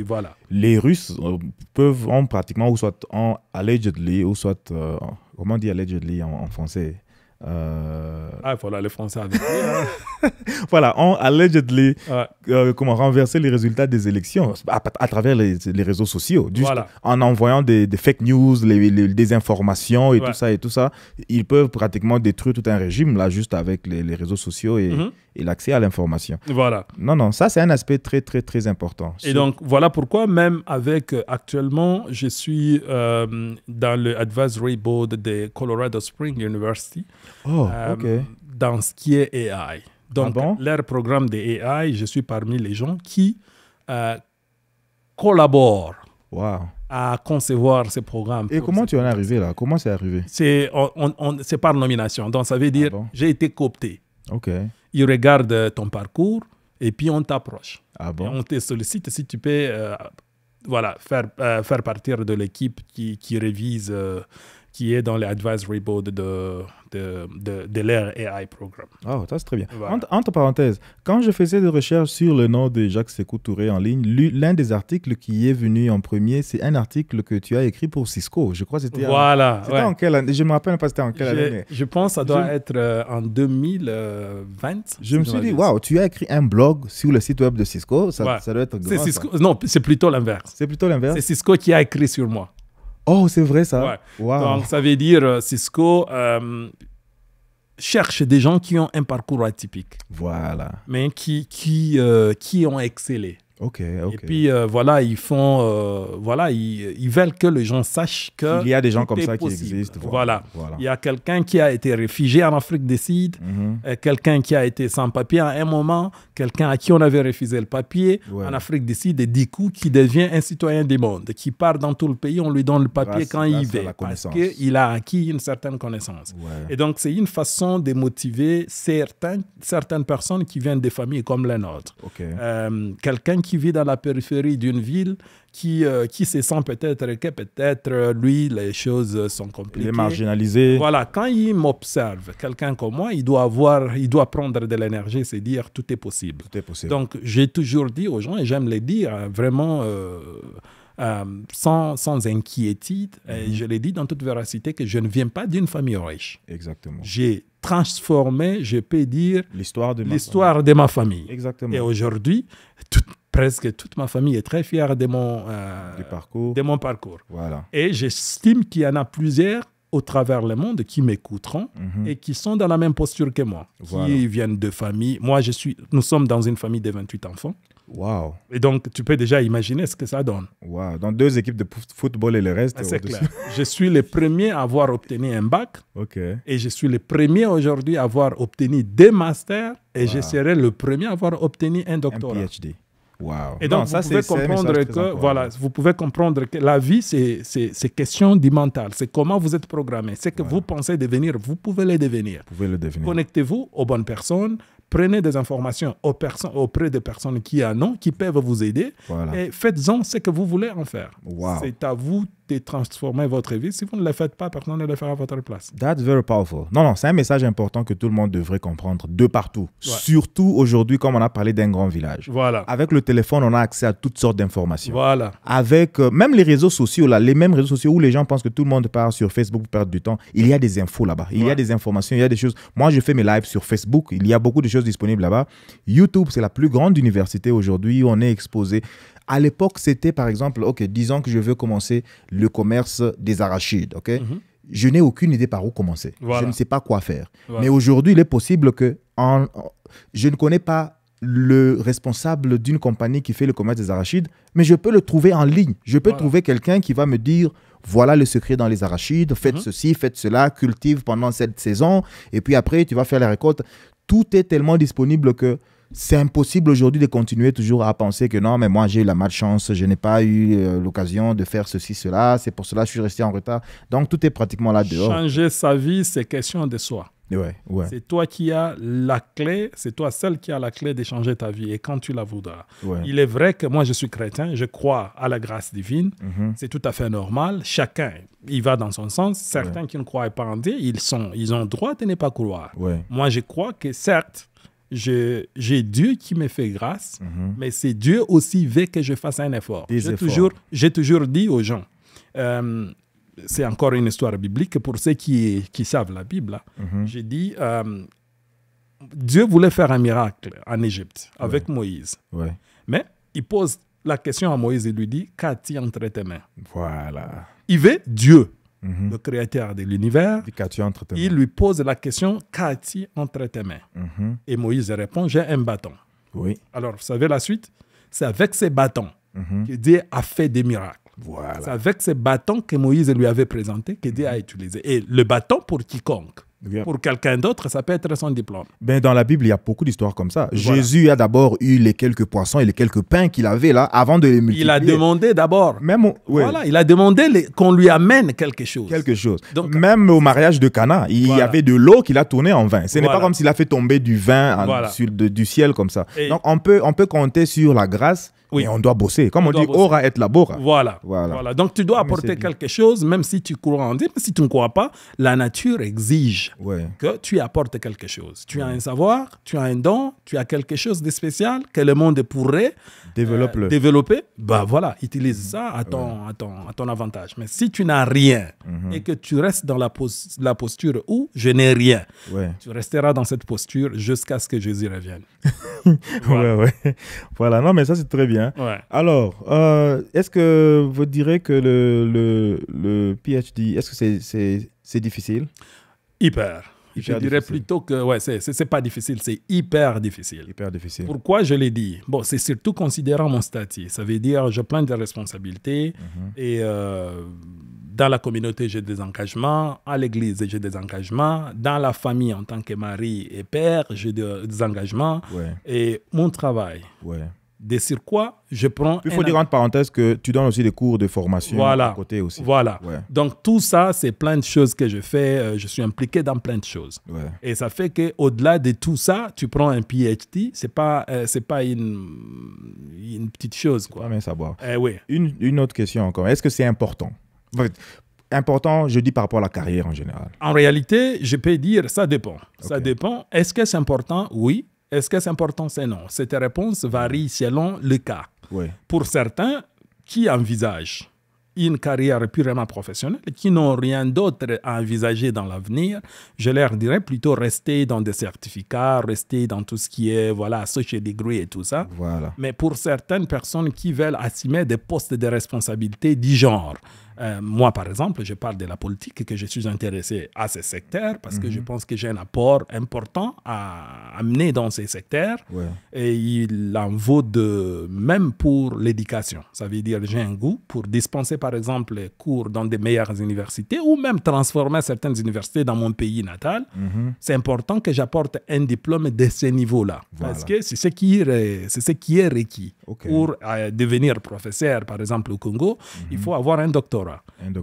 voilà. Les Russes ont pratiquement, ou soit allegedly, ou soit, comment on dit allegedly en français? Voilà, les Français avec lui. Voilà, ont allegedly renversé les résultats des élections à travers les réseaux sociaux. En envoyant des fake news, des désinformations et tout ça. Ils peuvent pratiquement détruire tout un régime là, juste avec les réseaux sociaux et l'accès à l'information. Voilà. Non, ça c'est un aspect très, très, très important. Et donc, voilà pourquoi même avec, actuellement, je suis dans le Advisory Board de Colorado Springs University. Dans ce qui est AI. Donc, leur programme de AI, je suis parmi les gens qui collaborent à concevoir ce programme. Et comment tu en es arrivé là? Comment c'est arrivé? C'est par nomination. Donc, ça veut dire j'ai été coopté. Ils regardent ton parcours, et puis on t'approche. Ah Et bon? on te sollicite si tu peux faire partir de l'équipe qui révise, qui est dans les advisory board de leur AI programme. Oh, ça c'est très bien. Voilà. Entre parenthèses, quand je faisais des recherches sur le nom de Jacques Sékou Touré en ligne, l'un des articles qui est venu en premier, c'est un article que tu as écrit pour Cisco. Je crois que c'était Voilà. c'était en quelle année? Je ne me rappelle pas c'était en quelle année. Mais Je pense que ça doit être en 2020. je me suis dit, waouh, tu as écrit un blog sur le site web de Cisco. Ça doit être grand. C'est Cisco. Non, c'est plutôt l'inverse. C'est plutôt l'inverse. C'est Cisco qui a écrit sur moi. Oh, c'est vrai ça. Ouais. Wow. Donc, ça veut dire Cisco cherche des gens qui ont un parcours atypique, Voilà. mais qui ont excellé. Ok. Et puis, ils font... ils veulent que les gens sachent que il y a des gens tout comme est ça qui possible. existent. Voilà. Il y a quelqu'un qui a été réfugié en Afrique du Sud, quelqu'un qui a été sans papier à un moment, quelqu'un à qui on avait refusé le papier en Afrique du Sud, et du coup, qui devient un citoyen du monde, qui part dans tout le pays, on lui donne le papier quand il veut, parce qu'il a acquis une certaine connaissance. Ouais. Et donc, c'est une façon de motiver certaines personnes qui viennent des familles comme les nôtres. Okay. Quelqu'un qui vit dans la périphérie d'une ville, qui se sent peut-être lui, les choses sont compliquées. Il est marginalisé. Voilà, quand il m'observe, quelqu'un comme moi, il doit prendre de l'énergie, c'est dire tout est possible. Tout est possible. Donc, j'ai toujours dit aux gens, et j'aime le dire vraiment sans inquiétude, et je l'ai dit dans toute véracité, que je ne viens pas d'une famille riche. Exactement. J'ai transformé, je peux dire, l'histoire de ma famille. Exactement. Et aujourd'hui, presque toute ma famille est très fière de mon parcours. Voilà. Et j'estime qu'il y en a plusieurs au travers le monde qui m'écouteront et qui sont dans la même posture que moi, qui viennent de familles. Nous sommes dans une famille de 28 enfants. Wow. Et donc, tu peux déjà imaginer ce que ça donne. Wow. Dans 2 équipes de football et le reste. C'est clair. Je suis le premier à avoir obtenu un bac. Okay. Et je suis le premier aujourd'hui à avoir obtenu 2 masters. Et je serai le premier à avoir obtenu un doctorat. Un PhD. Wow. Et donc, vous pouvez comprendre que la vie, c'est question du mental. C'est comment vous êtes programmé. C'est que vous pensez devenir, vous pouvez le devenir. Connectez-vous aux bonnes personnes. Prenez des informations auprès des personnes qui en ont, qui peuvent vous aider. Et faites-en ce que vous voulez en faire. Wow. C'est à vous de transformer votre vie. Si vous ne le faites pas, personne ne le fera à votre place. That's very powerful. Non, c'est un message important que tout le monde devrait comprendre de partout. Ouais. Surtout aujourd'hui, comme on a parlé d'un grand village. Voilà. Avec le téléphone, on a accès à toutes sortes d'informations. Voilà. Avec même les réseaux sociaux, les mêmes réseaux sociaux où les gens pensent que tout le monde part sur Facebook pour perdre du temps. Il y a des infos là-bas. Il y a des informations, il y a des choses. Moi, je fais mes lives sur Facebook. Il y a beaucoup de choses disponibles là-bas. YouTube, c'est la plus grande université aujourd'hui où on est exposé. À l'époque, c'était par exemple, disons que je veux commencer le commerce des arachides, je n'ai aucune idée par où commencer. Je ne sais pas quoi faire. Mais aujourd'hui, il est possible que je ne connais pas le responsable d'une compagnie qui fait le commerce des arachides, mais je peux le trouver en ligne. Je peux trouver quelqu'un qui va me dire, voilà le secret dans les arachides, faites ceci, faites cela, cultive pendant cette saison, et puis après, tu vas faire la récolte. Tout est tellement disponible que c'est impossible aujourd'hui de continuer toujours à penser que non, mais moi j'ai eu la malchance, je n'ai pas eu l'occasion de faire ceci, cela, c'est pour cela que je suis resté en retard. Donc tout est pratiquement là dehors. Changer sa vie, c'est question de soi. Ouais. C'est toi qui as la clé, c'est toi seul qui as la clé de changer ta vie et quand tu la voudras. Il est vrai que moi je suis chrétien, je crois à la grâce divine, c'est tout à fait normal. Chacun, il va dans son sens. Certains qui ne croient pas en Dieu, ils ont le droit de ne pas croire. Moi je crois que certes, j'ai Dieu qui me fait grâce, mais c'est Dieu aussi veut que je fasse un effort. J'ai toujours dit aux gens, c'est encore une histoire biblique pour ceux qui savent la Bible. J'ai dit, Dieu voulait faire un miracle en Égypte avec Moïse. Mais il pose la question à Moïse et lui dit, qu'as-tu entre tes mains? Voilà. Il veut Dieu. Le créateur de l'univers, il lui pose la question, qu'as-tu entre tes mains? Et Moïse répond, j'ai un bâton. Alors, vous savez la suite? C'est avec ces bâtons que Dieu a fait des miracles. C'est avec ces bâtons que Moïse lui avait présenté que Dieu a utilisé. Et le bâton, pour quiconque, Yeah. Pour quelqu'un d'autre, ça peut être son diplôme. Ben, dans la Bible, il y a beaucoup d'histoires comme ça. Voilà. Jésus a d'abord eu les quelques poissons et les quelques pains qu'il avait là avant de les multiplier. Il a demandé d'abord. Même Voilà, il a demandé qu'on lui amène quelque chose. Quelque chose. Donc, même au mariage de Cana, il y avait de l'eau qu'il a tourné en vin. Ce n'est pas comme s'il a fait tomber du vin du ciel comme ça. Et donc, on peut compter sur la grâce, mais on doit bosser. Comme on dit, ora et labora. Voilà. Donc, tu dois apporter quelque chose, même si tu crois en Dieu. Mais si tu ne crois pas, la nature exige que tu apportes quelque chose. Tu as un savoir, tu as un don, tu as quelque chose de spécial que le monde pourrait développer. Bah voilà, utilise ça à ton avantage. Mais si tu n'as rien et que tu restes dans la posture où je n'ai rien, tu resteras dans cette posture jusqu'à ce que Jésus revienne. Voilà, non, mais ça, c'est très bien. Alors, est-ce que vous direz que le PhD, est-ce que c'est difficile? Hyper. Je dirais plutôt que c'est pas difficile, c'est hyper difficile. Hyper difficile. Pourquoi je l'ai dit? Bon, c'est surtout considérant mon statut. Ça veut dire je prends des responsabilités et dans la communauté, j'ai des engagements. À l'église, j'ai des engagements. Dans la famille, en tant que mari et père, j'ai des engagements. Et mon travail. De sur quoi je prends... Il faut dire entre parenthèses que tu donnes aussi des cours de formation à côté aussi. Donc tout ça, c'est plein de choses que je fais. Je suis impliqué dans plein de choses. Et ça fait qu'au-delà de tout ça, tu prends un PhD, c'est pas une petite chose, quoi. Mais savoir. Oui. Une autre question encore. Est-ce que c'est important? Important, je dis par rapport à la carrière en général. En réalité, je peux dire ça dépend. Ça dépend. Est-ce que c'est important? Oui. Est-ce que c'est important? C'est non. Cette réponse varie selon le cas. Pour certains qui envisagent une carrière purement professionnelle, qui n'ont rien d'autre à envisager dans l'avenir, je leur dirais plutôt rester dans des certificats, rester dans tout ce qui est associate degree et tout ça. Mais pour certaines personnes qui veulent assumer des postes de responsabilité du genre, moi, par exemple, je parle de la politique et que je suis intéressé à ce secteur parce que je pense que j'ai un apport important à amener dans ces secteurs. Et il en vaut de même pour l'éducation. Ça veut dire j'ai un goût pour dispenser, par exemple, les cours dans des meilleures universités ou même transformer certaines universités dans mon pays natal. C'est important que j'apporte un diplôme de ce niveau-là parce que c'est ce qui est requis. Pour devenir professeur, par exemple, au Congo, il faut avoir un doctorat.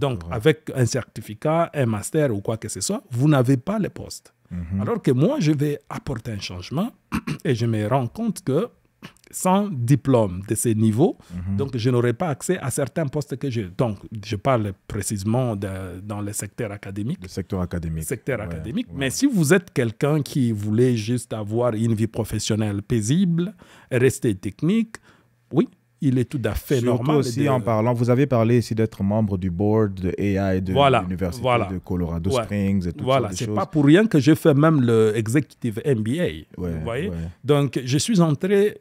Donc, avec un certificat, un master ou quoi que ce soit, vous n'avez pas le poste. Alors que moi, je vais apporter un changement et je me rends compte que sans diplôme de ces niveaux, donc je n'aurai pas accès à certains postes que j'ai. Donc, je parle précisément dans le secteur académique. Le secteur académique. Mais si vous êtes quelqu'un qui voulait juste avoir une vie professionnelle paisible, rester technique, oui, il est tout à fait normal. Aussi en parlant, vous avez parlé ici d'être membre du board de AI de l'université de Colorado Springs et tout ça. C'est pas pour rien que j'ai fait même le Executive MBA. Vous voyez? Donc, je suis en train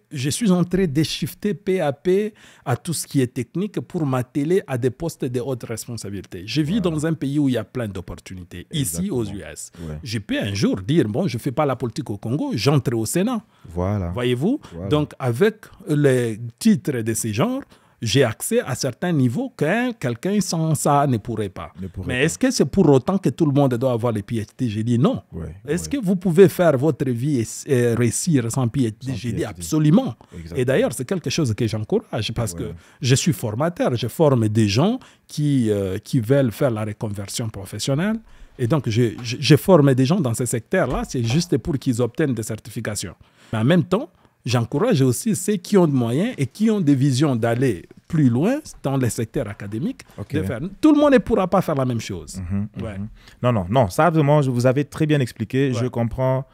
de shifter peu à peu à tout ce qui est technique pour m'atteler à des postes de haute responsabilité. Je vis dans un pays où il y a plein d'opportunités. Ici, aux US. Je peux un jour dire, bon, je ne fais pas la politique au Congo, j'entre au Sénat. Voyez-vous? Donc, avec les titres de ce genre, j'ai accès à certains niveaux que quelqu'un sans ça ne pourrait pas. Mais est-ce que c'est pour autant que tout le monde doit avoir les PhD? J'ai dit non. Est-ce que vous pouvez faire votre vie et réussir sans PhD? J'ai dit absolument. Et d'ailleurs, c'est quelque chose que j'encourage parce que je suis formateur. Je forme des gens qui veulent faire la reconversion professionnelle. Et donc, je forme des gens dans ce secteur-là. C'est juste pour qu'ils obtiennent des certifications. Mais en même temps, j'encourage aussi ceux qui ont des moyens et qui ont des visions d'aller plus loin dans les secteurs académiques. De faire. Tout le monde ne pourra pas faire la même chose. Non. Ça, vraiment, vous avez très bien expliqué. Je comprends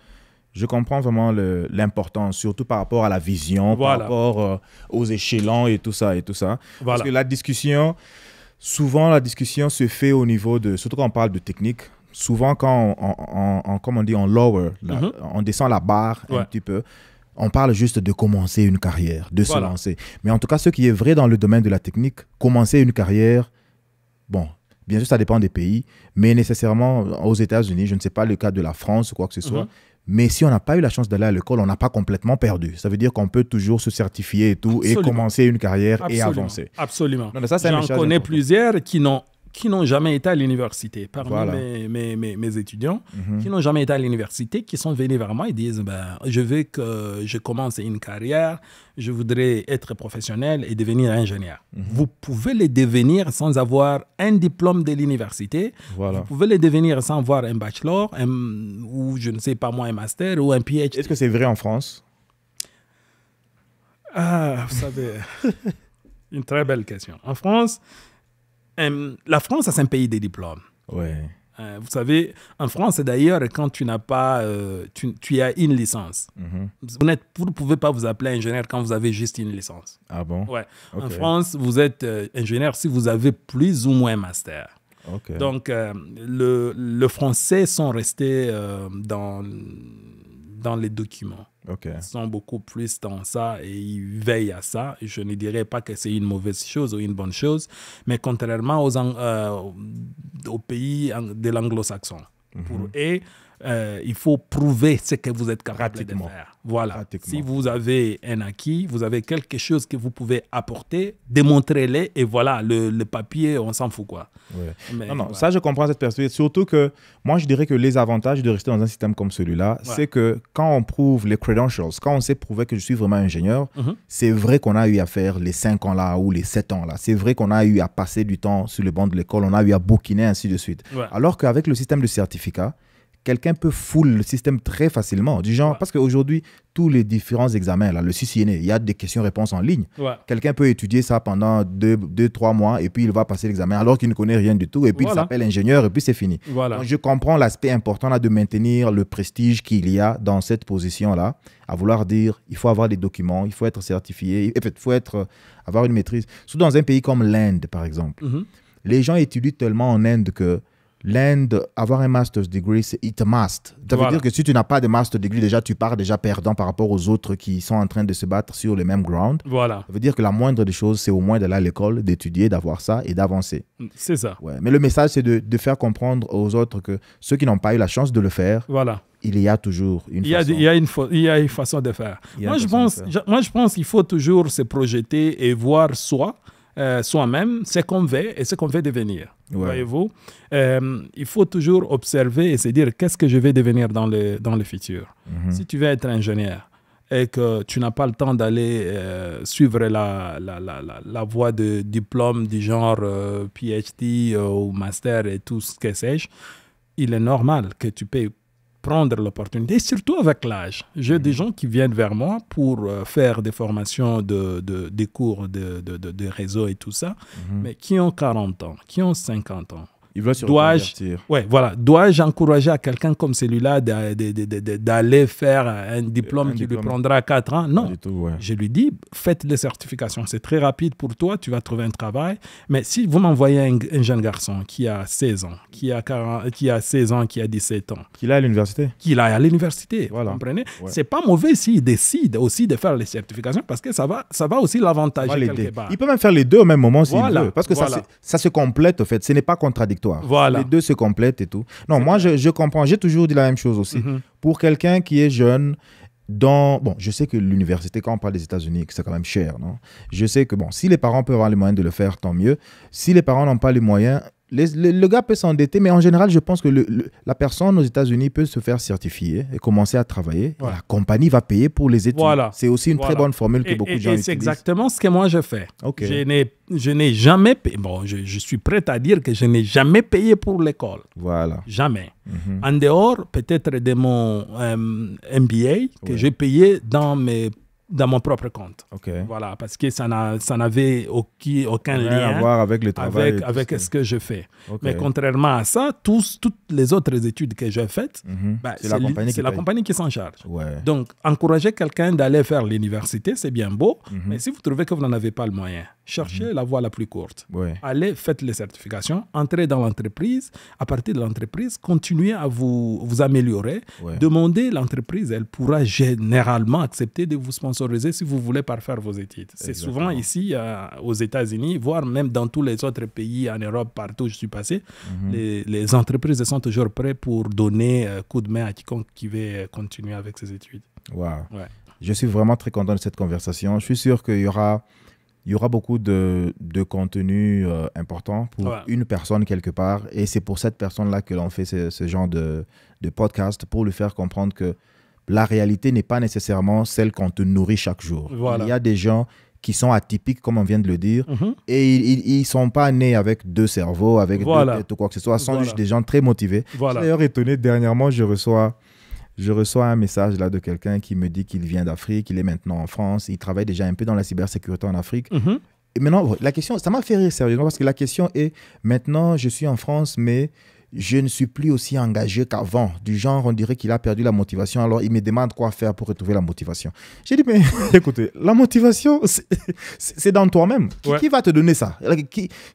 vraiment l'importance, surtout par rapport à la vision, par rapport aux échelons et tout ça. Parce que la discussion se fait au niveau de... Surtout quand on parle de technique. Souvent, quand on lower, on descend la barre un petit peu. On parle juste de commencer une carrière, de se lancer. Mais en tout cas, ce qui est vrai dans le domaine de la technique, commencer une carrière, bon, bien sûr, ça dépend des pays, mais nécessairement aux États-Unis, je ne sais pas le cas de la France ou quoi que ce soit, mais si on n'a pas eu la chance d'aller à l'école, on n'a pas complètement perdu. Ça veut dire qu'on peut toujours se certifier et tout, et commencer une carrière et avancer. Absolument. J'en connais plusieurs qui n'ont qui n'ont jamais été à l'université, parmi Voilà. mes étudiants, qui n'ont jamais été à l'université, qui sont venus vers moi et disent je veux que je commence une carrière, je voudrais être professionnel et devenir ingénieur. Vous pouvez le devenir sans avoir un diplôme de l'université. Voilà. Vous pouvez le devenir sans avoir un bachelor ou je ne sais pas moi, un master ou un PhD. Est-ce que c'est vrai en France? Ah, vous savez, une très belle question. En France, la France, c'est un pays des diplômes. Ouais. Vous savez, en France, d'ailleurs, quand tu n'as pas, tu as une licence. Vous ne pouvez pas vous appeler ingénieur quand vous avez juste une licence. Ah bon? Ouais. Ok. En France, vous êtes ingénieur si vous avez plus ou moins un master. Ok. Donc, le français sont restés dans les documents. Ok. Ils sont beaucoup plus dans ça et ils veillent à ça. Je ne dirais pas que c'est une mauvaise chose ou une bonne chose, mais contrairement aux pays de l'anglo-saxon, pour eux, il faut prouver ce que vous êtes capable de faire. Voilà. Pratiquement. Si vous avez un acquis, vous avez quelque chose que vous pouvez apporter, démontrez-le et voilà, le papier, on s'en fout quoi. Ouais. Mais, non, voilà. ça je comprends cette perspective. Surtout que moi je dirais que les avantages de rester dans un système comme celui-là, c'est que quand on prouve les credentials, quand on sait prouver que je suis vraiment ingénieur, c'est vrai qu'on a eu à faire les 5 ans là ou les 7 ans là. C'est vrai qu'on a eu à passer du temps sur le banc de l'école, on a eu à bouquiner, ainsi de suite. Ouais. Alors qu'avec le système de certificat, quelqu'un peut full le système très facilement. Du genre, parce qu'aujourd'hui, tous les différents examens, là, le CCNA, il y a des questions-réponses en ligne. Ouais. Quelqu'un peut étudier ça pendant 2-3 mois et puis il va passer l'examen alors qu'il ne connaît rien du tout et puis il s'appelle ingénieur et puis c'est fini. Voilà. Donc, je comprends l'aspect important là, de maintenir le prestige qu'il y a dans cette position-là, à vouloir dire il faut avoir des documents, il faut être certifié, il faut avoir une maîtrise. Surtout dans un pays comme l'Inde, par exemple. Les gens étudient tellement en Inde que l'Inde, avoir un master's degree, c'est it must. Ça veut dire que si tu n'as pas de master's degree, déjà, tu pars déjà perdant par rapport aux autres qui sont en train de se battre sur le même ground. Voilà. Ça veut dire que la moindre des choses, c'est au moins d'aller à l'école, d'étudier, d'avoir ça et d'avancer. C'est ça. Ouais. Mais le message, c'est de faire comprendre aux autres que ceux qui n'ont pas eu la chance de le faire, Voilà. il y a toujours une façon. Il y a une façon de faire. Moi, je pense qu'il faut toujours se projeter et voir soi-même ce qu'on veut et ce qu'on veut devenir. Ouais. Voyez-vous, il faut toujours observer et se dire qu'est-ce que je vais devenir dans le futur. Si tu veux être ingénieur et que tu n'as pas le temps d'aller suivre la voie de diplôme du genre PhD ou master et tout ce que sais-je, il est normal que tu peux prendre l'opportunité, surtout avec l'âge. J'ai des gens qui viennent vers moi pour faire des formations, des cours de réseau et tout ça, mais qui ont 40 ans, qui ont 50 ans. Ils veulent se reconvertir. Dois-je encourager à quelqu'un comme celui-là d'aller faire un diplôme qui lui prendra 4 ans? Non. Pas du tout, ouais. Je lui dis, faites les certifications. C'est très rapide pour toi, tu vas trouver un travail. Mais si vous m'envoyez un jeune garçon qui a 16 ans, qui a 16 ans, qui a 17 ans, Qu'il est à l'université. qu'il aille à l'université, Voilà. vous comprenez? Ouais. C'est pas mauvais s'il décide aussi de faire les certifications parce que ça va aussi l'avantager quelque part. Il peut même faire les deux au même moment s'il Voilà. veut. Parce que Voilà. ça se complète, en fait. Ce n'est pas contradictoire. Voilà. Les deux se complètent et tout. Non, moi, je comprends. J'ai toujours dit la même chose aussi. Pour quelqu'un qui est jeune, bon, je sais que l'université, quand on parle des États-Unis, c'est quand même cher, non? Je sais que, bon, si les parents peuvent avoir les moyens de le faire, tant mieux. Si les parents n'ont pas les moyens, le gars peut s'endetter, mais en général, je pense que la personne aux États-Unis peut se faire certifier et commencer à travailler. Voilà. Et la compagnie va payer pour les études. Voilà. C'est aussi une très bonne formule que beaucoup de gens et utilisent. c'est exactement ce que moi je fais. Ok. Je n'ai jamais payé. Bon, je suis prêt à dire que je n'ai jamais payé pour l'école. Voilà. Jamais. En dehors, peut-être de mon MBA que j'ai payé dans mon propre compte. Ok. Voilà, parce que ça n'avait aucun Rien lien à voir avec le travail. avec ce que je fais. Ok. Mais contrairement à ça, toutes les autres études que j'ai faites, C'est la compagnie qui paye. compagnie qui s'en charge. Ouais. Donc, encourager quelqu'un d'aller faire l'université, c'est bien beau, mais si vous trouvez que vous n'en avez pas le moyen, cherchez la voie la plus courte. Ouais. Allez, faites les certifications, entrez dans l'entreprise. À partir de l'entreprise, continuez à vous améliorer. Ouais. Demandez l'entreprise, elle pourra généralement accepter de vous sponsoriser si vous voulez parfaire vos études. C'est souvent ici, aux États-Unis, voire même dans tous les autres pays, en Europe, partout où je suis passé, les entreprises sont toujours prêtes pour donner coup de main à quiconque qui veut continuer avec ses études. Wow. Ouais. Je suis vraiment très content de cette conversation. Je suis sûr qu'il y aura il y aura beaucoup de contenu important pour une personne quelque part. Et c'est pour cette personne-là que l'on fait ce genre de podcast, pour lui faire comprendre que la réalité n'est pas nécessairement celle qu'on te nourrit chaque jour. Voilà. Il y a des gens qui sont atypiques, comme on vient de le dire, et ils ne sont pas nés avec 2 cerveaux, avec 2 têtes ou quoi que ce soit. Ce sont juste des gens très motivés. Je suis d'ailleurs étonné, dernièrement, je reçois un message là de quelqu'un qui me dit qu'il vient d'Afrique, il est maintenant en France, il travaille déjà un peu dans la cybersécurité en Afrique. Et maintenant, la question, ça m'a fait rire sérieusement, parce que la question est, maintenant, je suis en France, mais je ne suis plus aussi engagé qu'avant. Du genre, on dirait qu'il a perdu la motivation. Alors, il me demande quoi faire pour retrouver la motivation. J'ai dit, mais écoutez, la motivation, c'est dans toi-même. Qui va te donner ça?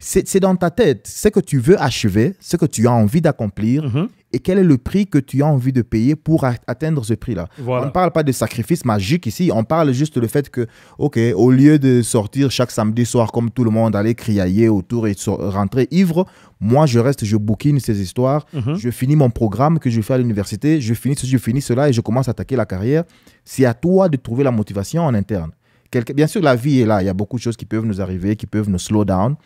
C'est dans ta tête. Ce que tu veux achever, ce que tu as envie d'accomplir, et quel est le prix que tu as envie de payer pour atteindre ce prix-là. On ne parle pas de sacrifice magique ici, on parle juste du fait que, ok, au lieu de sortir chaque samedi soir comme tout le monde, aller criailler autour et rentrer ivre, moi je reste, je bouquine ces histoires, je finis mon programme que je fais à l'université, je finis cela et je commence à attaquer la carrière. C'est à toi de trouver la motivation en interne. Bien sûr, la vie est là. Il y a beaucoup de choses qui peuvent nous arriver, qui peuvent nous slow down.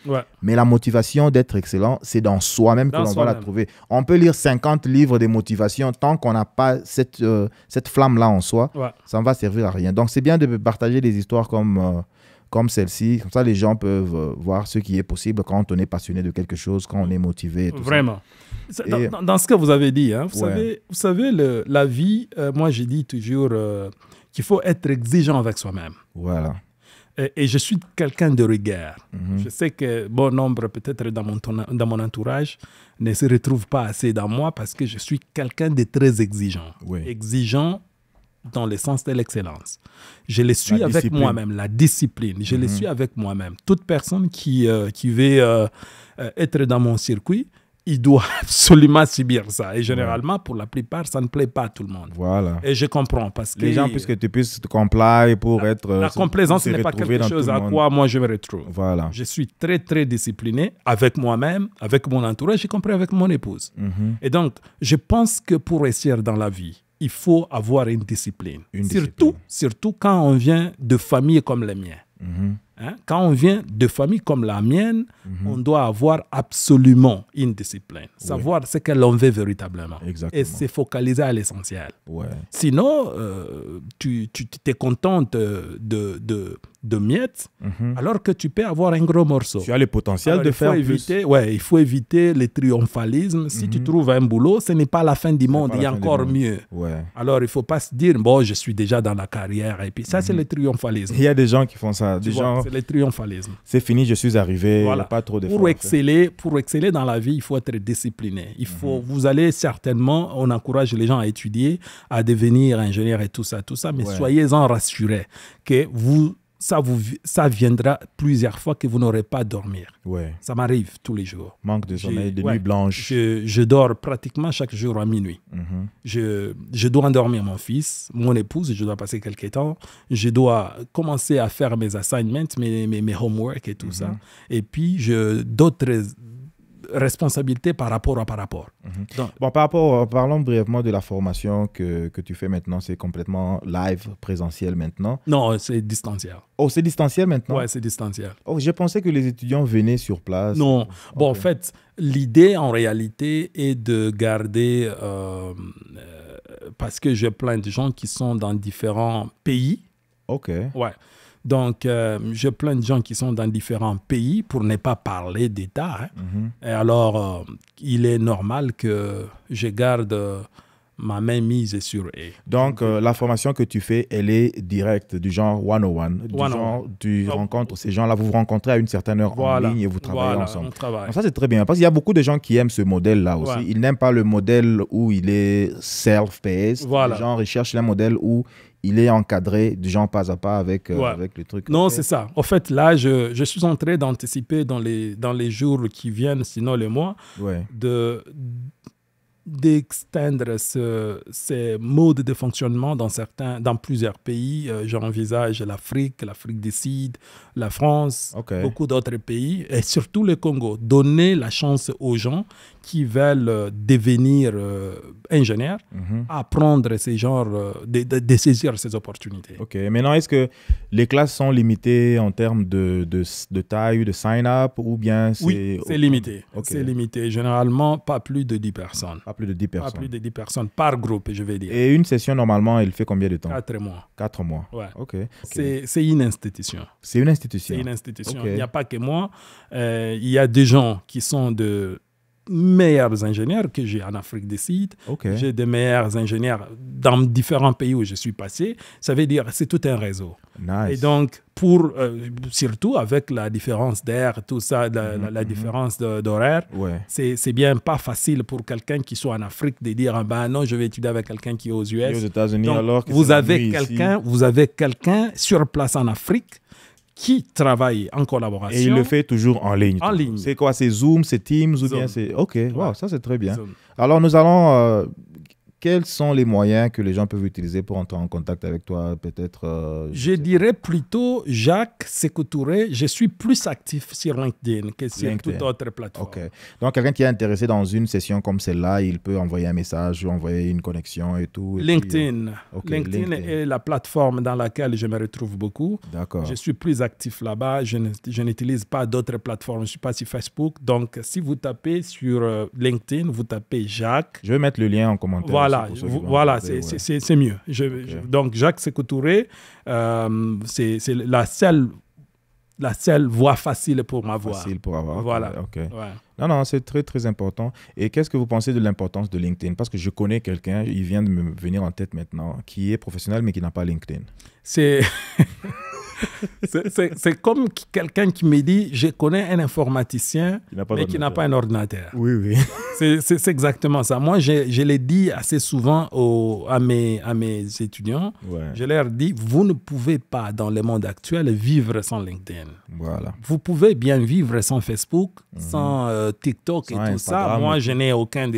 Mais la motivation d'être excellent, c'est dans soi-même que l'on va la trouver. On peut lire 50 livres de motivation. Tant qu'on n'a pas cette flamme-là en soi, ça ne va servir à rien. Donc, c'est bien de partager des histoires comme celle-ci. Comme ça, les gens peuvent voir ce qui est possible quand on est passionné de quelque chose, quand on est motivé. Vraiment. Dans ce que vous avez dit, hein, vous savez la vie, moi, j'ai dit toujours... qu'il faut être exigeant avec soi-même. Voilà. Et je suis quelqu'un de rigueur. Je sais que bon nombre, peut-être dans mon entourage, ne se retrouvent pas assez dans moi parce que je suis quelqu'un de très exigeant. Exigeant dans le sens de l'excellence. Je le suis avec moi-même, la discipline. Je le suis avec moi-même. Toute personne qui veut être dans mon circuit, il doit absolument subir ça. Et généralement, pour la plupart, ça ne plaît pas à tout le monde. Voilà. Et je comprends parce que... Les gens, puisque tu puisses te comply pour être... La complaisance n'est pas quelque chose à quoi moi je me retrouve. Voilà. Je suis très, très discipliné avec moi-même, avec mon entourage, y compris avec mon épouse. Et donc, je pense que pour réussir dans la vie, il faut avoir une discipline. Surtout quand on vient de familles comme la mienne. Quand on vient de famille comme la mienne, on doit avoir absolument une discipline. Savoir ce que l'on veut véritablement. Exactement. Et se focaliser à l'essentiel. Sinon, tu te contentes de miettes, alors que tu peux avoir un gros morceau. Tu as le potentiel de faire plus. Il faut éviter le triomphalisme. Si tu trouves un boulot, ce n'est pas la fin du monde, il y a encore mieux. Alors, il ne faut pas se dire, bon, je suis déjà dans la carrière. Et puis ça, c'est le triomphalisme. Il y a des gens qui font ça. C'est le triomphalisme. C'est fini, je suis arrivé, il n'y a pas trop d'efforts. Pour exceller dans la vie, il faut être discipliné. Vous allez certainement, on encourage les gens à étudier, à devenir ingénieur et tout ça, mais soyez-en rassurés que ça viendra plusieurs fois que vous n'aurez pas à dormir. Ça m'arrive tous les jours. Manque de sommeil, des nuits blanches. Je dors pratiquement chaque jour à minuit. Je dois endormir mon fils, mon épouse, je dois passer quelques temps. Je dois commencer à faire mes assignments, mes homework et tout ça. Et puis, d'autres responsabilités par rapport. Donc, parlons brièvement de la formation que tu fais maintenant. C'est complètement live, présentiel maintenant? Non, c'est distanciel. Oh, c'est distanciel maintenant? Oui, c'est distanciel. Oh, je pensais que les étudiants venaient sur place. Non. Bon, en fait, l'idée en réalité est de garder... parce que j'ai plein de gens qui sont dans différents pays. Donc, j'ai plein de gens qui sont dans différents pays, pour ne pas parler d'État. Et alors, il est normal que je garde ma main mise sur eux. Donc, la formation que tu fais, elle est directe, du genre one-on-one. Genre, tu rencontres ces gens-là, vous vous rencontrez à une certaine heure en ligne et vous travaillez ensemble. On travaille. Donc, ça, c'est très bien, parce qu'il y a beaucoup de gens qui aiment ce modèle-là aussi. Ils n'aiment pas le modèle où il est self-paced. Genre, ils cherchent un modèle où il est encadré, du genre pas à pas avec le truc. Non, c'est ça. En fait, là, je suis en train d'anticiper dans les jours qui viennent, sinon les mois, d'extendre ces modes de fonctionnement dans plusieurs pays. J'envisage l'Afrique du Sud, la France, beaucoup d'autres pays, et surtout le Congo. Donner la chance aux gens qui veulent devenir ingénieurs à prendre ces genres, de saisir ces opportunités. Ok. Maintenant, est-ce que les classes sont limitées en termes de taille, de sign-up ou bien c'est... Oui, c'est limité. Okay. C'est limité. Généralement, pas plus de 10 personnes. Pas plus de 10 personnes. Pas plus de 10 personnes par groupe, je vais dire. Et une session, normalement, elle fait combien de temps? 4 mois. 4 mois. Ouais. Ok. C'est une institution. C'est une institution. C'est une institution. Okay. Il n'y a pas que moi. Il y a des gens qui sont de meilleurs ingénieurs que j'ai en Afrique du Sud. Okay. J'ai des meilleurs ingénieurs dans différents pays où je suis passé. Ça veut dire que c'est tout un réseau. Nice. Et donc, surtout avec la différence d'air, tout ça, la différence d'horaire, c'est bien pas facile pour quelqu'un qui soit en Afrique de dire ah ben non, je vais étudier avec quelqu'un qui est aux US. Et aux États-Unis, donc, alors que vous avez quelqu'un sur place en Afrique qui travaille en collaboration. Et il le fait toujours en ligne. En ligne. C'est quoi? C'est Zoom, c'est Teams Zoom. Ou bien c'est... Ok, wow, ça c'est très bien. Zoom. Alors nous allons... quels sont les moyens que les gens peuvent utiliser pour entrer en contact avec toi? Peut-être. Je dirais plutôt Jacques Sékou Touré. Je suis plus actif sur LinkedIn que sur toute autre plateforme. Ok. Donc quelqu'un qui est intéressé dans une session comme celle-là, il peut envoyer un message, envoyer une connexion et tout. LinkedIn. LinkedIn est la plateforme dans laquelle je me retrouve beaucoup. D'accord. Je suis plus actif là-bas. Je n'utilise pas d'autres plateformes. Je ne suis pas sur Facebook. Donc si vous tapez sur LinkedIn, vous tapez Jacques. Je vais mettre le lien en commentaire. Voilà, c'est mieux. Donc, Jacques Sékou Touré, c'est la seule voie facile pour m'avoir. Facile pour avoir. Voilà. Okay. Ouais. Non, c'est très, très important. Et qu'est-ce que vous pensez de l'importance de LinkedIn? Parce que je connais quelqu'un, il vient de me venir en tête maintenant, qui est professionnel, mais qui n'a pas LinkedIn. C'est comme quelqu'un qui me dit, je connais un informaticien, mais qui n'a pas un ordinateur. Oui. C'est exactement ça. Moi, je l'ai dit assez souvent à mes étudiants. Ouais. Je leur dis, vous ne pouvez pas, dans le monde actuel, vivre sans LinkedIn. Voilà. Vous pouvez bien vivre sans Facebook, sans TikTok et tout ça. Moi, je n'ai aucune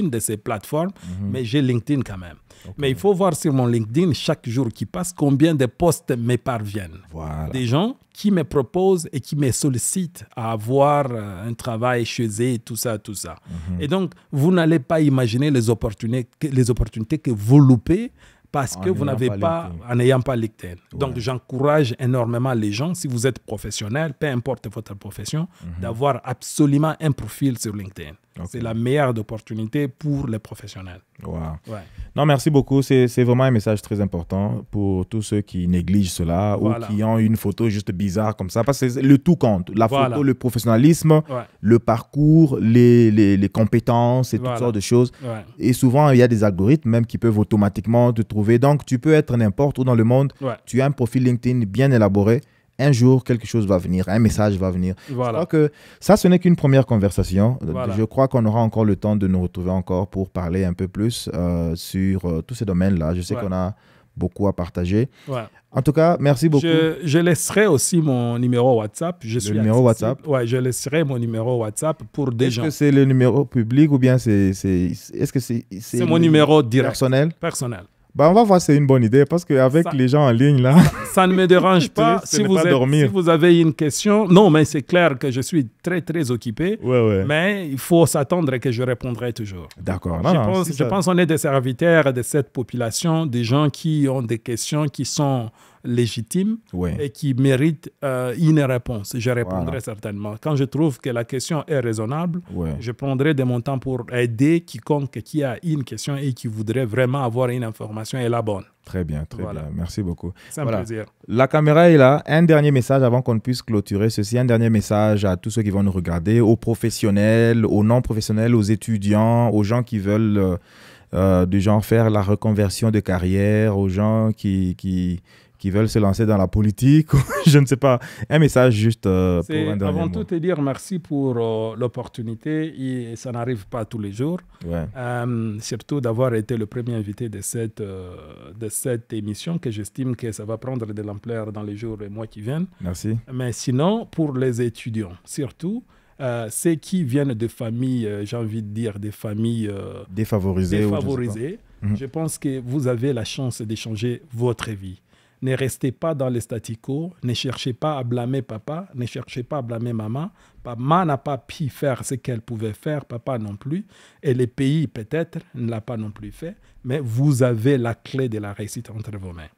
de ces plateformes, mais j'ai LinkedIn quand même. Okay. Mais il faut voir sur mon LinkedIn, chaque jour qui passe, combien de posts me parviennent. Voilà. Des gens qui me proposent et qui me sollicitent à avoir un travail chez eux, tout ça. Et donc, vous n'allez pas imaginer les opportunités que vous loupez parce que vous n'avez pas, en n'ayant pas LinkedIn. Donc, j'encourage énormément les gens, si vous êtes professionnel, peu importe votre profession, d'avoir absolument un profil sur LinkedIn. Okay. C'est la meilleure opportunité pour les professionnels. Wow. Ouais. Non, merci beaucoup. C'est vraiment un message très important pour tous ceux qui négligent cela ou qui ont une photo juste bizarre comme ça. Parce que le tout compte. La photo, le professionnalisme, le parcours, les compétences et toutes sortes de choses. Ouais. Et souvent, il y a des algorithmes même qui peuvent automatiquement te trouver. Donc, tu peux être n'importe où dans le monde. Ouais. Tu as un profil LinkedIn bien élaboré. Un jour, quelque chose va venir, un message va venir. Voilà. Je crois que ça, ce n'est qu'une première conversation. Voilà. Je crois qu'on aura encore le temps de nous retrouver encore pour parler un peu plus sur tous ces domaines-là. Je sais qu'on a beaucoup à partager. Ouais. En tout cas, merci beaucoup. Je laisserai aussi mon numéro WhatsApp. Le numéro WhatsApp? Oui, je laisserai mon numéro WhatsApp pour des gens. Est-ce que c'est le numéro public ou bien c'est mon numéro direct. Personnel. Bah, on va voir, c'est une bonne idée parce qu'avec les gens en ligne, là... Ça ne me dérange pas. Si vous avez une question... Non, mais c'est clair que je suis très, très occupé. Ouais. Mais il faut s'attendre que je répondrai toujours. D'accord. Je pense qu'on est des serviteurs de cette population, des gens qui ont des questions qui sont légitimes et qui méritent une réponse. Je répondrai certainement. Quand je trouve que la question est raisonnable, je prendrai de mon temps pour aider quiconque qui a une question et qui voudrait vraiment avoir une information et la bonne. Très bien, très bien. Merci beaucoup. C'est un plaisir. La caméra est là. Un dernier message avant qu'on puisse clôturer ceci. Un dernier message à tous ceux qui vont nous regarder, aux professionnels, aux non-professionnels, aux étudiants, aux gens qui veulent de genre faire la reconversion de carrière, aux gens qui veulent se lancer dans la politique, je ne sais pas. Un message juste pour un dernier mot. Avant tout, te dire merci pour l'opportunité. Et ça n'arrive pas tous les jours. Surtout d'avoir été le premier invité de cette émission, que j'estime que ça va prendre de l'ampleur dans les jours et mois qui viennent. Merci. Mais sinon, pour les étudiants, surtout, ceux qui viennent de familles, j'ai envie de dire, des familles défavorisées. Je pense que vous avez la chance de changer votre vie. Ne restez pas dans les statu quo. Ne cherchez pas à blâmer papa. Ne cherchez pas à blâmer maman. Maman n'a pas pu faire ce qu'elle pouvait faire, papa non plus. Et le pays, peut-être, ne l'a pas non plus fait. Mais vous avez la clé de la réussite entre vos mains.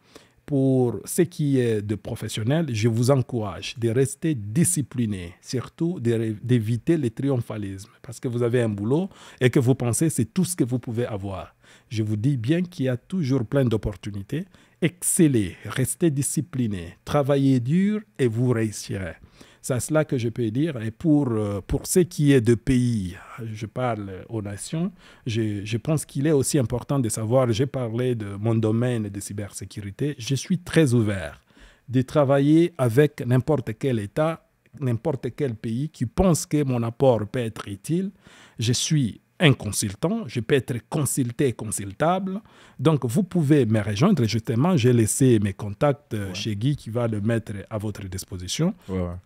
Pour ce qui est de professionnels, je vous encourage de rester discipliné, surtout d'éviter le triomphalisme, parce que vous avez un boulot et que vous pensez que c'est tout ce que vous pouvez avoir. Je vous dis bien qu'il y a toujours plein d'opportunités. Excellez, restez discipliné, travaillez dur et vous réussirez. C'est cela que je peux dire. Et pour ce qui est de pays, je parle aux nations, je pense qu'il est aussi important de savoir, j'ai parlé de mon domaine de cybersécurité, je suis très ouvert de travailler avec n'importe quel État, n'importe quel pays qui pense que mon apport peut être utile. Je suis un consultant, je peux être consulté et consultable. Donc, vous pouvez me rejoindre. Justement, j'ai laissé mes contacts chez Guy qui va le mettre à votre disposition.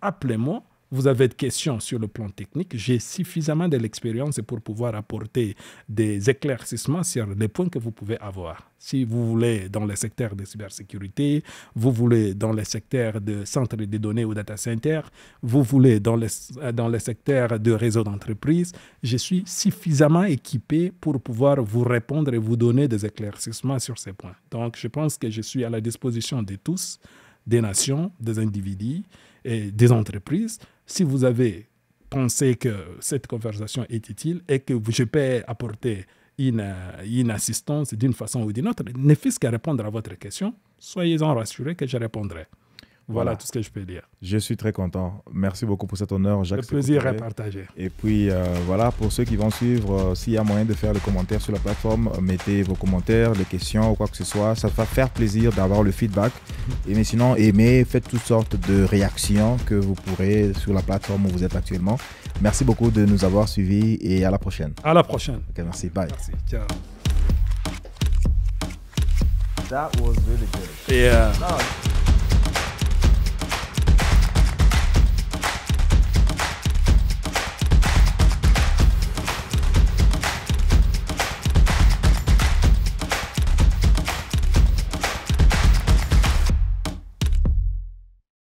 Appelez-moi. Vous avez des questions sur le plan technique. J'ai suffisamment de l'expérience pour pouvoir apporter des éclaircissements sur les points que vous pouvez avoir. Si vous voulez dans le secteur de cybersécurité, vous voulez dans le secteur de centre de données ou data center, vous voulez dans le secteur de réseau d'entreprise, je suis suffisamment équipé pour pouvoir vous répondre et vous donner des éclaircissements sur ces points. Donc, je pense que je suis à la disposition de tous, des nations, des individus et des entreprises. Si vous avez pensé que cette conversation est utile et que je peux apporter une assistance d'une façon ou d'une autre, ne fût-ce qu'à répondre à votre question, soyez-en rassurés que je répondrai. Voilà tout ce que je peux dire. Je suis très content. Merci beaucoup pour cet honneur, Jacques. Le plaisir est partagé. Et puis, voilà, pour ceux qui vont suivre, s'il y a moyen de faire les commentaires sur la plateforme, mettez vos commentaires, les questions ou quoi que ce soit. Ça va faire plaisir d'avoir le feedback. Mais sinon, aimez, faites toutes sortes de réactions que vous pourrez sur la plateforme où vous êtes actuellement. Merci beaucoup de nous avoir suivis et à la prochaine. À la prochaine. Ok, merci. Bye. Merci. Ciao. That was really good. Yeah. No.